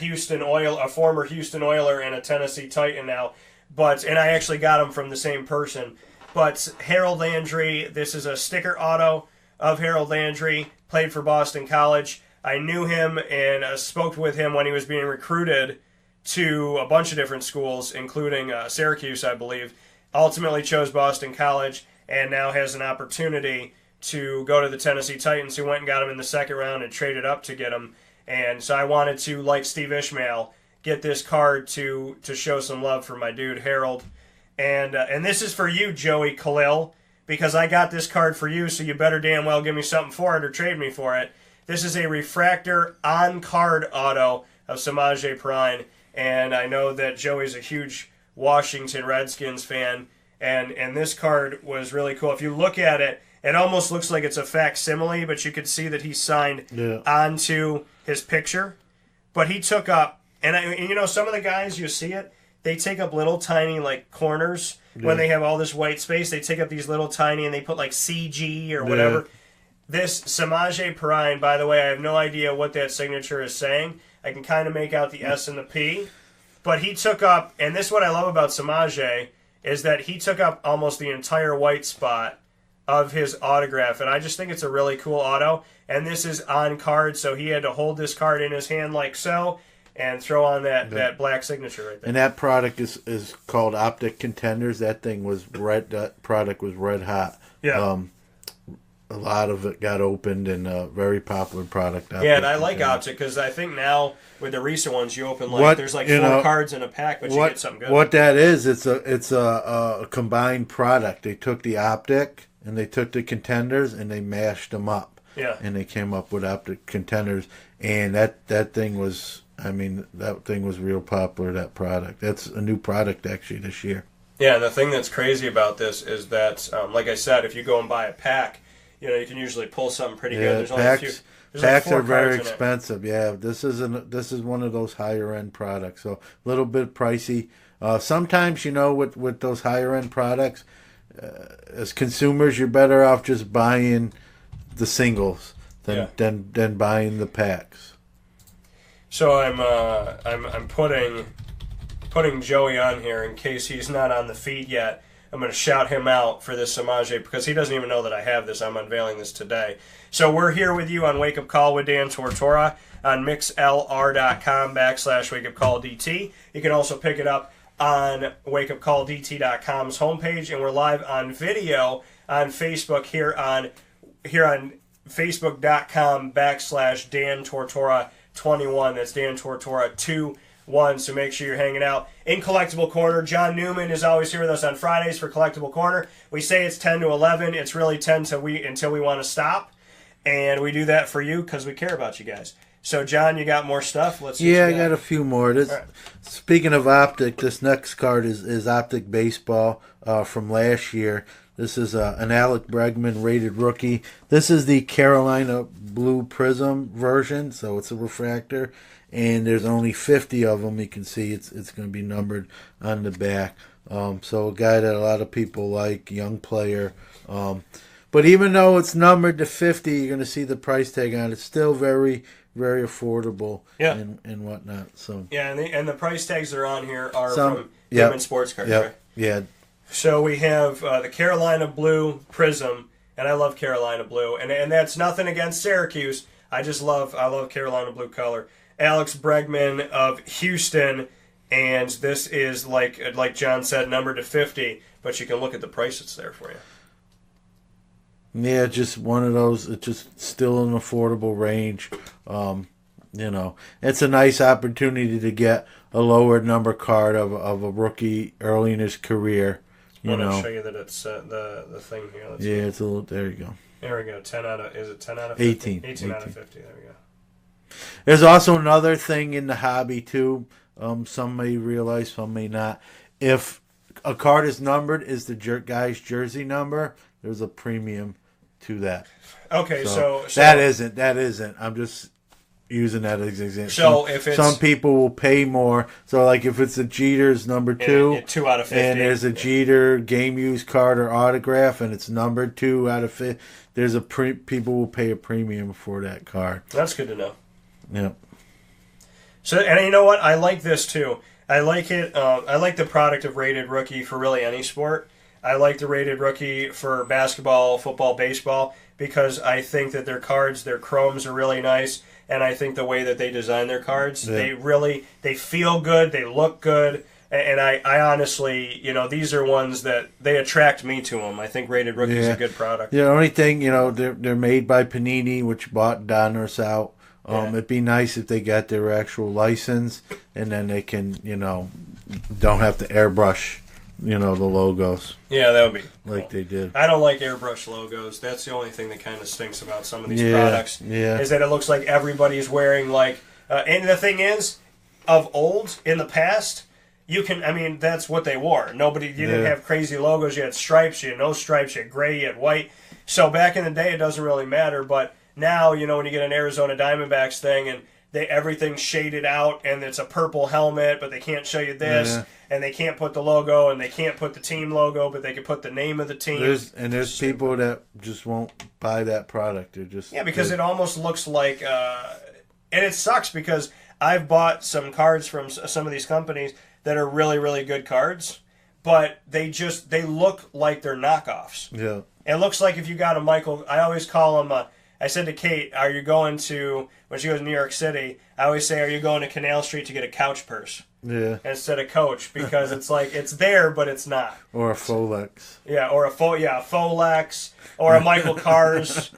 former Houston Oiler and a Tennessee Titan now. And I actually got them from the same person. But Harold Landry, this is a sticker auto of Harold Landry, played for Boston College. I knew him and spoke with him when he was being recruited to a bunch of different schools, including Syracuse, I believe. Ultimately chose Boston College and now has an opportunity to go to the Tennessee Titans, who went and got him in the second round and traded up to get him. And so I wanted to, like Steve Ishmael, get this card to show some love for my dude Harold. And this is for you, Joey Khalil, because I got this card for you, so you better damn well give me something for it or trade me for it. This is a refractor on-card auto of Samaje Perine, and I know that Joey's a huge Washington Redskins fan, and this card was really cool. If you look at it, it almost looks like it's a facsimile, but you could see that he signed onto his picture. But he took up, and you know, some of the guys, you see it, they take up little tiny like corners when they have all this white space. They take up these little tiny, and they put like CG or whatever. This Samaje Perine, by the way, I have no idea what that signature is saying. I can kind of make out the S and the P. But he took up, and this is what I love about Samaje, is that he took up almost the entire white spot of his autograph, and I just think it's a really cool auto. And this is on card, so he had to hold this card in his hand like so and throw on that black signature right there. And that product is called Optic Contenders. That thing was red. That product was red hot. Yeah. A lot of it got opened, and a very popular product. Yeah, and I like Optic because I think now with the recent ones, you open there's like 4 cards in a pack, but you get something good. What that is, it's a combined product. They took the Optic and they took the Contenders and they mashed them up. Yeah. And they came up with Optic Contenders, and that thing was, that thing was real popular. That product. That's a new product actually this year. Yeah, and the thing that's crazy about this is that, like I said, if you go and buy a pack, you can usually pull something pretty good. There's only packs are very expensive. Yeah, this is one of those higher end products, so a little bit pricey. Sometimes with those higher end products, as consumers, you're better off just buying the singles than buying the packs. So I'm putting Joey on here in case he's not on the feed yet. I'm going to shout him out for this Samaje because he doesn't even know that I have this. I'm unveiling this today. So we're here with you on Wake Up Call with Dan Tortora on mixlr.com/wakeupcalldt. You can also pick it up on wakeupcalldt.com's homepage, and we're live on video on Facebook here on facebook.com/Dan Tortora 21. That's Dan Tortora 2 one, so make sure you're hanging out in Collectible Corner. John Newman is always here with us on Fridays for Collectible Corner. We say it's 10 to 11. It's really 10 until we want to stop, and we do that for you because we care about you guys. So, John, you got more stuff? Let's see. Yeah, I got a few more. Speaking of Optic, this next card is Optic Baseball from last year. This is an Alec Bregman rated rookie. This is the Carolina Blue Prism version, so it's a refractor. And there's only 50 of them. You can see it's going to be numbered on the back. So a guy that a lot of people like, young player. But even though it's numbered to 50, you're going to see the price tag on it. It's still very, very affordable and whatnot. So yeah, and the price tags that are on here are from Human Sports Cards, right? Yeah. So we have the Carolina Blue Prism, and I love Carolina Blue. And that's nothing against Syracuse. I love Carolina Blue color. Alex Bregman of Houston, and this is like John said, numbered to 50, but you can look at the price that's there for you. Yeah, just one of those. It's just still an affordable range. It's a nice opportunity to get a lower number card of a rookie early in his career. I want to show you that it's the thing here. It's a little. There you go. There we go. 10 out of 50? 18. 18 out of 50. There we go. There's also another thing in the hobby too. Some may realize, some may not. If a card is numbered, is the guy's jersey number? There's a premium to that. Okay, so that isn't. I'm just using that as an example. So if it's, some people will pay more. So like if it's a Jeter's number 2, 2 out of 50, and there's a Jeter game used card or autograph, and it's numbered 2 out of 50, there's people will pay a premium for that card. That's good to know. Yeah. So, and you know what? I like this too. I like it. I like the product of Rated Rookie for really any sport. I like the Rated Rookie for basketball, football, baseball, because I think that their cards, their chromes are really nice, and I think the way that they design their cards, they feel good, they look good, and I honestly, these are ones that they attract me to them. I think Rated Rookie is a good product. The only thing, they're made by Panini, which bought Donruss out. It'd be nice if they got their actual license, and then they can, don't have to airbrush, the logos. Yeah, that would be like they did. I don't like airbrush logos. That's the only thing that kind of stinks about some of these products. Yeah. Is that it looks like everybody's wearing and the thing is, of old in the past, that's what they wore. You didn't have crazy logos. You had stripes. You had no stripes. You had gray. You had white. So back in the day, it doesn't really matter, but now, when you get an Arizona Diamondbacks thing and everything's shaded out and it's a purple helmet, but they can't show you this, and they can't put the logo, and they can't put the team logo, but they can put the name of the team. There's people that just won't buy that product. They're just because it almost looks like, and it sucks because I've bought some cards from some of these companies that are really, really good cards, but they look like they're knockoffs. Yeah, it looks like if you got a Michael. I always call them. I said to Kate, "Are you going to?" When she goes to New York City, I always say, "Are you going to Canal Street to get a couch purse?" Yeah. Instead of Coach, because it's like it's there, but it's not. Or a Folex. Yeah, or a Folex, or a Michael Kars,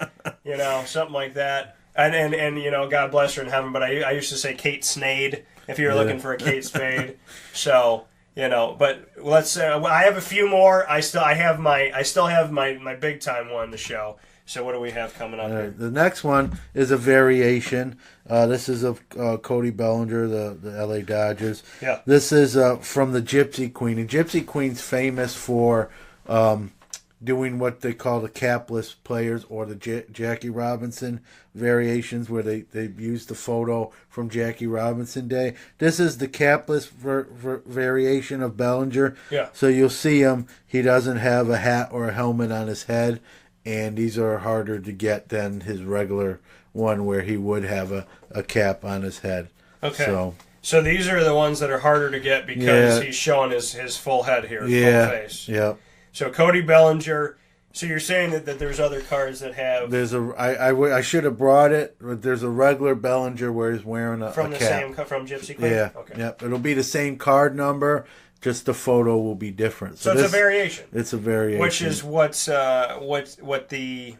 something like that. And God bless her in heaven, but I used to say Kate Snade if you were looking for a Kate Spade. So. But let's say I have a few more. I still have my big time one to show. So what do we have coming up here? The next one is a variation. This is of Cody Bellinger, the LA Dodgers. Yeah. This is from the Gypsy Queen. And Gypsy Queen's famous for doing what they call the capless players, or the Jackie Robinson variations, where they use the photo from Jackie Robinson Day. This is the capless variation of Bellinger. Yeah. So you'll see him. He doesn't have a hat or a helmet on his head, and these are harder to get than his regular one where he would have a cap on his head. Okay. So these are the ones that are harder to get because he's showing his full head here, full face. Yeah. So Cody Bellinger. So you're saying that there's other cards that have... I should have brought it, but there's a regular Bellinger where he's wearing a cap. From Gypsy Queen? Yeah. Okay. Yep. It'll be the same card number, just the photo will be different. So it's a variation. It's a variation. Which is what the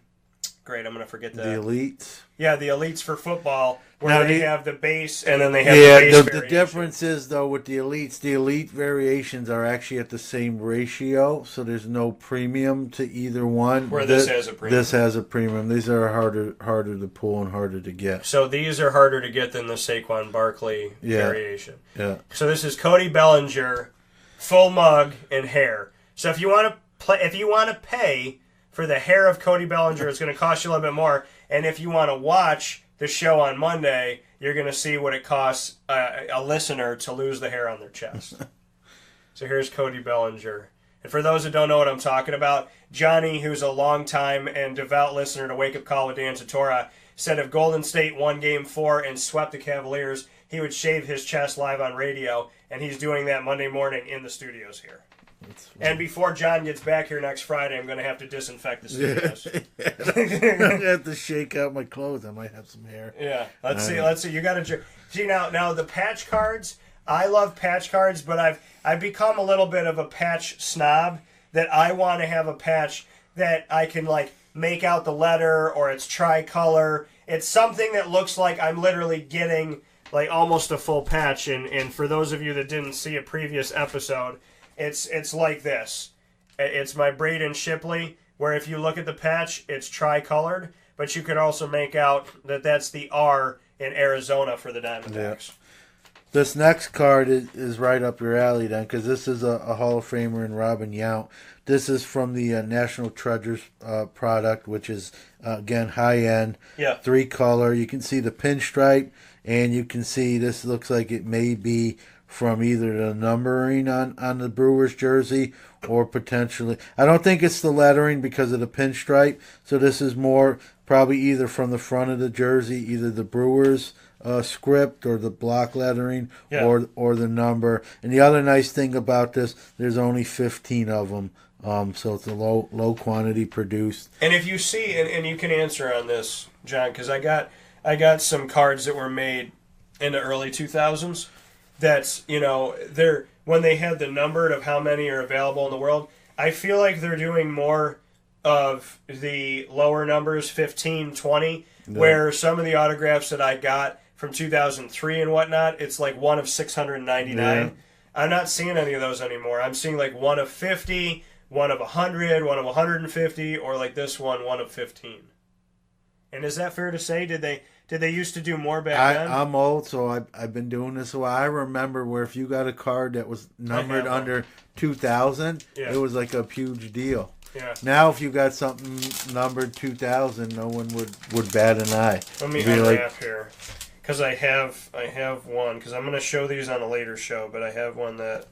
great. I'm going to forget The elites. Yeah, the elites for football, where Now, they the- have the base and then they have the base the variation. difference is, though, with the elite variations are actually at the same ratio, so there's no premium to either one. Where this has a premium. This has a premium. These are harder to pull and harder to get. So these are harder to get than the Saquon Barkley Yeah. variation. Yeah. So this is Cody Bellinger, full mug and hair. So if you want to pay for the hair of Cody Bellinger, it's going to cost you a little bit more. And if you want to watch the show on Monday, you're going to see what it costs a listener to lose the hair on their chest. So here's Cody Bellinger. And for those that don't know what I'm talking about, Johnny, who's a longtime and devout listener to Wake Up Call with Dan Tortora, said if Golden State won Game 4 and swept the Cavaliers, he would shave his chest live on radio, and he's doing that Monday morning in the studios here. And before John gets back here next Friday, I'm going to have to disinfect the studios. I'm going to have to shake out my clothes. I might have some hair. Yeah, let's see. You got to see now the patch cards. I love patch cards, but I've become a little bit of a patch snob. That I want to have a patch that I can like make out the letter, or it's tricolor. It's something that looks like I'm literally getting like almost a full patch. And for those of you that didn't see a previous episode, it's like this. It's my Braden Shipley, where if you look at the patch, it's tricolored, but you could also make out that that's the R in Arizona for the Diamondbacks. Yeah. This next card is right up your alley, then, because this is a Hall of Famer in Robin Yount. This is from the National Treasures product, which is, again, high-end, 3-color. You can see the pinstripe, and you can see this looks like it may be from either the numbering on the Brewers jersey or potentially... I don't think it's the lettering because of the pinstripe, so this is more probably either from the front of the jersey, either the Brewers... script or the block lettering or the number. And the other nice thing about this, there's only 15 of them, so it's a low quantity produced. And if you see, and you can answer on this, John, because I got some cards that were made in the early 2000s. That's they're when they had the numbered of how many are available in the world. I feel like they're doing more of the lower numbers, 15, 20, where some of the autographs that I got from 2003 and whatnot, it's like one of 699. Yeah. I'm not seeing any of those anymore. I'm seeing like one of 50, one of 100, one of 150, or like this one of 15. And is that fair to say? Did they used to do more back then? I'm old, so I've been doing this a while. I remember where if you got a card that was numbered under 2000, it was like a huge deal. Yeah. Now, if you got something numbered 2000, no one would bat an eye. Let me unwrap here, because I have one. Because I'm going to show these on a later show, but I have one that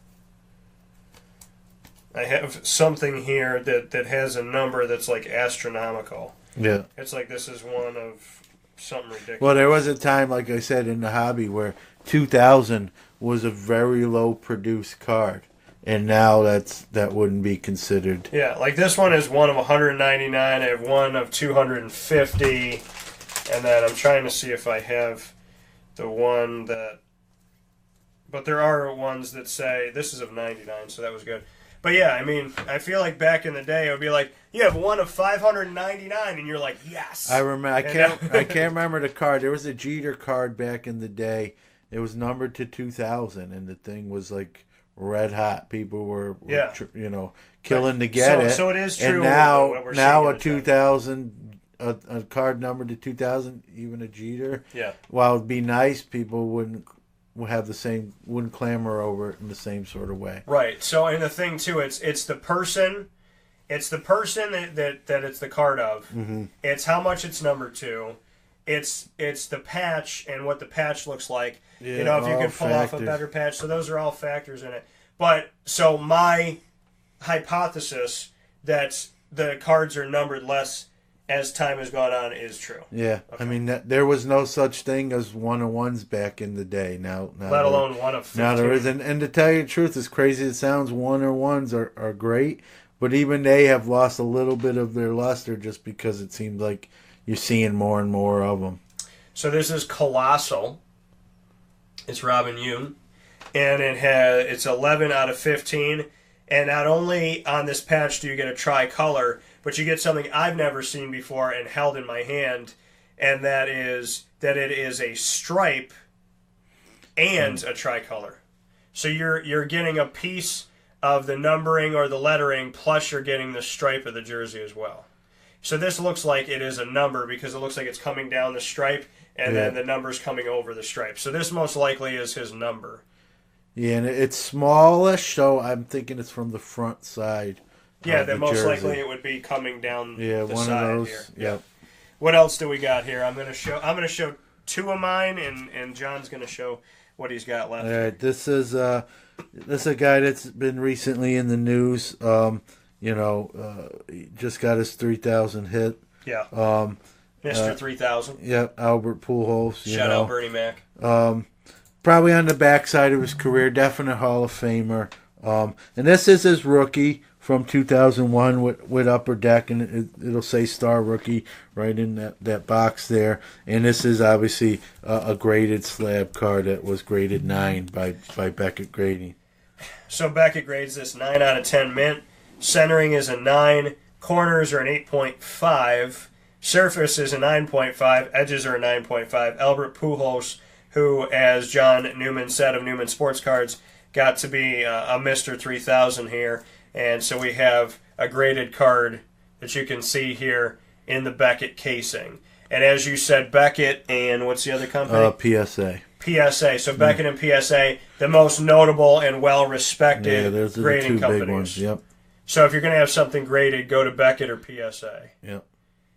I have something here that has a number that's like astronomical. Yeah. It's like this is one of something ridiculous. Well, there was a time, like I said, in the hobby where 2000 was a very low produced card. And now that wouldn't be considered. Yeah, like this one is one of 199. I have one of 250. And then I'm trying to see if I have the one that... But there are ones that say... This is of 99, so that was good. But yeah, I mean, I feel like back in the day, it would be like, you have one of 599, and you're like, yes! I remember. I can't remember the card. There was a Jeter card back in the day. It was numbered to 2000, and the thing was like... red hot. People were killing to get it. So it is true. And now a 2000, a card number to 2000, even a Jeter. Yeah. While it'd be nice, people wouldn't clamor over it in the same sort of way. Right. So and the thing too, it's the person that it's the card of. Mm-hmm. It's how much it's numbered to. It's the patch and what the patch looks like. Yeah, if you could pull off a better patch. So those are all factors in it. But so my hypothesis that the cards are numbered less as time has gone on is true. Yeah. Okay. I mean, there was no such thing as 1-of-1s back in the day. Now let alone one of 15. Now there is. And to tell you the truth, as crazy as it sounds, 1-of-1s are great. But even they have lost a little bit of their luster just because it seems like you're seeing more and more of them. So this is Colossal. It's Robin Yount. And it's 11 out of 15. And not only on this patch do you get a tricolor, but you get something I've never seen before and held in my hand, and that is that it is a stripe and a tricolor. So you're getting a piece of the numbering or the lettering, plus you're getting the stripe of the jersey as well. So this looks like it is a number because it looks like it's coming down the stripe and then the number's coming over the stripe. So this most likely is his number. Yeah, and it's smallish, so I'm thinking it's from the front side. Yeah, then most likely it would be coming down the one side of those. here. Yep. What else do we got here? I'm gonna show two of mine, and John's gonna show what he's got left. All right, this is a guy that's been recently in the news. He just got his 3,000 hit. Yeah. Mr. 3,000. Yep, Albert Pujols. Shout out Bernie Mac. Probably on the backside of his career, definite Hall of Famer. And this is his rookie from 2001 with Upper Deck, and it'll say Star Rookie right in that box there. And this is obviously a graded slab card that was graded 9 by Beckett Grading. So Beckett grades this 9 out of 10 mint. Centering is a 9. Corners are an 8.5. Surface is a 9.5. Edges are a 9.5. Albert Pujols, who, as John Newman said of Newman Sports Cards, got to be a Mr. 3000 here. And so we have a graded card that you can see here in the Beckett casing. And as you said, Beckett and what's the other company? PSA. PSA. So Beckett and PSA, the most notable and well-respected those are grading the two companies. big ones. Yep. So if you're going to have something graded, go to Beckett or PSA. Yep.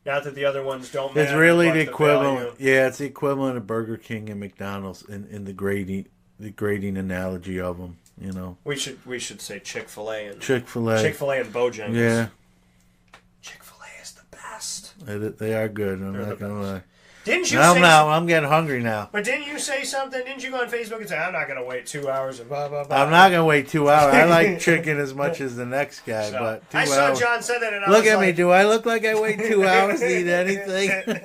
Not that the other ones don't matter. It's really but the equivalent. value. Yeah, it's the equivalent of Burger King and McDonald's in the grading analogy of them. You know, we should say Chick-fil-A and Chick-fil-A and Bojangles. Yeah, Chick-fil-A is the best. They are good. I'm They're not gonna lie. Didn't you? I'm getting hungry now. But didn't you say something? Didn't you go on Facebook and say, "I'm not going to wait 2 hours and blah blah blah"? I'm not gonna wait 2 hours. I like chicken as much as the next guy, but 2 I hours. saw John said that, and I Look was at me. like, Do I look like I wait 2 hours to eat anything?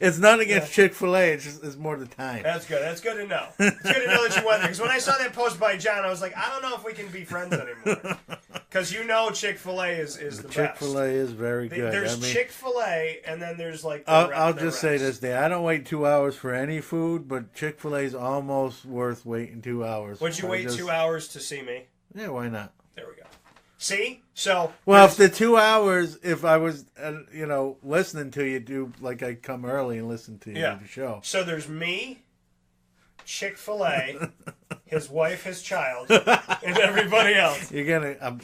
It's not against Chick-fil-A. It's more the time. That's good. That's good to know. It's good to know that you went there. Because when I saw that post by John, I was like, I don't know if we can be friends anymore. Because you know Chick-fil-A is the best. Chick-fil-A is very good. There's Chick-fil-A, and then there's like I'll just say this, Dan. I don't wait 2 hours for any food, but Chick-fil-A is almost worth waiting 2 hours. Would you wait 2 hours to see me? Yeah, why not? There we go. See? So well, if the 2 hours, if I was, listening to you, do like I'd come early and listen to you do the show. So there's me, Chick-fil-A, his wife, his child, and everybody else. I'm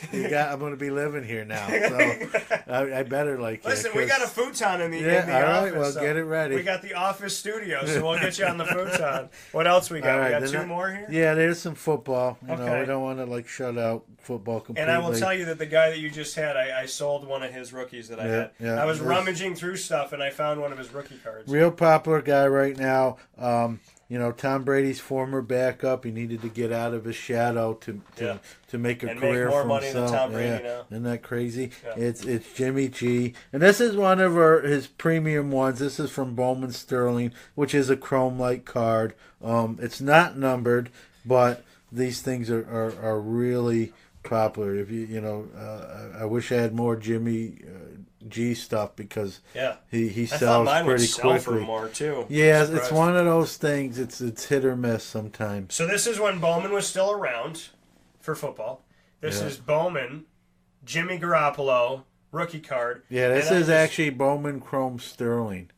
gonna be living here now, so I better Listen, we got a futon in the all office. right, well, so get it ready. We got the office studio, so we'll get you on the futon. What else we got? All right, we got two more here? Yeah, there's some football. You know, Okay. we don't want to shut out football completely. And I will tell you that the guy that you just had, I sold one of his rookies that I had. Yeah, I was rummaging through stuff, and I found one of his rookie cards. Real popular guy right now. Tom Brady's former backup. He needed to get out of his shadow to make a career make more for money himself. than Tom Brady now. Isn't that crazy? Yeah. It's Jimmy G, and this is one of his premium ones. This is from Bowman Sterling, which is a chrome-like card. It's not numbered, but these things are really popular. If I wish I had more Jimmy G stuff because he sells pretty quickly. More too. Yeah, it's one of those things. It's hit or miss sometimes. So this is when Bowman was still around for football. This is Bowman, Jimmy Garoppolo rookie card. Yeah, this is actually Bowman Chrome Sterling.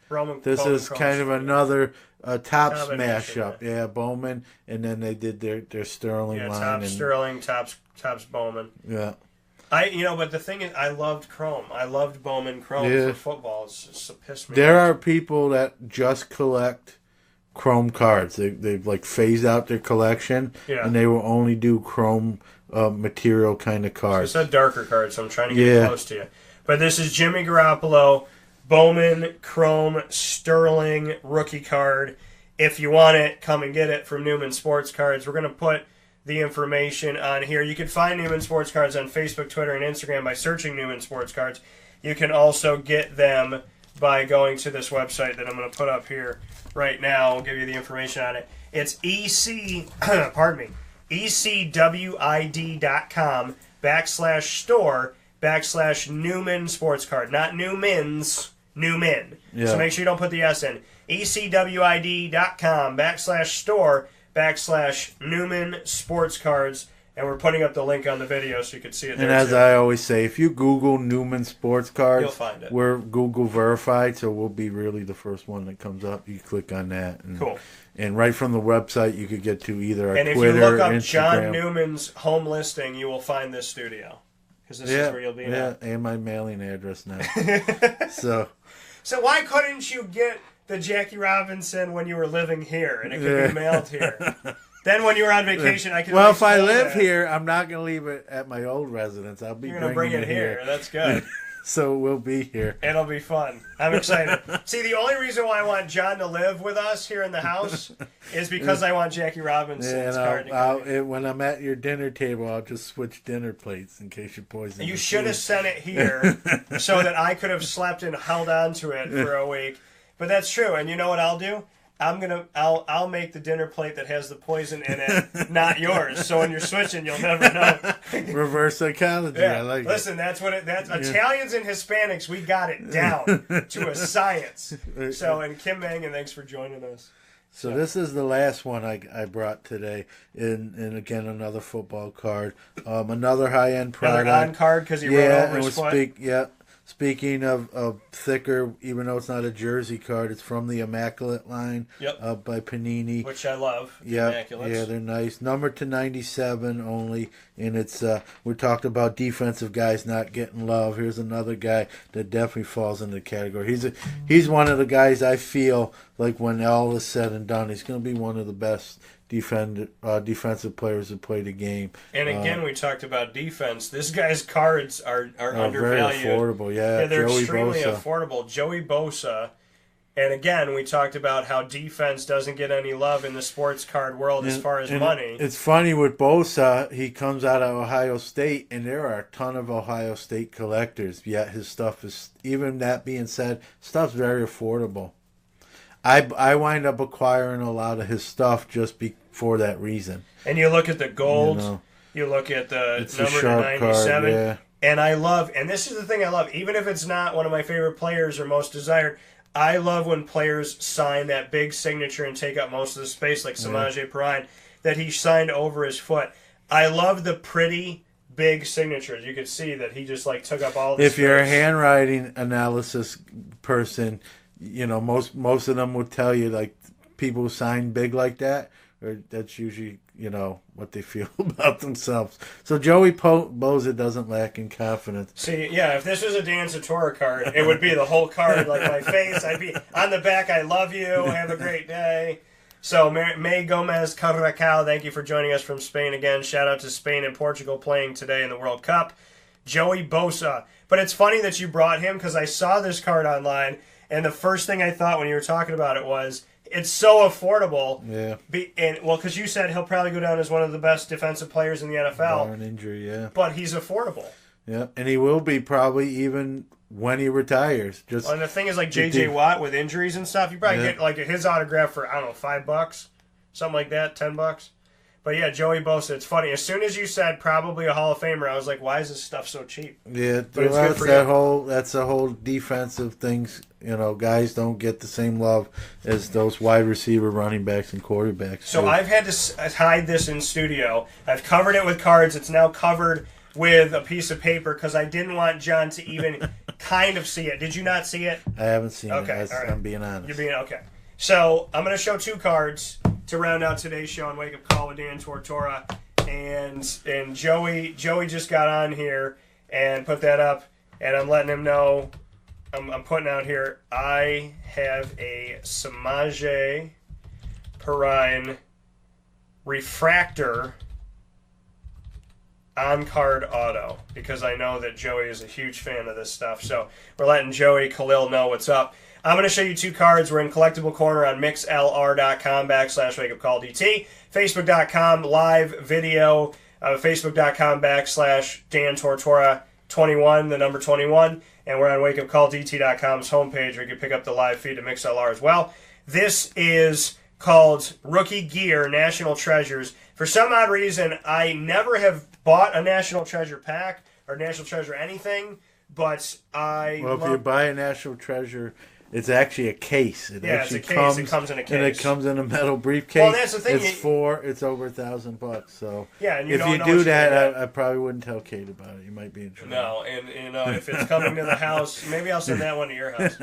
This is kind of another Topps mashup. Yeah, Bowman, and then they did their Sterling line. Topps Sterling, Topps Bowman. Yeah. But the thing is, I loved Chrome. I loved Bowman Chrome for football. It's pissed me There off. are people that just collect Chrome cards. They've like phased out their collection, and they will only do Chrome material kind of cards. So it's a darker card, so I'm trying to get close to you. But this is Jimmy Garoppolo, Bowman Chrome Sterling rookie card. If you want it, come and get it from Newman Sports Cards. We're going to put the information on here. You can find Newman Sports Cards on Facebook, Twitter, and Instagram by searching Newman Sports Cards. You can also get them by going to this website that I'm going to put up here right now. I'll give you the information on it. It's ECWID.com /store /Newman Sports Card. Not Newmans, Newman. Yeah. So make sure you don't put the S in. ecwid.com/store/Newman Sports Cards. And we're putting up the link on the video so you can see it there. And as too. I always say, if you Google Newman Sports Cards, You'll find it. We're Google verified, so we'll be really the first one that comes up. You click on that. And, cool. And right from the website, you could get to either our and if Twitter, you look up Instagram. John Newman's home listing, you will find this studio. Because this is where you'll be now. And my mailing address now. So why couldn't you get the Jackie Robinson when you were living here and it could be mailed here? Then when you were on vacation, I could. Well, if I live here, I'm not going to leave it at my old residence. I'll be. You're going to bring it here. That's good. So we'll be here. It'll be fun. I'm excited. See, the only reason why I want John to live with us here in the house is because I want Jackie Robinson's card. When I'm at your dinner table, I'll just switch dinner plates in case you're poisoning. You should have sent it here so that I could have slept and held on to it for a week. But that's true. And you know what I'll do? I'll make the dinner plate that has the poison in it, not yours. So when you're switching, you'll never know. Reverse psychology. Yeah. I like Listen, it. that's Italians and Hispanics. We got it down to a science. So, and Kim Mangan, thanks for joining us. So this is the last one I brought today, and again another football card, another high end product. Another on card because he ran over his foot. Speaking of thicker, even though it's not a jersey card, it's from the Immaculate line by Panini. Which I love. Yeah, they're nice. Number to 97 only, and it's we talked about defensive guys not getting love. Here's another guy that definitely falls into the category. He's one of the guys I feel like when all is said and done, he's going to be one of the best defensive players that play the game. And again, we talked about defense. This guy's cards are undervalued. Very affordable, yeah. They're Joey extremely Bosa. affordable. Joey Bosa. And again, we talked about how defense doesn't get any love in the sports card world as far as money. It's funny with Bosa, he comes out of Ohio State, and there are a ton of Ohio State collectors, yet his stuff is, even that being said, stuff's very affordable. I wind up acquiring a lot of his stuff just for that reason. And you look at the gold, you look at the number to 97, card, and I love, and this is the thing I love, even if it's not one of my favorite players or most desired, I love when players sign that big signature and take up most of the space, like Samaje Perine, that he signed over his foot. I love the pretty big signatures. You could see that he just took up all the space. If you're a handwriting analysis person, most of them will tell you people who sign big like that, or that's usually what they feel about themselves. So Joey Bosa doesn't lack in confidence. See, yeah, if this was a Dan Tortora card, it would be the whole card, like my face. I'd be on the back. I love you. Have a great day. So May Gomez Carracao, thank you for joining us from Spain again. Shout out to Spain and Portugal playing today in the World Cup. Joey Bosa, but it's funny that you brought him because I saw this card online. And the first thing I thought when you were talking about it was, it's so affordable. Yeah. Because you said he'll probably go down as one of the best defensive players in the NFL. Barring injury, yeah. But he's affordable. Yeah, and he will be probably even when he retires. And the thing is, J.J. Watt with injuries and stuff, you probably get his autograph for, I don't know, $5, something like that, $10. But yeah, Joey Bosa, it's funny. As soon as you said probably a Hall of Famer, I was like, why is this stuff so cheap? Yeah, but that's the whole defensive things. Guys don't get the same love as those wide receiver, running backs, and quarterbacks. So I've had to hide this in studio. I've covered it with cards. It's now covered with a piece of paper because I didn't want John to even kind of see it. Did you not see it? I haven't seen it. Okay, all right. I'm being honest. You're being okay. So I'm going to show two cards to round out today's show on Wake Up Call with Dan Tortora, and Joey just got on here and put that up, and I'm letting him know. I'm putting out here. I have a Samaje Perine refractor on-card auto because I know that Joey is a huge fan of this stuff. So we're letting Joey Khalil know what's up. I'm going to show you two cards. We're in Collectible Corner on mixlr.com/wakeupcalldt, facebook.com live video, facebook.com/Dan Tortora 21, the number 21, and we're on wakeupcalldt.com's homepage where you can pick up the live feed to MixLR as well. This is called Rookie Gear National Treasures. For some odd reason, I never have bought a National Treasure pack or National Treasure anything, but Well, if you buy a National Treasure, it's actually a case. It it's a case. It comes in a case. And it comes in a metal briefcase. Well, that's the thing. It's over $1,000. So yeah, and if you do that, I probably wouldn't tell Kate about it. You might be in trouble. No, and if it's coming to the house, maybe I'll send that one to your house.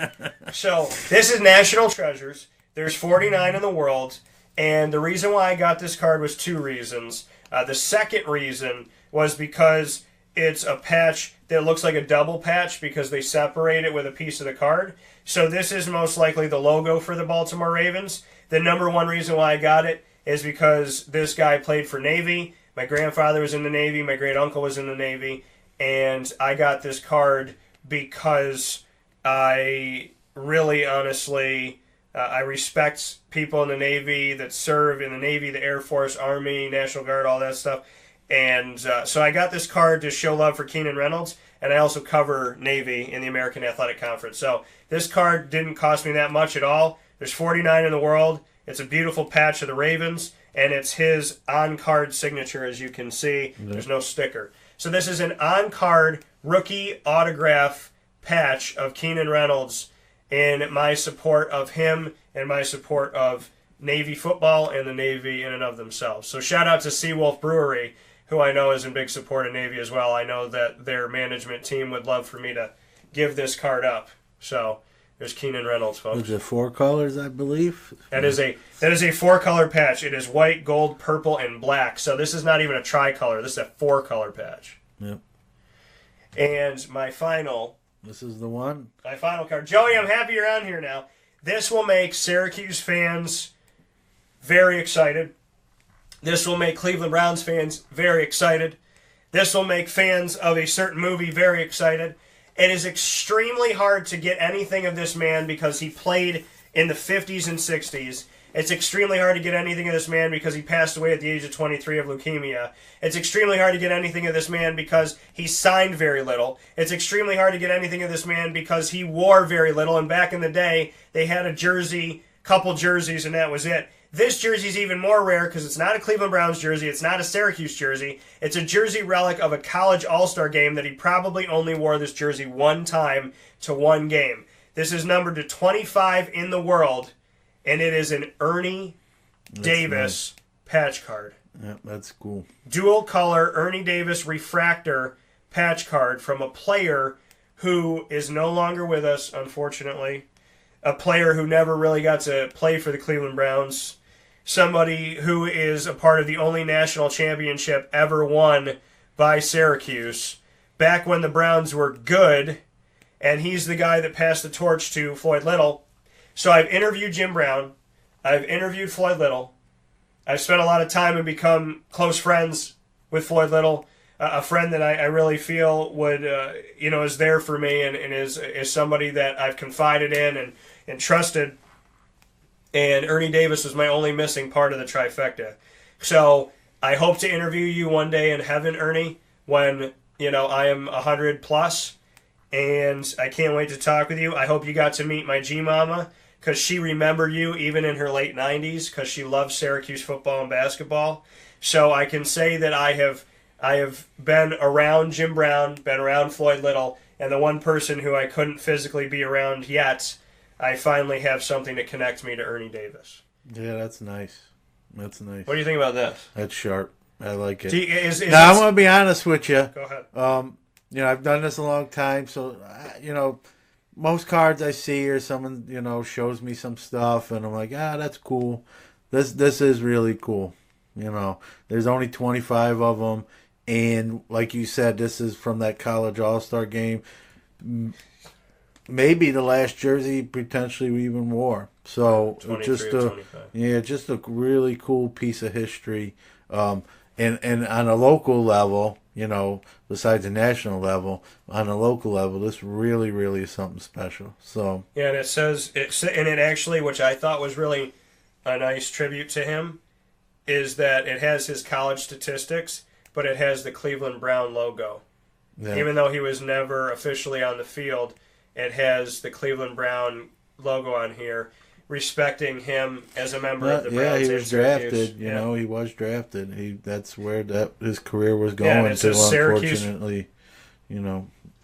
So this is National Treasures. There's 49 in the world, and the reason why I got this card was 2 reasons. The second reason was because it's a patch that looks like a double patch because they separate it with a piece of the card. So this is most likely the logo for the Baltimore Ravens. The number one reason why I got it is because this guy played for Navy. My grandfather was in the Navy. My great-uncle was in the Navy. And I got this card because I really, honestly, I respect people in the Navy that serve in the Navy, the Air Force, Army, National Guard, all that stuff. And so I got this card to show love for Keenan Reynolds, and I also cover Navy in the American Athletic Conference. So this card didn't cost me that much at all. There's 49 in the world. It's a beautiful patch of the Ravens, and it's his on-card signature, as you can see. There's no sticker. So this is an on-card rookie autograph patch of Keenan Reynolds in my support of him and my support of Navy football and the Navy in and of themselves. So shout out to Seawolf Brewery, who I know is in big support of Navy as well. I know that their management team would love for me to give this card up. So there's Keenan Reynolds, folks. Is it 4 colors, I believe? That is a 4-color patch. It is white, gold, purple, and black. So this is not even a tricolor. This is a 4-color patch. Yep. And my final... This is the one? My final card. Joey, I'm happy you're on here now. This will make Syracuse fans very excited. This will make Cleveland Browns fans very excited. This will make fans of a certain movie very excited. It is extremely hard to get anything of this man because he played in the 50s and 60s. It's extremely hard to get anything of this man because he passed away at the age of 23 of leukemia. It's extremely hard to get anything of this man because he signed very little. It's extremely hard to get anything of this man because he wore very little, and back in the day, they had a jersey, couple jerseys, and that was it. This jersey is even more rare because it's not a Cleveland Browns jersey. It's not a Syracuse jersey. It's a jersey relic of a college all-star game that he probably only wore this jersey one time to one game. This is numbered to 25 in the world, and it is an Ernie Davis patch card. Yeah, that's cool. Dual color Ernie Davis refractor patch card from a player who is no longer with us, unfortunately. A player who never really got to play for the Cleveland Browns. Somebody who is a part of the only national championship ever won by Syracuse back when the Browns were good, and he's the guy that passed the torch to Floyd Little. So I've interviewed Jim Brown. I've interviewed Floyd Little. I've spent a lot of time and become close friends with Floyd Little, a friend that I really feel would, is there for me and is somebody that I've confided in and trusted. And Ernie Davis was my only missing part of the trifecta. So I hope to interview you one day in heaven, Ernie, when, I am 100 plus. And I can't wait to talk with you. I hope you got to meet my G-Mama, because she remembered you even in her late 90s, because she loves Syracuse football and basketball. So I can say that I have been around Jim Brown, been around Floyd Little, and the one person who I couldn't physically be around yet, I finally have something to connect me to Ernie Davis. Yeah, that's nice. That's nice. What do you think about this? That's sharp. I like it. Now, I'm going to be honest with you. Go ahead. I've done this a long time, so, most cards I see or someone, shows me some stuff, and I'm like, that's cool. This is really cool. There's only 25 of them, and like you said, this is from that college all-star game. Maybe the last jersey potentially we even wore. So just a really cool piece of history. And on a local level, besides the national level, on a local level, this really, really is something special. So yeah, and it actually, which I thought was really a nice tribute to him, is that it has his college statistics, but it has the Cleveland Brown logo. Yeah. Even though he was never officially on the field, it has the Cleveland Brown logo on here, respecting him as a member of the Browns. Yeah, he was drafted. He was drafted. That's where his career was going until, unfortunately,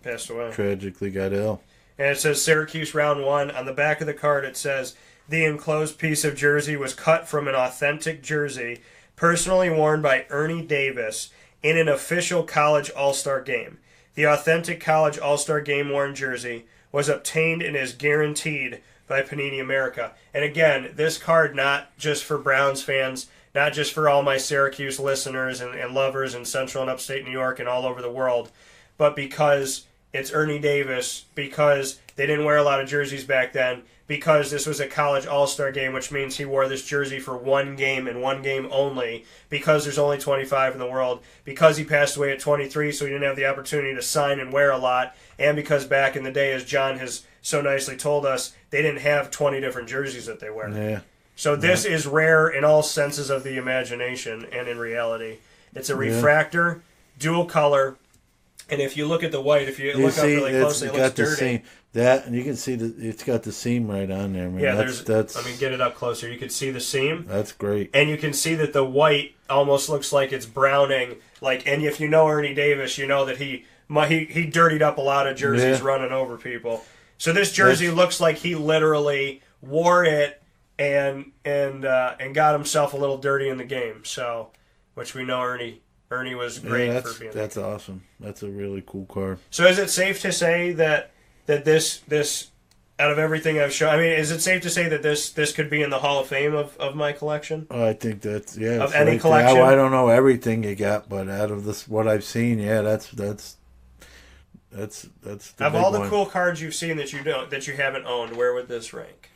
passed away. Tragically got ill. And it says Syracuse round 1. On the back of the card it says, the enclosed piece of jersey was cut from an authentic jersey personally worn by Ernie Davis in an official college all-star game. The authentic college all-star game worn jersey was obtained and is guaranteed by Panini America. And again, this card not just for Browns fans, not just for all my Syracuse listeners and lovers in Central and Upstate New York and all over the world, but because it's Ernie Davis, because they didn't wear a lot of jerseys back then, because this was a college all-star game, which means he wore this jersey for one game and one game only, because there's only 25 in the world, because he passed away at 23, so he didn't have the opportunity to sign and wear a lot, and because back in the day, as John has so nicely told us, they didn't have 20 different jerseys that they wear. Yeah. So this is rare in all senses of the imagination and in reality. It's a refractor, dual color, and if you look at the white, if you look up really closely, it looks dirty. And you can see it's got the seam right on there, man. Yeah, let me get it up closer. You can see the seam. That's great. And you can see that the white almost looks like it's browning. And if you know Ernie Davis, you know that he dirtied up a lot of jerseys running over people. So this jersey looks like he literally wore it and got himself a little dirty in the game. So, which we know Ernie was great for being. That's awesome. That's a really cool card. So is it safe to say that this out of everything I've shown, I mean, is it safe to say that this could be in the Hall of Fame of my collection? Oh, I think that's of any collection. I don't know everything you got, but out of this, what I've seen, that's the of all the cool cards you've seen that you haven't owned, where would this rank?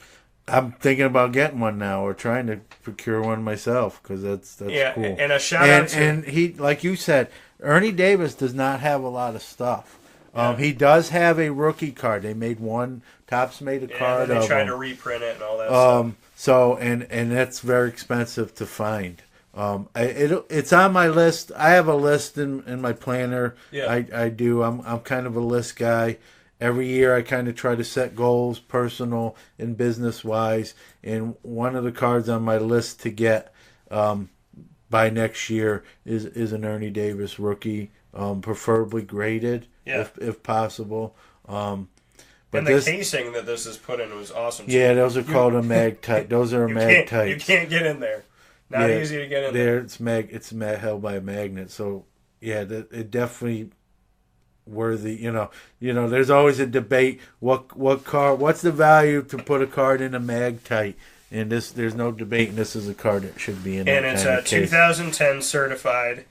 I'm thinking about getting one now, or trying to procure one myself, because that's cool. And a shout out to, and he, like you said, Ernie Davis does not have a lot of stuff. He does have a rookie card. They made one. Topps made a card. And they tried to reprint it and all that stuff. So and that's very expensive to find. It's on my list. I have a list in my planner. Yeah. I do. I'm kind of a list guy. Every year I kind of try to set goals, personal and business wise. And one of the cards on my list to get by next year is an Ernie Davis rookie, preferably graded. Yeah. If possible. But and the casing that this is put in was awesome too. Yeah, those are called a magtite. Those are magtites. You can't get in there. Not easy to get in there. It's held by a magnet. So yeah, it definitely worthy. You know. There's always a debate. What card? What's the value to put a card in a magtite? And there's no debate. And this is a card that should be in. And it's a 2010 certified.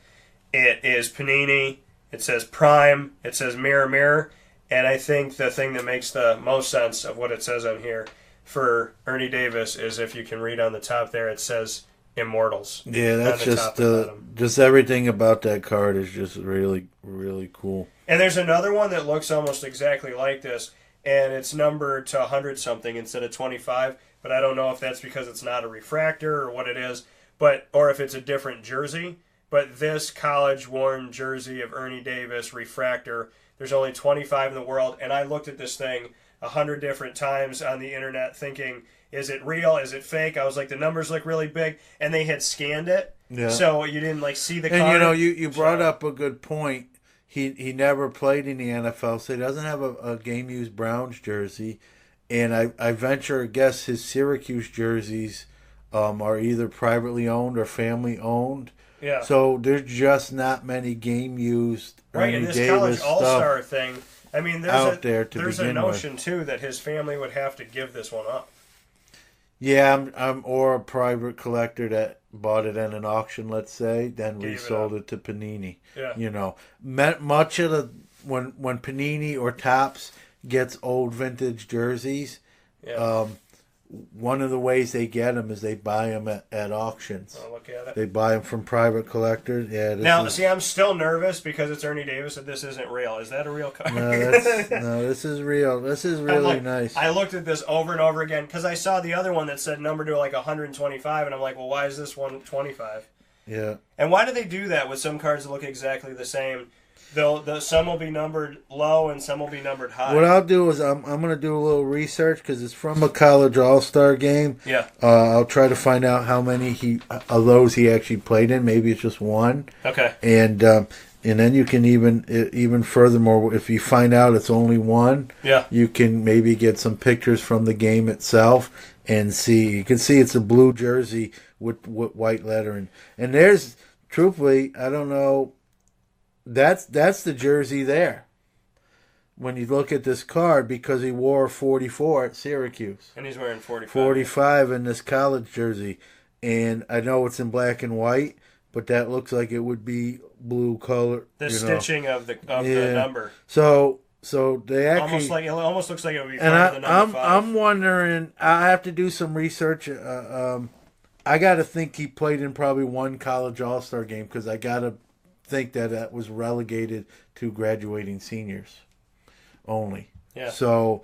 It is Panini. It says Prime. It says Mirror Mirror. And I think the thing that makes the most sense of what it says on here for Ernie Davis is if you can read on the top there, it says Immortals. Yeah, that's just everything about that card is just really, really cool. And there's another one that looks almost exactly like this, and it's numbered to 100-something instead of 25, but I don't know if that's because it's not a refractor or what it is, or if it's a different jersey. But this college-worn jersey of Ernie Davis refractor, there's only 25 in the world, and I looked at this thing 100 different times on the internet thinking, is it real? Is it fake? I was like, the numbers look really big, and they had scanned it, so you didn't see the card. And you brought up a good point. He never played in the NFL, so he doesn't have a game-used Browns jersey, and I venture a guess his Syracuse jerseys are either privately owned or family-owned. Yeah. So there's just not many game-used Right, and this college all-star thing, I mean, there's a notion, too, that his family would have to give this one up. Yeah, I'm or a private collector that bought it at an auction, let's say, then resold it to Panini. Yeah. Much of the when Panini or Topps gets old vintage jerseys, one of the ways they get them is they buy them at auctions. Oh, look at it. They buy them from private collectors. Yeah. See, I'm still nervous because it's Ernie Davis that this isn't real. Is that a real card? No, this is real. This is really nice. I looked at this over and over again because I saw the other one that said number to 125, and I'm like, well, why is this one 25? Yeah. And why do they do that with some cards that look exactly the same? Some will be numbered low and some will be numbered high. What I'll do is I'm going to do a little research because it's from a college all-star game. Yeah. I'll try to find out how many of those he actually played in. Maybe it's just one. Okay. And And then you can even furthermore, if you find out it's only one, you can maybe get some pictures from the game itself and see. You can see it's a blue jersey with white lettering. And there's, truthfully, I don't know, that's the jersey there. When you look at this card, because he wore 44 at Syracuse. And he's wearing 45. 45 in this college jersey. And I know it's in black and white, but that looks like it would be blue color. The stitching of the number. So they actually... It almost looks like it would be and part of the number 5. I'm wondering, I have to do some research. I got to think he played in probably one college all-star game, because I got to think that was relegated to graduating seniors only. Yeah. So,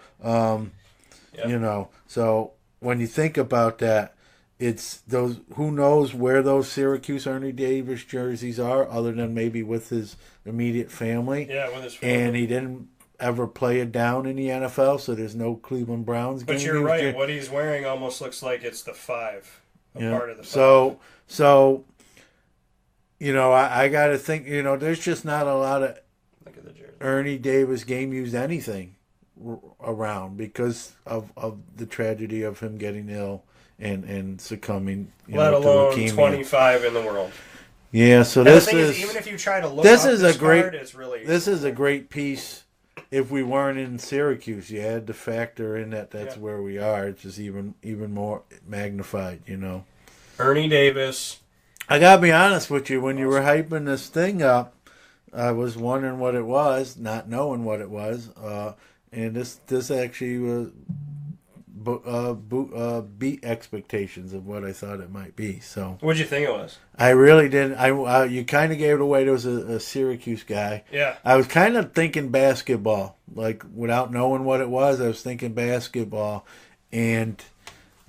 so when you think about that, it's those, who knows where those Syracuse Ernie Davis jerseys are, other than maybe with his immediate family. Yeah, with his family. And he didn't ever play it down in the NFL, so there's no Cleveland Browns game. But you're right. What he's wearing almost looks like it's the 5. Part of the 5. So I got to think, there's just not a lot of Ernie Davis game used anything around because of the tragedy of him getting ill and succumbing, let alone to leukemia. 25 in the world. Yeah, so this is, even if you try to look this up is this a great card, it's really this is a great piece. If we weren't in Syracuse, you had to factor in that's where we are. It's just even more magnified, Ernie Davis. I gotta be honest with you, when you were hyping this thing up, I was wondering what it was, not knowing what it was, and this actually was beat expectations of what I thought it might be. So, what'd you think it was? I really didn't. You kind of gave it away. There was a Syracuse guy. Yeah. I was kind of thinking basketball, like without knowing what it was. I was thinking basketball, and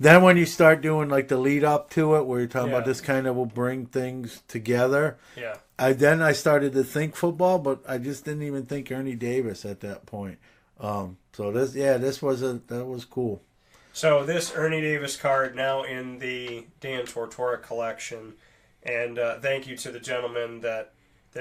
then when you start doing like the lead up to it, where you're talking about this kind of will bring things together. Yeah. I started to think football, but I just didn't even think Ernie Davis at that point. So that was cool. So this Ernie Davis card now in the Dan Tortora collection, and thank you to the gentleman that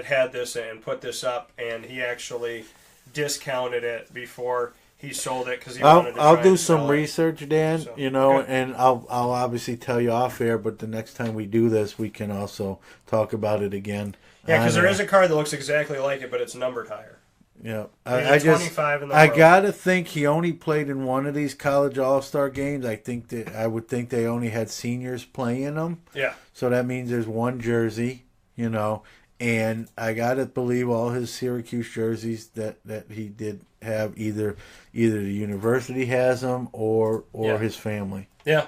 had this and put this up, and he actually discounted it before he sold it because he wanted to. I'll do some research, Dan. So, and I'll obviously tell you off air. But the next time we do this, we can also talk about it again. Yeah, because there is a card that looks exactly like it, but it's numbered higher. Yeah, I 25 in the I world. gotta think he only played in one of these college all-star games. I would think they only had seniors playing them. Yeah. So that means there's one jersey, and I gotta believe all his Syracuse jerseys that he did have either the university has them or his family. Yeah.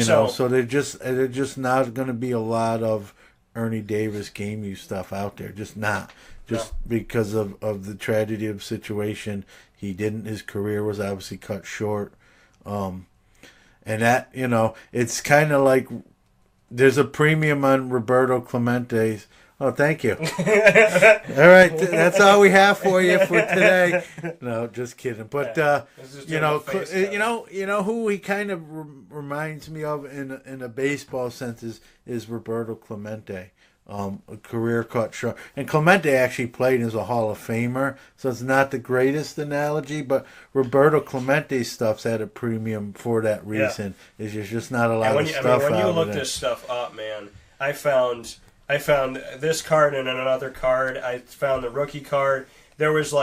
So they're just not going to be a lot of Ernie Davis game use stuff out there. Just not. Because of the tragedy of the situation, his career was obviously cut short. And that, it's kind of like there's a premium on Roberto Clemente's. Oh, thank you. All right, that's all we have for you for today. No, just kidding. But who he kind of reminds me of in a baseball sense is Roberto Clemente. A career cut short, and Clemente actually played as a Hall of Famer, so it's not the greatest analogy. But Roberto Clemente's stuff's at a premium for that reason. There's just not a lot of stuff. When you look this stuff up, man, I found this card and another card. I found the rookie card. There was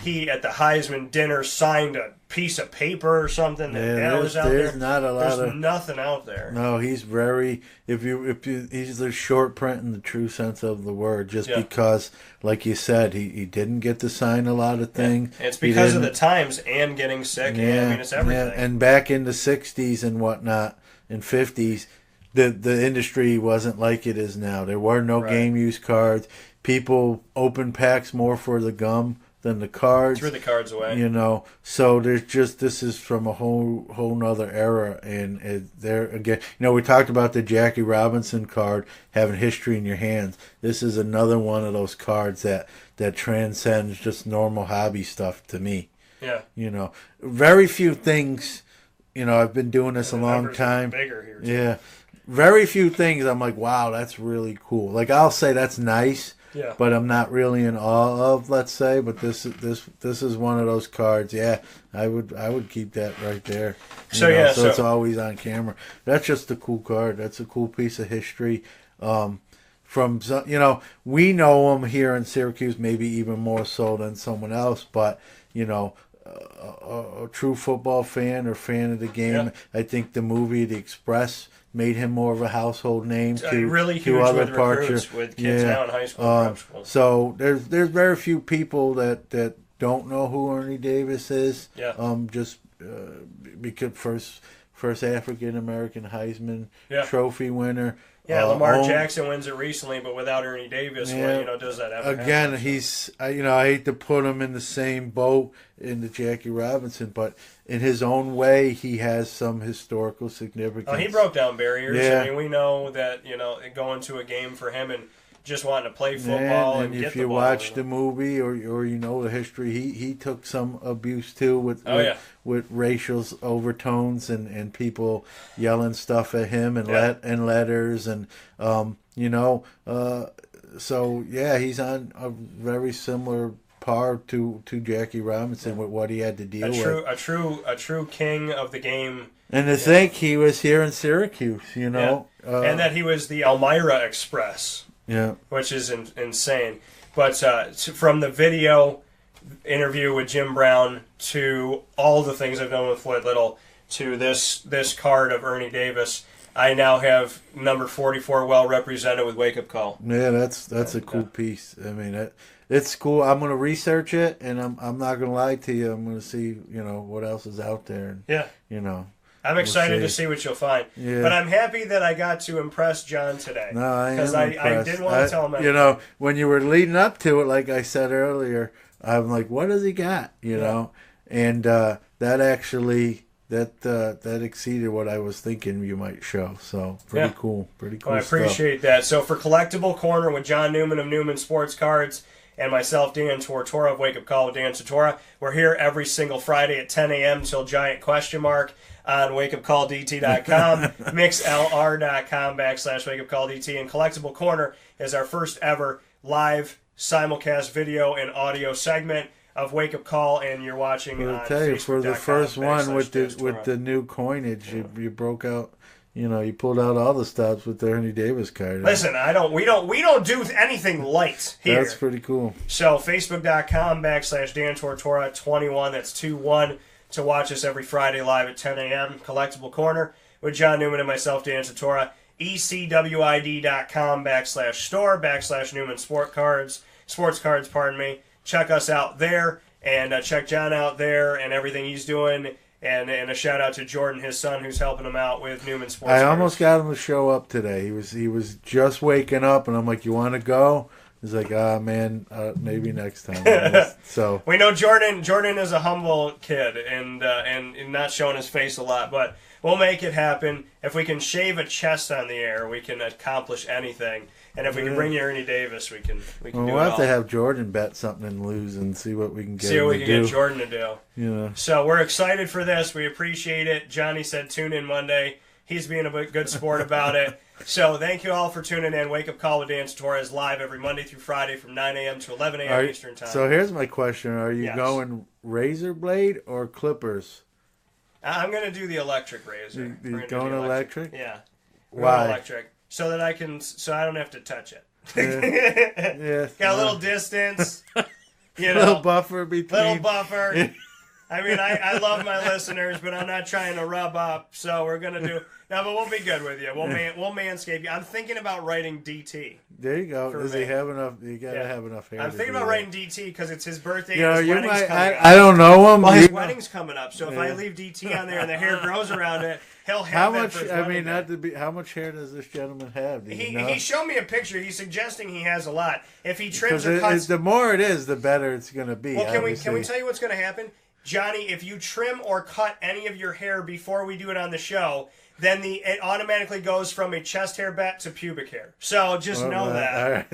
he at the Heisman dinner signed a piece of paper or something. There's not a lot. There's nothing out there. No, he's very. He's the short print in the true sense of the word. Just because, like you said, he didn't get to sign a lot of things. Yeah. It's because of the times and getting sick. Yeah, it's everything. Yeah. And back in the '60s and whatnot, and '50s. The industry wasn't like it is now. There were no game use cards. People opened packs more for the gum than the cards. Threw the cards away. So this is from a whole nother era. And there again, we talked about the Jackie Robinson card having history in your hands. This is another one of those cards that transcends just normal hobby stuff to me. Yeah. Very few things. I've been doing this a long time. Bigger here too. Yeah. very few things I'm like, wow, that's really cool. Like I'll say that's nice, Yeah. but I'm not really in awe of, let's say. But this is one of those cards. Yeah, I would keep that right there. So it's always on camera. That's just a cool card. That's a cool piece of history. From we know him here in Syracuse, maybe even more so than someone else. But a true football fan or fan of the game, Yeah. I think the movie The Express made him more of a household name to really huge other with parts recruits, with kids now in high school and prep school. So there's very few people that don't know who Ernie Davis is. Yeah. Just because first African American Heisman Yeah. Trophy winner. Yeah, Lamar Jackson wins it recently, but without Ernie Davis, does that ever again, happen? he's I hate to put him in the same boat in the Jackie Robinson, but in his own way, he has some historical significance. Oh, he broke down barriers. Yeah. I mean, we know that going to a game for him and just wanting to play football and get if the you ball, watch the movie or the history, he took some abuse too with racial overtones and people yelling stuff at him and letters and so yeah, he's on a very similar par to Jackie Robinson with what he had to deal with. A true king of the game. And to think he was here in Syracuse, and that he was the Elmira Express. Yeah, which is insane. But from the video interview with Jim Brown to all the things I've done with Floyd Little to this card of Ernie Davis, I now have number 44 well represented with Wake Up Call. Yeah, that's a cool piece. I mean, it's cool. I'm going to research it, and I'm not going to lie to you. I'm going to see what else is out there. And, I'm excited to see what you'll find. Yeah. But I'm happy that I got to impress John today. No, I am because I didn't want to tell him anything. When you were leading up to it, like I said earlier, I'm like, what does he got? And that actually that exceeded what I was thinking you might show. So pretty cool. Well, I appreciate that. So for Collectible Corner with John Newman of Newman Sports Cards and myself, Dan Tortora of Wake Up Call with Dan Tortora, we're here every single Friday at 10 a.m. till giant question mark on wakeupcalldt.com, mixlr.com/wakeupcalldt, and Collectible Corner is our first ever live simulcast video and audio segment of Wake Up Call, and you're watching on Facebook.com. For the first one with the new coinage, you broke out. You pulled out all the stops with the Ernie Davis card. Listen, we don't do anything light here. That's pretty cool. So Facebook.com/Dan Tortora 21. That's 21 to watch us every Friday live at 10 a.m. Collectible Corner with John Newman and myself, Dan Tortora. ECWID.com/store/Newman Sports Cards. Pardon me. Check us out there and check John out there and everything he's doing. And a shout out to Jordan, his son, who's helping him out with Newman Sports I Cards. almost got him to show up today. He was just waking up, and I'm like, "You want to go?" He's like, man, maybe next time. So we know Jordan. Jordan is a humble kid and not showing his face a lot, but we'll make it happen. If we can shave a chest on the air, we can accomplish anything. And if we can bring you Ernie Davis, we can do it all. We'll have to have Jordan bet something and lose and see what we can get. See what we can get Jordan to do. Yeah. So we're excited for this. We appreciate it. Johnny said tune in Monday. He's being a good sport about it. So thank you all for tuning in. Wake Up Call with Dan Tortora is live every Monday through Friday from 9 a.m. to 11 a.m. Eastern Time. So here's my question. Are you going razor blade or clippers? I'm going to do the electric razor. You going electric? Yeah. Why? Electric. So that I don't have to touch it. Yeah. Got a little distance. Little buffer between. Little buffer. I mean, I love my listeners, but I'm not trying to rub up. So we're gonna do no, but we'll be good with you. We'll manscape you. I'm thinking about writing DT. There you go. Does he have enough? You gotta have enough hair. I'm thinking about writing DT because it's his birthday. And his wedding's coming up. I don't know him. Well, his wedding's coming up, so if I leave DT on there and the hair grows around it, he'll have how that much? for his I mean, wedding. how much hair does this gentleman have? Do you know? He showed me a picture. He's suggesting he has a lot. If he trims or Because cuts, the more it is, the better it's going to be. well, can we obviously. tell you what's going to happen, Johnny? If you trim or cut any of your hair before we do it on the show, then it automatically goes from a chest hair bet to pubic hair. So just know that. All right.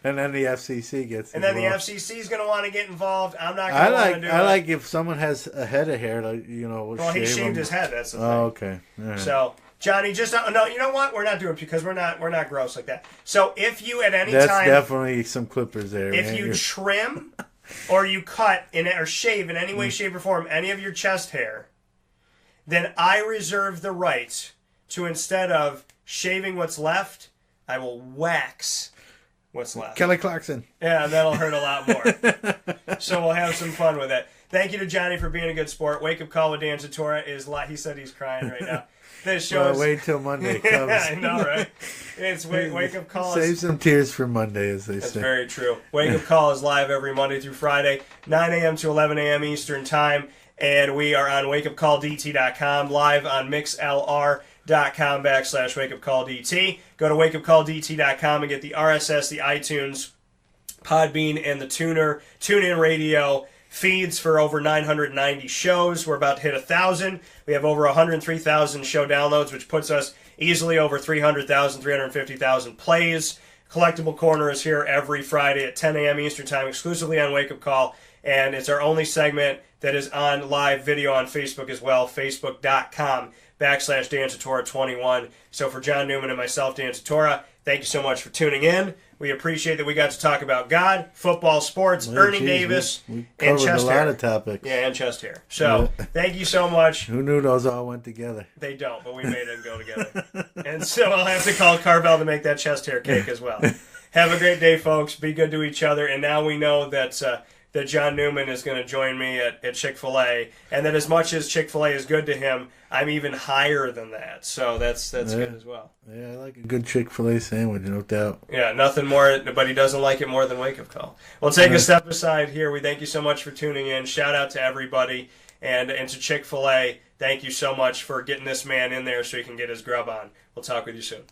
And then the FCC gets and involved. then the FCC is going to want to get involved. I'm not going to want to do it. I like if someone has a head of hair, Well, he shaved his head. That's the thing. Oh, okay. All right. So Johnny, just no. You know what? We're not doing because we're not gross like that. So if you at any That's time, definitely some clippers there. if man. you trim or you cut or shave in any way, shape, or form any of your chest hair, then I reserve the right to, instead of shaving what's left, I will wax what's left. Kelly Clarkson. Yeah, that'll hurt a lot more. So we'll have some fun with it. Thank you to Johnny for being a good sport. Wake Up Call with Dan Tortora is live. He said he's crying right now. This show is... wait till Monday comes. I know, right? It's Wake Up Call. Save some tears for Monday, as they say. That's very true. Wake Up Call is live every Monday through Friday, 9 a.m. to 11 a.m. Eastern Time. And we are on wakeupcalldt.com, live on mixlr.com/wakeupcalldt. Go to wakeupcalldt.com and get the RSS, the iTunes, Podbean, and the TuneIn Radio feeds for over 990 shows. We're about to hit 1,000. We have over 103,000 show downloads, which puts us easily over 300,000, 350,000 plays. Collectible Corner is here every Friday at 10 a.m. Eastern Time, exclusively on Wake Up Call. And it's our only segment that is on live video on Facebook as well, facebook.com/Dan Tortora 21. So for John Newman and myself, Dan Tortora, thank you so much for tuning in. We appreciate that we got to talk about God, football, sports, Ernie Davis, we and covered chest a lot hair. of topics. Yeah, and chest hair. So thank you so much. Who knew those all went together? They don't, but we made them go together. And so I'll have to call Carvel to make that chest hair cake as well. Have a great day, folks. Be good to each other. And now we know that John Newman is going to join me at Chick-fil-A, and that as much as Chick-fil-A is good to him, I'm even higher than that. So that's good as well. Yeah, I like a good Chick-fil-A sandwich, no doubt. Yeah, nothing more, but he doesn't like it more than Wake Up Call. We'll take a step aside here. We thank you so much for tuning in. Shout out to everybody, and to Chick-fil-A, thank you so much for getting this man in there so he can get his grub on. We'll talk with you soon.